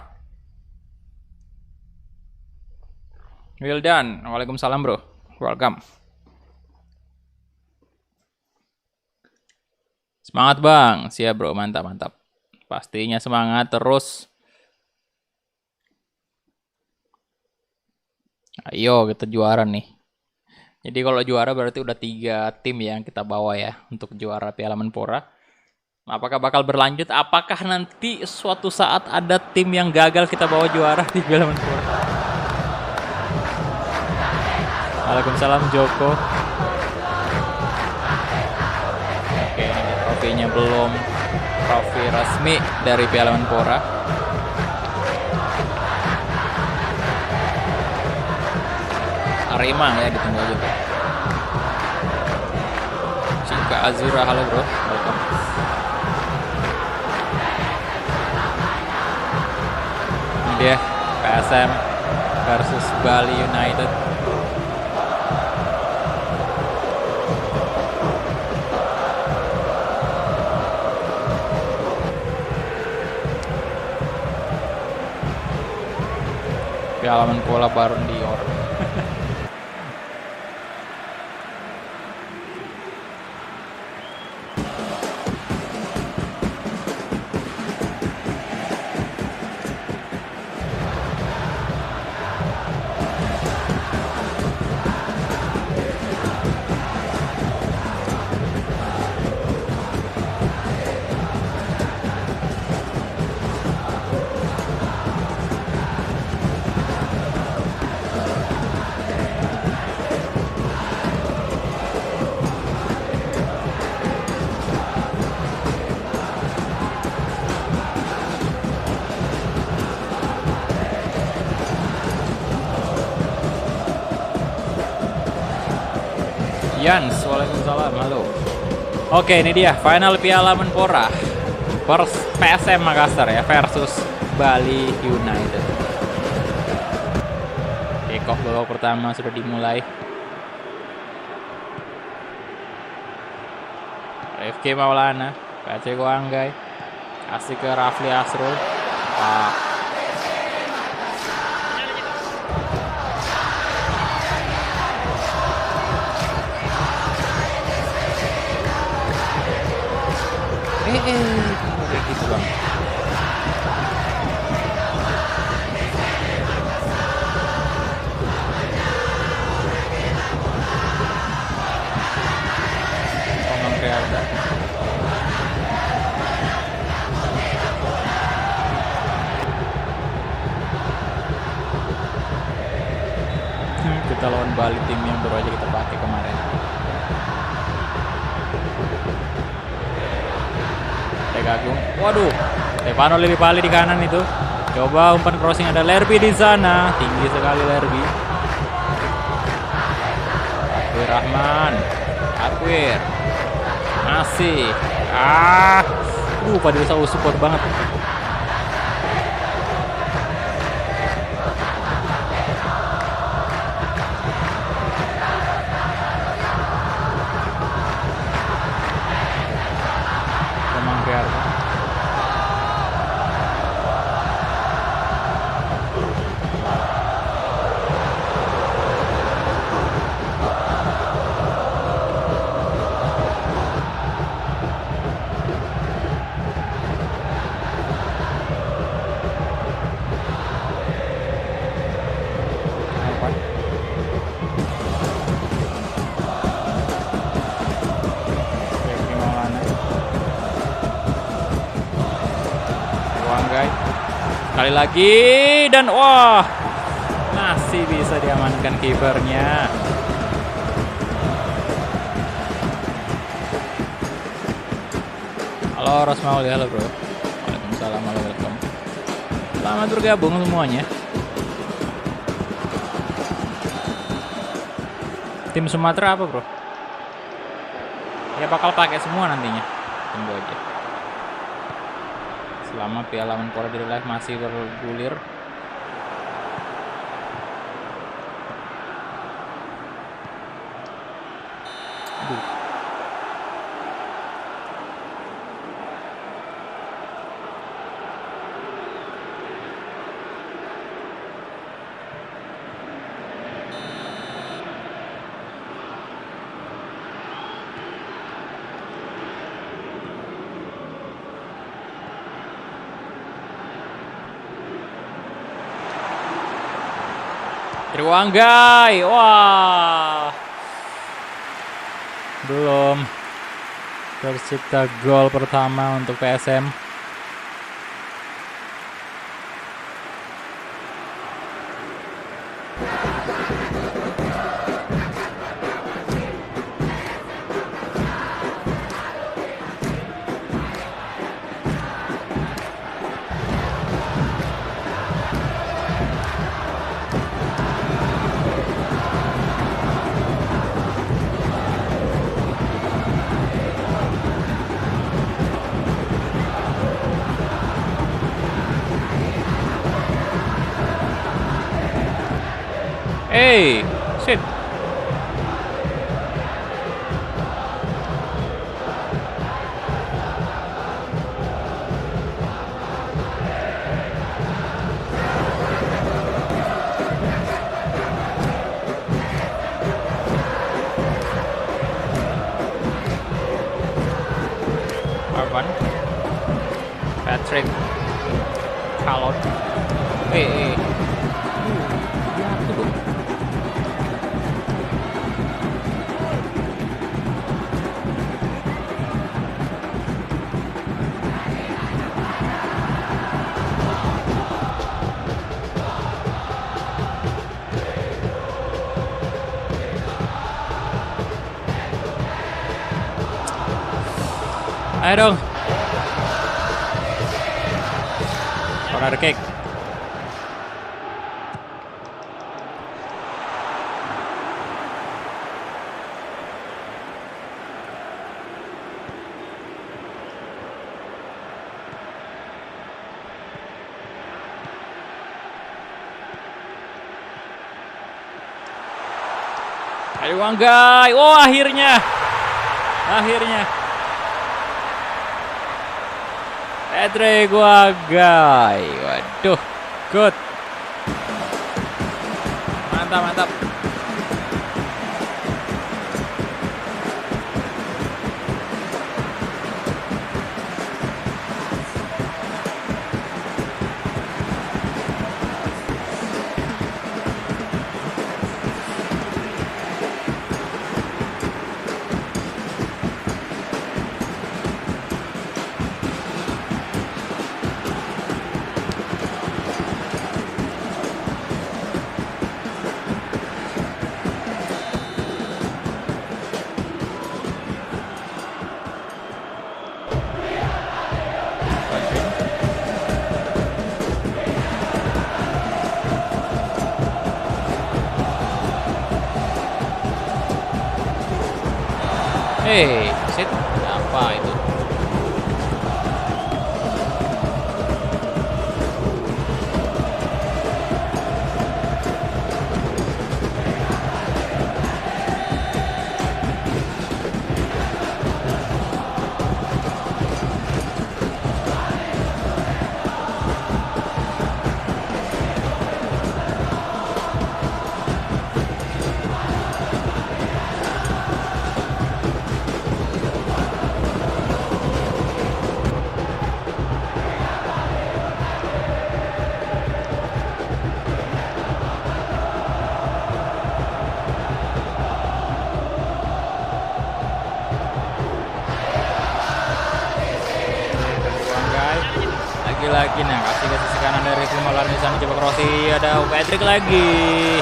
Wildan, waalaikumsalam bro, welcome. Semangat bang, siap bro, mantap. Pastinya semangat terus. Ayo kita juara nih. Jadi kalau juara berarti udah 3 tim yang kita bawa ya untuk juara Piala Menpora. Apakah bakal berlanjut? Apakah nanti suatu saat ada tim yang gagal kita bawa juara di Piala Menpora? Waalaikumsalam Joko. Oke, ini trofinya belum. Trofi resmi dari Piala Menpora. Arema ya, ditunggu aja. ke Azura. Halo bro, welcome. Ini dia PSM versus Bali United. Piala Menpora Baron Dior. Yans, waalaikumsalam, halo. Oke, ini dia final Piala Menpora PSM Makassar ya versus Bali United. Kick off babak pertama sudah dimulai. Rifki Maulana, PC Goanggai, kasih ke Rafli Asrul. Kayak gitu bang. Ngomong kreatif. Kita lawan Bali, tim yang baru aja kita pakai kemarin. Agung. Waduh, Stefano Lillipali di kanan itu. Coba umpan crossing, ada Lerby di sana. Tinggi sekali Lerby. Akwir Rahman. Akwir. Masih. Pada bisa support banget. Sekali lagi dan wah, masih bisa diamankan kipernya. Halo Rosmauli, halo bro. Waalaikumsalam, halo, welcome. Selamat bergabung semuanya. Tim Sumatera apa bro? Ya bakal pakai semua nantinya. Tunggu aja. Selama Piala Menpora di live masih bergulir. Triwanggai, wah, belum tercipta gol pertama untuk PSM. Patrick Calon. Jatuh dong. Ayo dong. Corner kick. Ayo Wanggai. Oh, akhirnya. Patrick Wanggai. Waduh, good. Mantap. Shit, apa itu? Lagi nah kasih ke sisi kanan dari Kumalan di sana, coba crossi, ada Patrick lagi.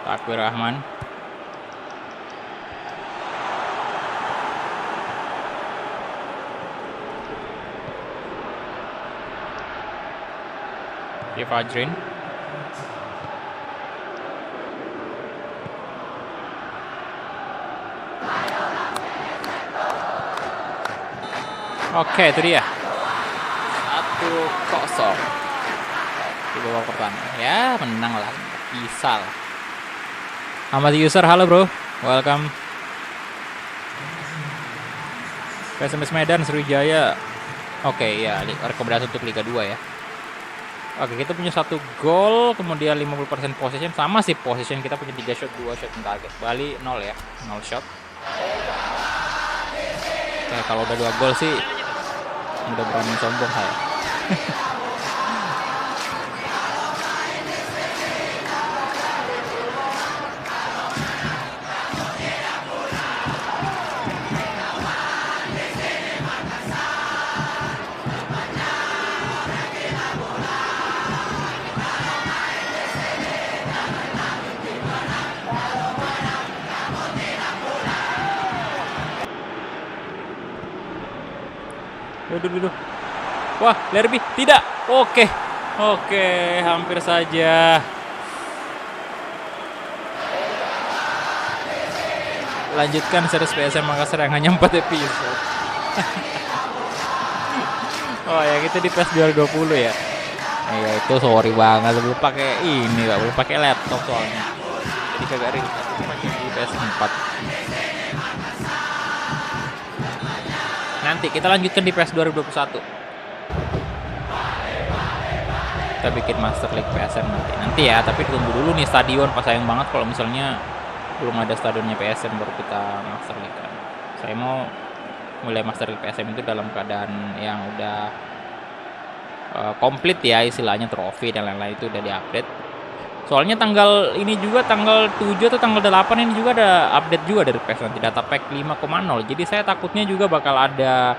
Takwir Rahman. Fajrin. Oke, itu dia. 1-0 di babak pertama. Ya, menang lah. Bisa lah. Ahmad User, halo bro. Welcome. PSMS Medan, Sriwijaya. Oke, ya. Rekomendasi untuk Liga 2 ya. Oke, kita punya 1 gol. Kemudian 50% possession. Sama sih possession. Kita punya 3 shot, 2 shot target. Bali 0 ya. 0 shot. Oke, kalau udah 2 gol sih udah berani sombong saya. Duh. Wah, Lerby tidak. Oke, hampir saja. Lanjutkan series PSM Makassar yang hanya 4 episode. Oh ya, kita di PES 2020 ya. Iya, itu sorry banget, belum pakai ini, Pak, belum pakai laptop soalnya. Jadi kagak real, pakai di PS4. Nanti kita lanjutkan di PES 2021. Kita bikin Master League PSM nanti ya, tapi tunggu dulu nih stadion. Pas sayang banget kalau misalnya belum ada stadionnya PSM baru kita Master League kan. Saya mau mulai Master League PSM itu dalam keadaan yang udah komplit ya, istilahnya trofi dan lain-lain itu udah diupdate. Soalnya tanggal ini juga tanggal 7 atau tanggal 8 ini juga ada update juga dari PES nanti data pack 5,0. Jadi saya takutnya juga bakal ada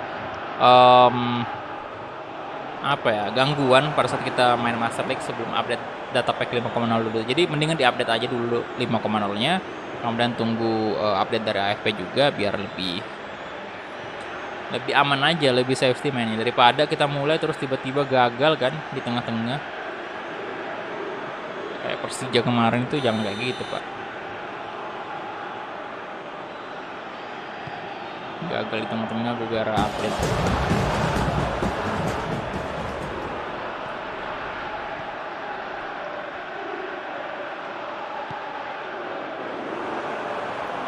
apa ya, gangguan pada saat kita main Master League sebelum update data pack 5,0 dulu. Jadi mendingan diupdate aja dulu 5,0-nya, kemudian tunggu update dari AFP juga biar lebih aman aja, lebih safety mainnya daripada kita mulai terus tiba-tiba gagal kan di tengah-tengah. Kayak Persija kemarin itu jangan kayak gitu, Pak. Gagal di tengah-tengah gara-gara update.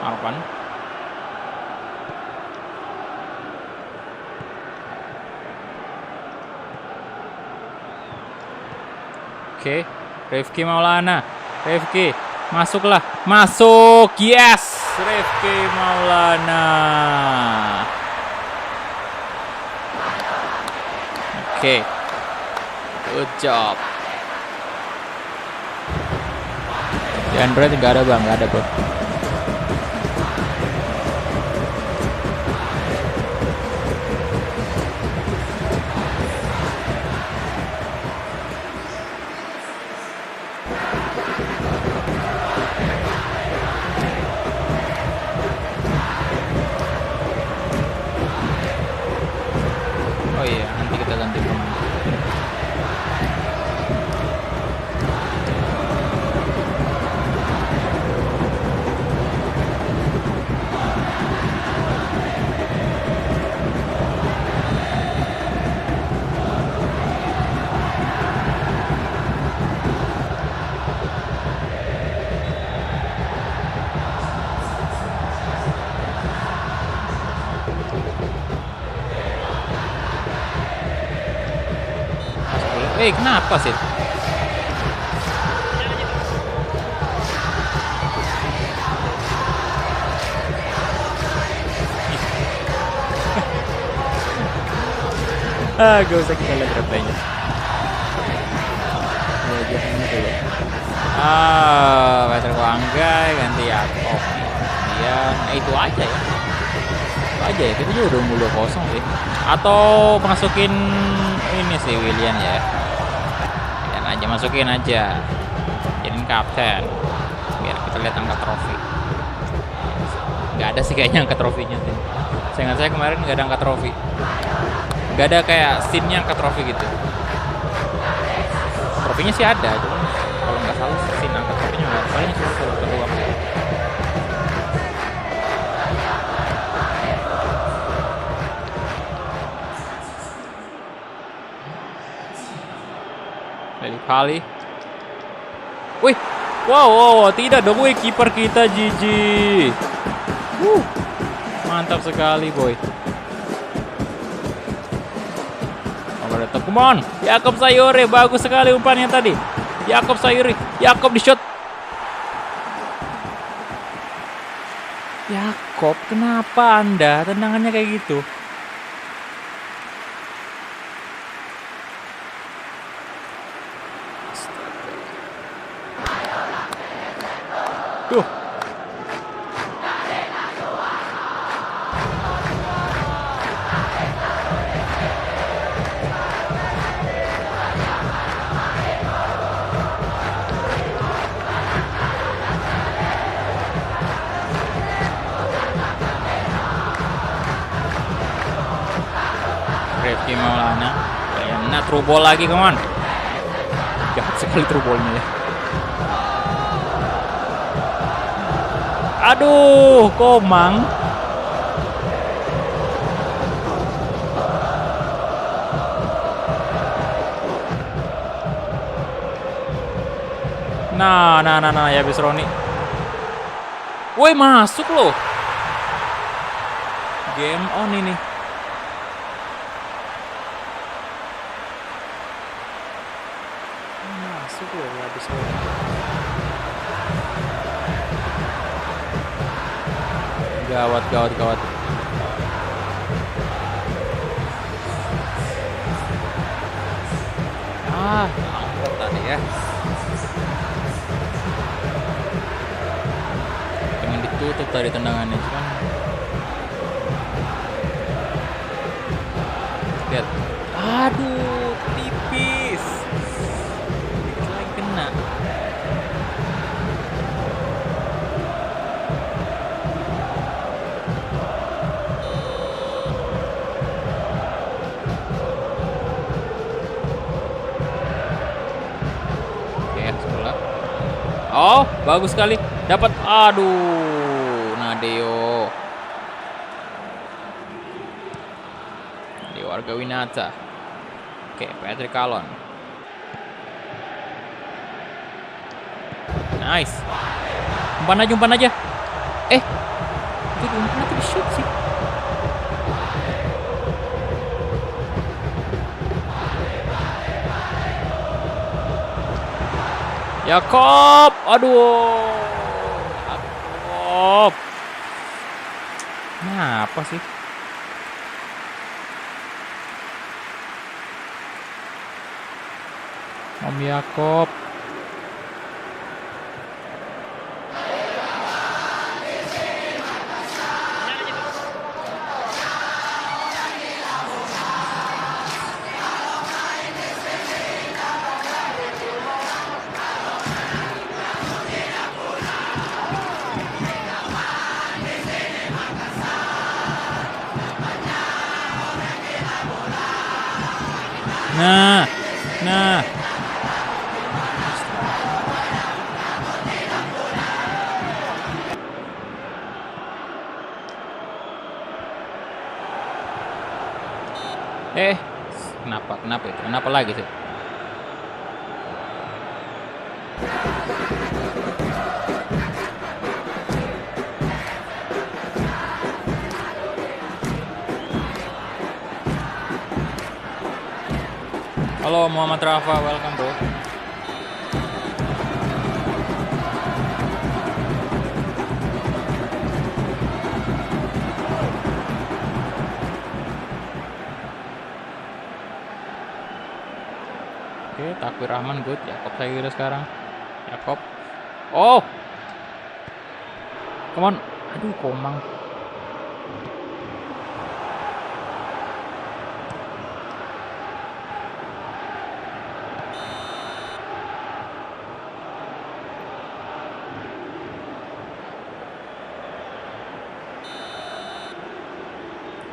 Arpan. Oke, Rifki Maulana. Rifki, masuklah. Masuk. Yes, Rifki Maulana. Oke. Good job. Di Android nggak ada, Bang. Nggak ada, Bro. Oh iya, nanti kita ganti pemain. Kenapa sih? Gak usah kita lihat replaynya. Pasar Anggai ganti Yakob. Kemudian itu aja ya. Itu aja ya. Kita juga udah unggul 2-0 sih. Atau masukin ini sih William ya. Masukin aja, jadiin kapten biar kita lihat angka trofi. Nggak ada sih kayaknya angka trofinya tuh. Seingat saya kemarin nggak ada angka trofi, nggak ada kayak scene-nya angka trofi gitu. Trofinya sih ada, cuma kalau nggak salah scene angka trofinya nggak paling cuma satu doang. Kali. Wih, wow, tidak dong, wih, kiper kita Gigi. Mantap sekali, boy. Come on, Yakob Sayuri, bagus sekali umpannya tadi. Yakob Sayuri, Yakob di shot. Yakob, kenapa Anda tendangannya kayak gitu? Tuh. Rifki Maulana. Nah, true ball lagi, kawan. Jahat sekali true ballnya ya. Aduh, Komang. Nah, ya bis Roni. Woi, masuk loh. Game on ini. Masuk loh ya bis Roni. Gawat, gawat, gawat. Angkot tadi ya. Pengen ditutup tadi tendangannya, cuman lihat. Aduh, tipis. Dikit lagi kena. Oh, bagus sekali. Dapat. Aduh, Nadeo. Di warga Winata. Oke, Patrick Calon. Nice. Umpan aja. Itu umpan atau di shoot sih? Yakob, aduh, Yakob, kenapa sih? Om Yakob, nah. Kenapa itu? Kenapa lagi sih? Halo Muhammad Rafa, welcome bro. Oke, Takwir Rahman good. Yakob saya kira sekarang. Yakob. Oh. Come on. Aduh, Komang.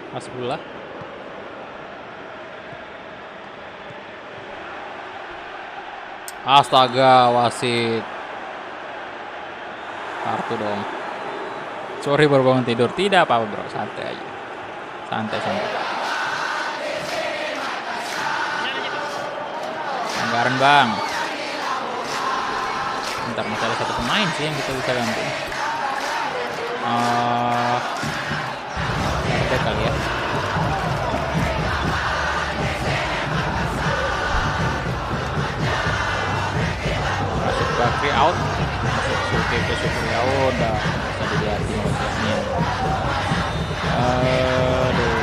Hasbullah. Astaga, wasit. Kartu dong. Sorry baru bangun tidur. Tidak apa-apa bro, santai aja. Santai. Anggaran bang. Bentar, masih ada satu pemain sih yang kita bisa ganti. Ada kali ya. Masuk Bakri out. Oke ke Supria udah bisa dilihatin wajahnya. Aduh.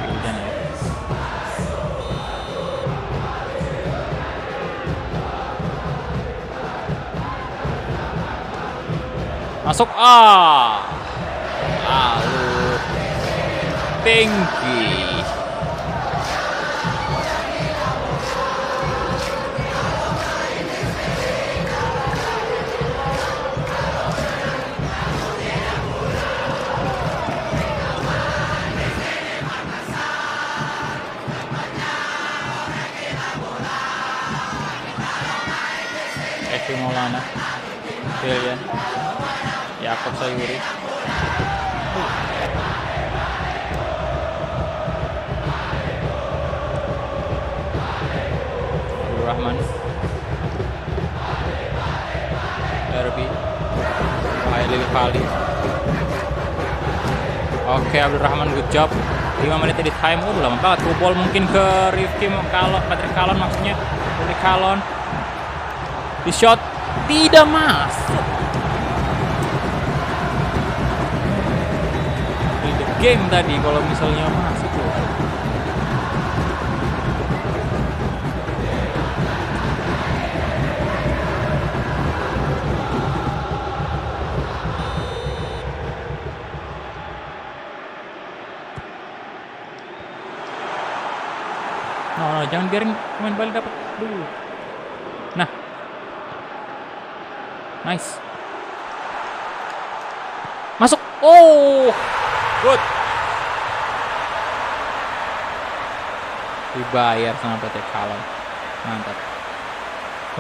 Hujan ya. Masuk lalu tinggi. Evi Maulana, Brilian, Yakob Sayuri. Abdul Rahman, Derby, Hailil Kali. Oke, Abdul Rahman good job. 5 menit di time. Lama banget. Ball mungkin ke Rifki Kalon, Patrick Kalon maksudnya. Patrick Kalon. Di shot tidak masuk. game tadi kalau misalnya masuk loh. No, jangan biarin pemain Bali dapat dulu. Nah, nice. Masuk. Oh, good. Dibayar sama PT Kalon. Mantap.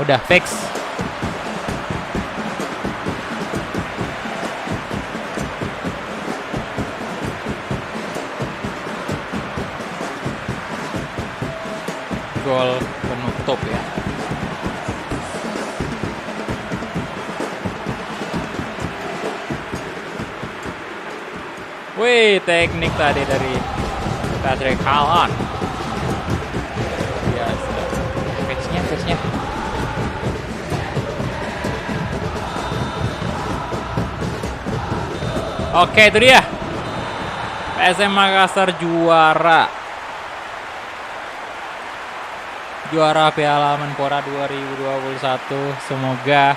Udah fix. Gol penutup ya. Wih, teknik tadi dari Patrick Kalon. Biasa. Face-nya. Oke, itu dia. PSM Makassar juara. Juara Piala Menpora 2021. Semoga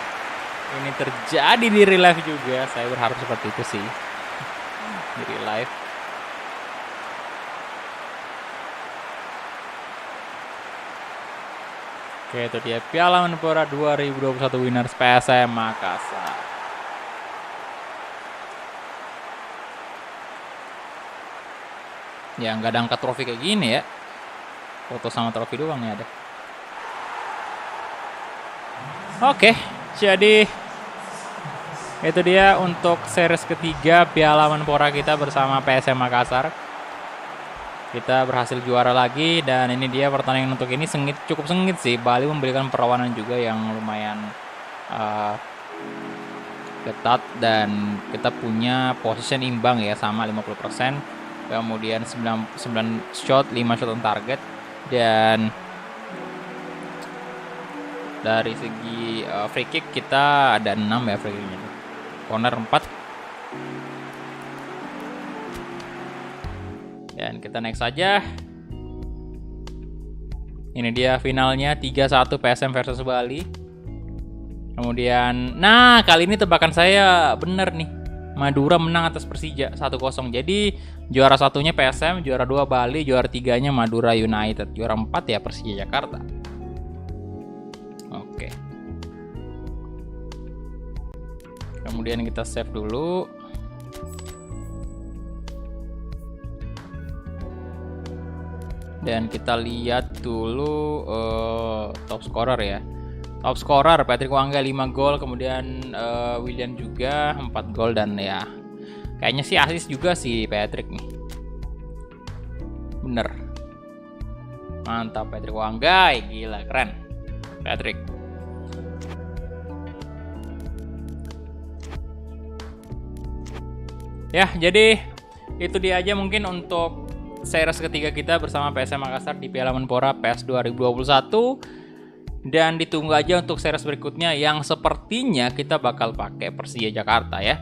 ini terjadi di real life juga. Saya berharap seperti itu sih. Di real life. Oke, itu dia Piala Menpora 2021 winners PSM Makassar. Ya, nggak ada angkat trofi kayak gini ya. Foto sama trofi doang nih ada. Oke, jadi itu dia untuk series ketiga Piala Menpora kita bersama PSM Makassar. Kita berhasil juara lagi dan ini dia pertandingan untuk ini cukup sengit sih. Bali memberikan perlawanan juga yang lumayan ketat dan kita punya position imbang ya sama 50%. Kemudian 9 shot, 5 shot on target dan dari segi free kick kita ada 6 ya free kicknya. Corner 4. Dan kita next aja. Ini dia finalnya 3-1 PSM versus Bali. Kemudian, nah kali ini tebakan saya bener nih. Madura menang atas Persija 1-0. Jadi juara satunya PSM, juara 2 Bali, juara 3-nya Madura United, juara 4 ya Persija Jakarta. Oke. Kemudian kita save dulu. Dan kita lihat dulu top scorer ya. Top scorer Patrick Wangga 5 gol, kemudian William juga 4 gol dan ya kayaknya sih assist juga si Patrick nih. Bener. Mantap Patrick Wangga, gila keren. Patrick. Ya, jadi itu dia aja mungkin untuk series ketiga kita bersama PSM Makassar di Piala Menpora PES 2021. Dan ditunggu aja untuk series berikutnya yang sepertinya kita bakal pakai Persija Jakarta ya.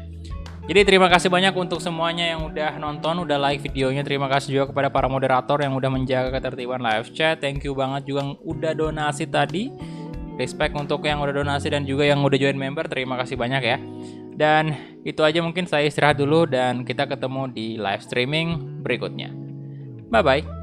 Jadi terima kasih banyak untuk semuanya yang udah nonton, udah like videonya. Terima kasih juga kepada para moderator yang udah menjaga ketertiban live chat. Thank you banget juga yang udah donasi tadi. Respect untuk yang udah donasi dan juga yang udah join member. Terima kasih banyak ya. Dan itu aja mungkin saya istirahat dulu dan kita ketemu di live streaming berikutnya. Bye-bye.